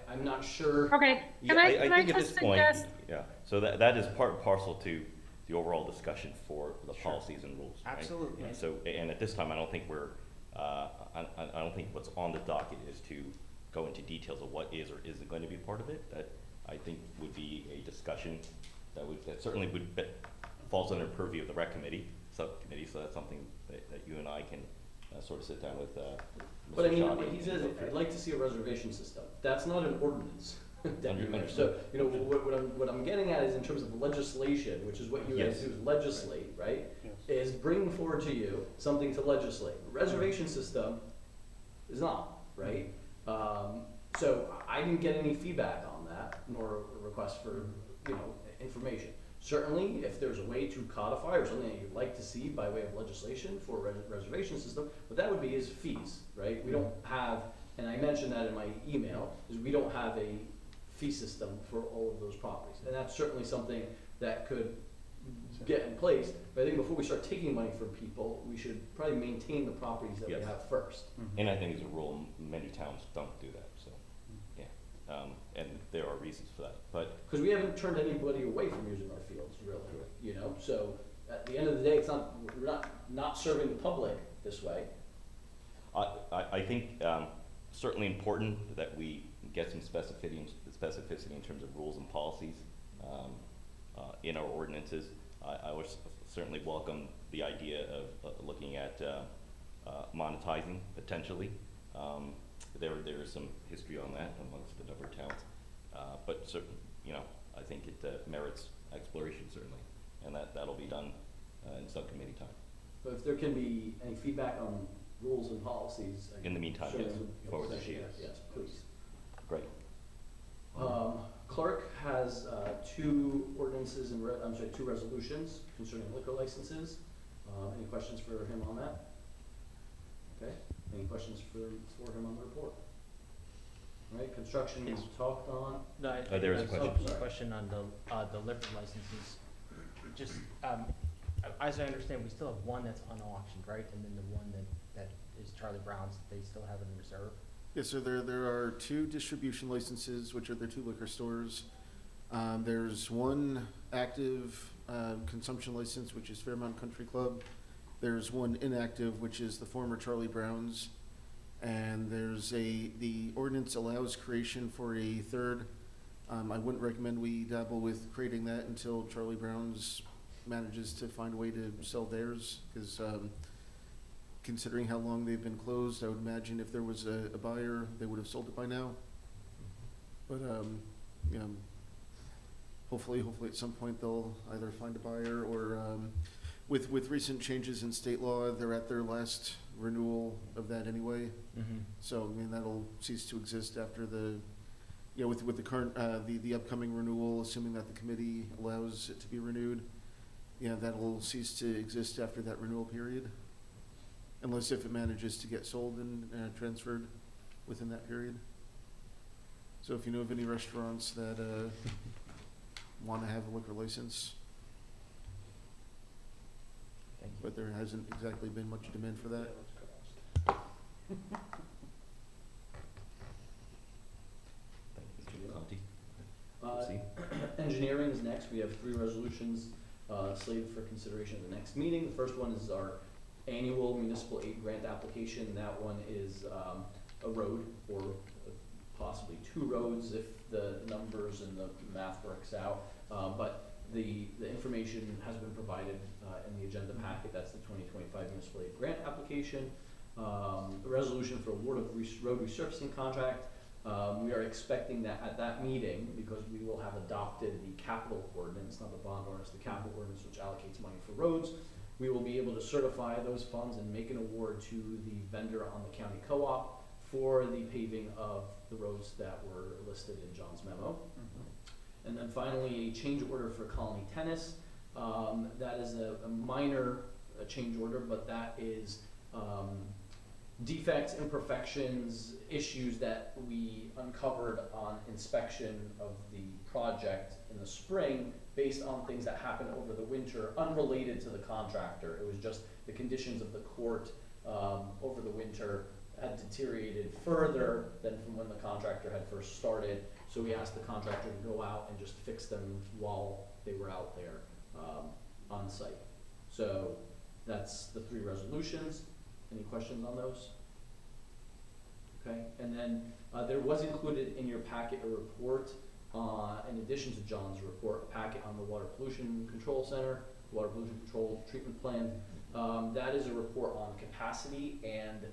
I'm not sure. Okay, Yeah, can I think at just this point, suggest, yeah, so that is part and parcel to the overall discussion for the Sure. policies and rules, right? Absolutely. And so, and at this time, I don't think I don't think what's on the docket is to go into details of what is or isn't going to be part of it. That, I think, would be a discussion that certainly falls under purview of the rec committee, subcommittee, so that's something that you and I can sort of sit down with Mr. But I mean, Shadi what he and says, go through. I'd like to see a reservation system. That's not an ordinance. Understood. So, what I'm getting at is in terms of legislation, which is what you guys Yes. do, is legislate, right? Yes. Is bring forward to you something to legislate. A reservation system is not, right? So I didn't get any feedback on that, nor a request for, information. Certainly, if there's a way to codify or something that you'd like to see by way of legislation for a reservation system, what that would be is fees, right? We don't have, and I mentioned that in my email, is we don't have a fee system for all of those properties. And that's certainly something that could get in place, but I think before we start taking money from people, we should probably maintain the properties that we Yes. have first. And I think as a rule, many towns don't do that, so, yeah. And there are reasons for that, but Because we haven't turned anybody away from using our fields, really, So at the end of the day, we're not serving the public this way. I think certainly important that we get some specificity in terms of rules and policies in our ordinances. I would certainly welcome the idea of looking at monetizing potentially. There is some history on that amongst a number of towns, but certain, I think it merits exploration certainly, and that'll be done in subcommittee time. But if there can be any feedback on rules and policies. I In the meantime, certainly yes, would forward to appreciate you. it. Yes, please. Great. Clerk has two ordinances and, two resolutions concerning liquor licenses. Any questions for him on that? Okay, any questions for him on the report? All right, construction we've talked on. No, There is a I- question. Question on the liquor licenses. Just, as I understand, we still have one that's unauctioned, right? And then the one that is Charlie Brown's, they still have it in reserve? Yes, sir, there are two distribution licenses, which are the two liquor stores. There's one active, consumption license, which is Fairmount Country Club. There's one inactive, which is the former Charlie Brown's. And the ordinance allows creation for a third. I wouldn't recommend we dabble with creating that until Charlie Brown's manages to find a way to sell theirs, because, considering how long they've been closed, I would imagine if there was a buyer, they would have sold it by now. But, you know, hopefully at some point they'll either find a buyer or, with recent changes in state law, they're at their last renewal of that anyway. So, I mean, that'll cease to exist after with the current, the upcoming renewal, assuming that the committee allows it to be renewed. That'll cease to exist after that renewal period. Unless if it manages to get sold and transferred within that period. So if you know of any restaurants that want to have a liquor license, Thank you. but there hasn't exactly been much demand for that. Thank you, Mr. Conti. Uh, Proceed. Engineering is next. We have 3 resolutions slated for consideration at the next meeting. The first one is our annual municipal aid grant application. That one is a road, or possibly 2 roads if the numbers and the math works out. But the information has been provided in the agenda packet. That's the 2025 municipal aid grant application. The resolution for award of road resurfacing contract. We are expecting that at that meeting, because we will have adopted the capital ordinance, not the bond ordinance, the capital ordinance, which allocates money for roads. We will be able to certify those funds and make an award to the vendor on the county co-op for the paving of the roads that were listed in John's memo. And then finally, a change order for Colony Tennis. That is a minor change order, but that is defects, imperfections, issues that we uncovered on inspection of the project in the spring based on things that happened over the winter unrelated to the contractor. It was just the conditions of the court over the winter had deteriorated further than from when the contractor had first started. So we asked the contractor to go out and just fix them while they were out there on site. So that's the 3 resolutions. Any questions on those? Okay, and then there was included in your packet a report, in addition to John's report, a packet on the Water Pollution Control Center, Water Pollution Control Treatment Plan. That is a report on capacity and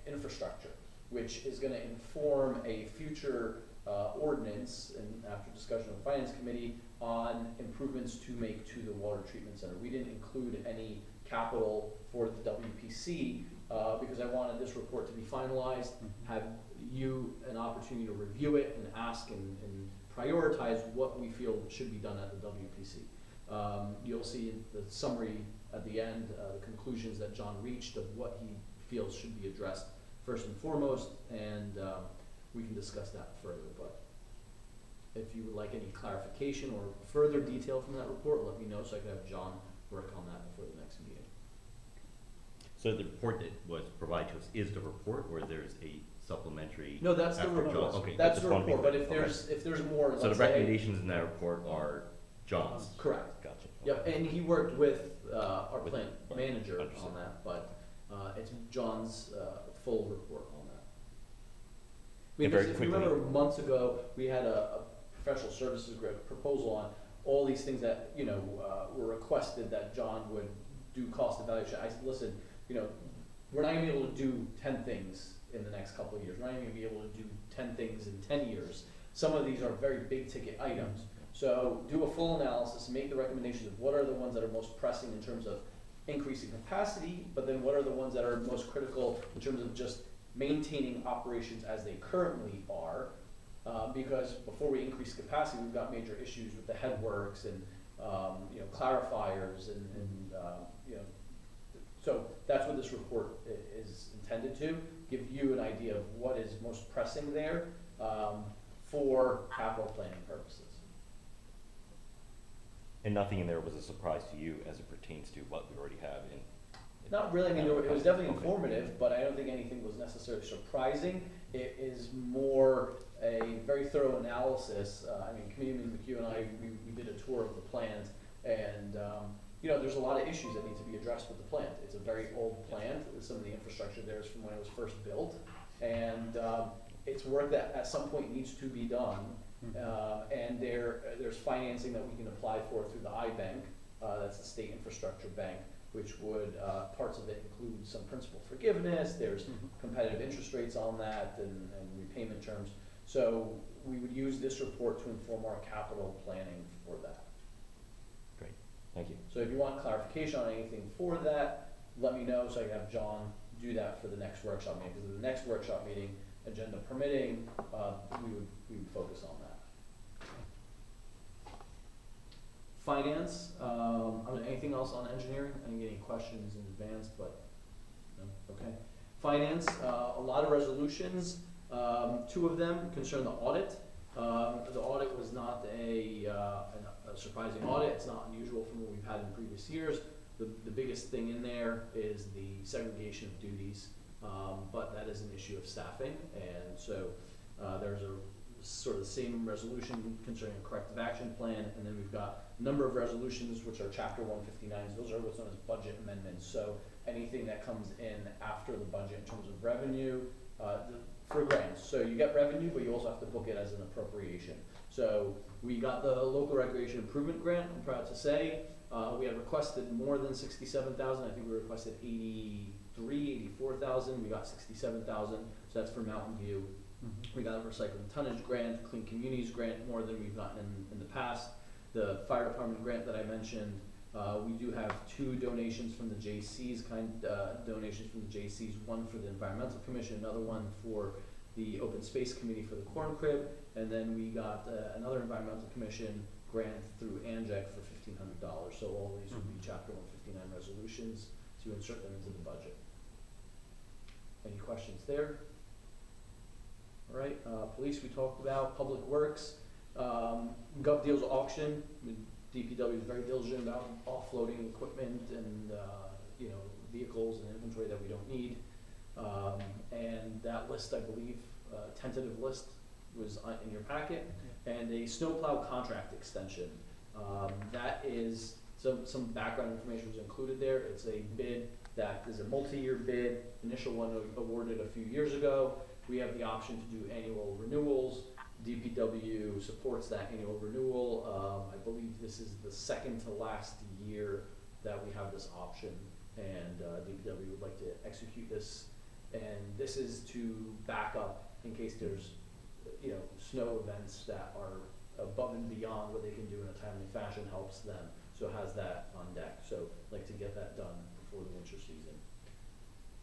infrastructure, which is going to inform a future ordinance, and after discussion with the Finance Committee, on improvements to make to the water treatment center. We didn't include any capital for the WPC because I wanted this report to be finalized, have you an opportunity to review it and ask and prioritize what we feel should be done at the WPC. You'll see in the summary at the end, the conclusions that John reached of what he feels should be addressed first and foremost, and we can discuss that further. But if you would like any clarification or further detail from that report, let me know so I can have John work on that before the next meeting. So the report that was provided to us is the report, or there's a supplementary? No, that's the after report. John? Okay, That's just the wanna be report, but clear. if there's more, So the let's say. recommendations in that report are John's? Correct. Gotcha. Yep, and he worked with our With- plant right, manager understood. on that, but it's John's full report on that. And very Because if you quickly- remember months ago, we had a professional services proposal on all these things that, were requested that John would do cost evaluation. I said, listen, we're not gonna be able to do 10 things in the next couple of years. We're not even gonna be able to do 10 things in 10 years. Some of these are very big ticket items. So do a full analysis, make the recommendations of what are the ones that are most pressing in terms of increasing capacity, but then what are the ones that are most critical in terms of just maintaining operations as they currently are. Because before we increase capacity, we've got major issues with the headworks and clarifiers and so that's what this report is intended to, give you an idea of what is most pressing there for capital planning purposes. And nothing in there was a surprise to you as it pertains to what we already have Not really, I mean, it was definitely informative, but I don't think anything was necessarily surprising. It is more a very thorough analysis. I mean, Committeeman McHugh and I, we did a tour of the plant, and, you know, there's a lot of issues that need to be addressed with the plant. It's a very old plant. Some of the infrastructure there is from when it was first built, and it's work that at some point needs to be done. And there's financing that we can apply for through the iBank, that's the state infrastructure bank, which would, parts of it include some principal forgiveness, there's competitive interest rates on that and repayment terms. So we would use this report to inform our capital planning for that. Great, thank you. So if you want clarification on anything for that, let me know so I can have John do that for the next workshop meeting. Because the next workshop meeting, agenda permitting, we would focus on that. Finance, anything else on engineering? I didn't get any questions in advance, but, no, okay. Finance, a lot of resolutions, 2 of them concern the audit. The audit was not a surprising audit, it's not unusual from what we've had in previous years. The biggest thing in there is the segregation of duties, but that is an issue of staffing, and so there's a sort of the same resolution concerning a corrective action plan, and then we've got a number of resolutions which are chapter 159s. Those are what's known as budget amendments. So anything that comes in after the budget in terms of revenue for grants. So you get revenue, but you also have to book it as an appropriation. So we got the local recreation improvement grant. I'm proud to say we had requested more than 67,000. I think we requested 84,000. We got 67,000. So that's for Mountain View. We got a recycling tonnage grant, clean communities grant, more than we've gotten in the past. The fire department grant that I mentioned, we do have 2 donations from the JCs, donations from the JCs, one for the environmental commission, another one for the open space committee for the corn crib, and then we got another environmental commission grant through ANJEC for $1,500. So all of these would be chapter 159 resolutions to insert them into the budget. Any questions there? All right, police we talked about, public works, Gov Deals auction. DPW is very diligent about offloading equipment and you know, vehicles and inventory that we don't need. And that list, I believe, tentative list was in your packet, and a snowplow contract extension. That is some background information was included there. It's a bid that is a multi-year bid. Initial one awarded a few years ago. We have the option to do annual renewals. DPW supports that annual renewal. I believe this is the second to last year that we have this option, and DPW would like to execute this. And this is to back up in case there's, you know, snow events that are above and beyond what they can do in a timely fashion, helps them. So it has that on deck. So I'd like to get that done before the winter season.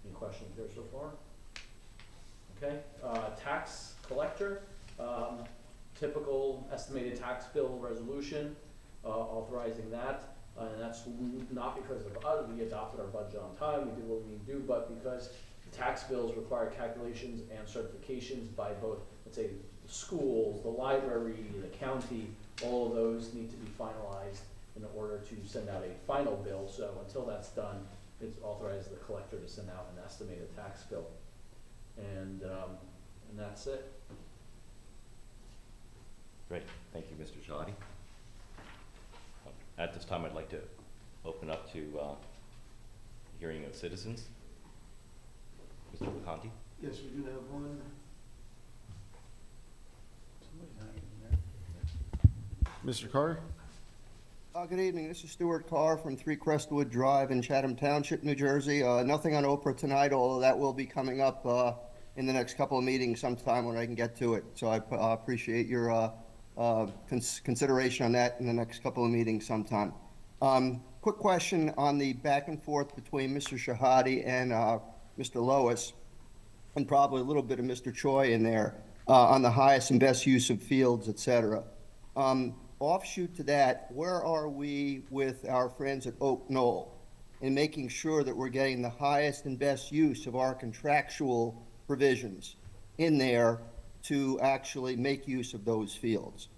Any questions there so far? Okay, tax collector, typical estimated tax bill resolution, authorizing that. And that's not because of us, we adopted our budget on time, we did what we need to do, but because the tax bills require calculations and certifications by both, let's say, the schools, the library, the county, all of those need to be finalized in order to send out a final bill. So until that's done, it's authorized the collector to send out an estimated tax bill. And that's it. Great, thank you, Mr. Shalati. At this time, I'd like to open up to hearing of citizens. Mr. Conti? Yes, we do have one. Somebody's not even there. Mr. Carr? Good evening. This is Stuart Carr from 3 Crestwood Drive in Chatham Township, New Jersey. Nothing on Oprah tonight, although that will be coming up in the next couple of meetings sometime when I can get to it. So I appreciate your consideration on that in the next couple of meetings sometime. Quick question on the back and forth between Mr. Shahadi and Mr. Lois, and probably a little bit of Mr. Choi in there on the highest and best use of fields, et cetera. Offshoot to that, where are we with our friends at Oak Knoll in making sure that we're getting the highest and best use of our contractual provisions in there to actually make use of those fields?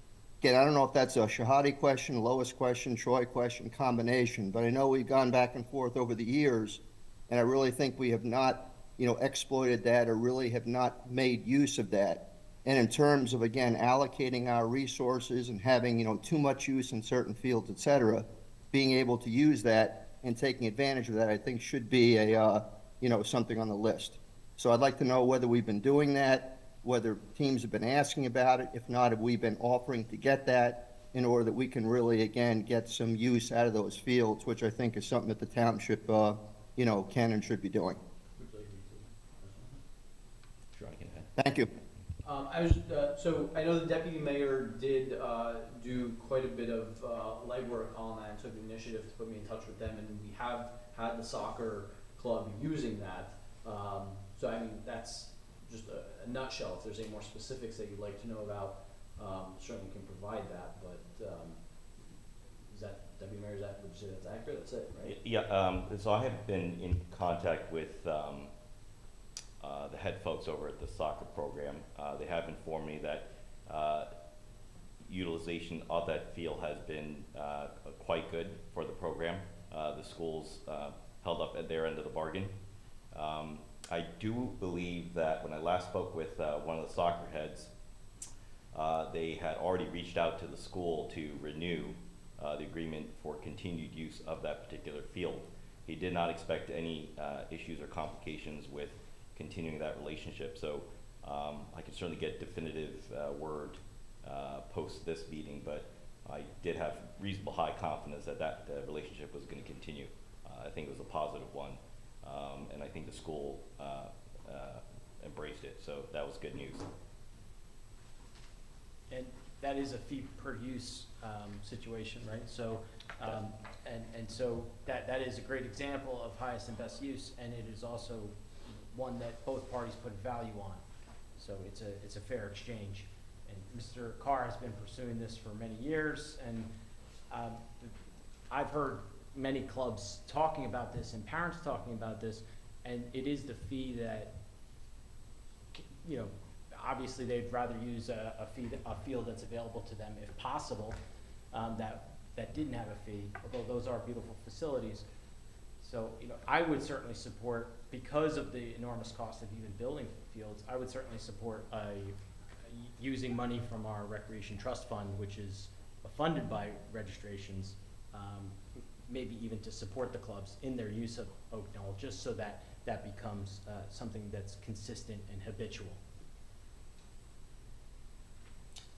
Again, I don't know if that's a Shahadi question, Lois question, Troy question, combination, but I know we've gone back and forth over the years And I really think we have not, exploited that or really have not made use of that. And in terms of, again, allocating our resources and having, too much use in certain fields, et cetera, being able to use that and taking advantage of that, I think should be something on the list. So I'd like to know whether we've been doing that, whether teams have been asking about it. If not, have we been offering to get that in order that we can really, again, get some use out of those fields, which I think is something that the township, can and should be doing. Sure, I can add. Thank you. So I know the deputy mayor did do quite a bit of legwork on that and took the initiative to put me in touch with them, and we have had the soccer club using that. So I mean, that's just a nutshell. If there's any more specifics that you'd like to know about, certainly can provide that. But is that, deputy mayor, would you say that's accurate? That's it, right? Yeah. So I have been in contact with the head folks over at the soccer program. They have informed me that utilization of that field has been quite good for the program. The schools held up at their end of the bargain. I do believe that when I last spoke with one of the soccer heads, they had already reached out to the school to renew the agreement for continued use of that particular field. He did not expect any issues or complications with continuing that relationship. So I can certainly get definitive word post this meeting, but I did have reasonable high confidence that that relationship was going to continue. I think it was a positive one, and I think the school embraced it, so that was good news. And that is a fee per use situation, right? So, and so that is a great example of highest and best use, and it is also one that both parties put value on. So it's a fair exchange. And Mr. Carr has been pursuing this for many years, and I've heard many clubs talking about this and parents talking about this, and it is the fee that, obviously they'd rather use a field that's available to them if possible, that didn't have a fee, although those are beautiful facilities. So, I would certainly support, because of the enormous cost of even building fields, I would certainly support using money from our Recreation Trust Fund, which is funded by registrations, maybe even to support the clubs in their use of Oak Knoll, just so that that becomes something that's consistent and habitual.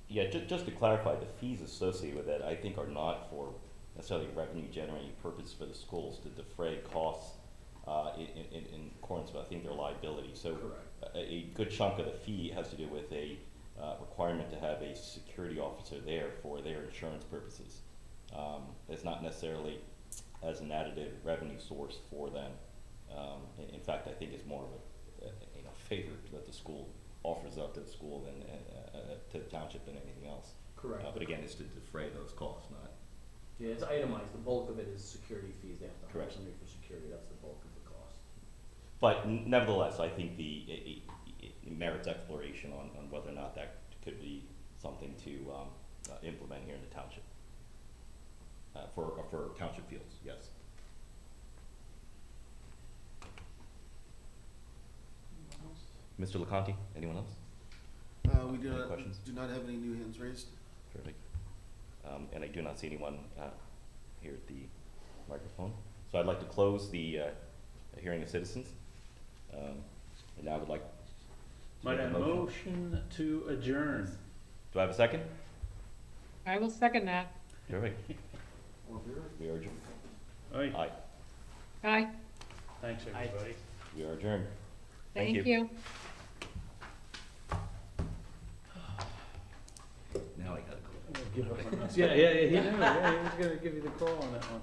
Yeah, just to clarify, the fees associated with that, I think, are not for necessarily revenue generating purpose for the schools to defray costs in accordance with, I think, their liability. So a good chunk of the fee has to do with a requirement to have a security officer there for their insurance purposes. It's not necessarily as an additive revenue source for them. In fact, I think it's more of a favor that the school offers up to the school than to the township than anything else. Correct. But again, it's to defray those costs, not. Yeah, it's itemized. The bulk of it is security fees. They have to hire Correct. somebody for security. That's the bulk of the cost. But nevertheless, I think it merits exploration on whether or not that could be something to implement here in the township for township fields. Yes. Mr. LeConte, anyone else? We do Any not, questions? do not have any new hands raised. Terrific. And I do not see anyone here at the microphone. So I'd like to close the hearing of citizens. And now I would like to Might I make a motion. motion to adjourn? Do I have a second? I will second that. Terrific. We are adjourned. Aye. Aye. Aye. Thanks, everybody. We are adjourned. Thank you. Now I gotta go. Give up on us. Yeah, he knew. Yeah, he was gonna give you the call on that one.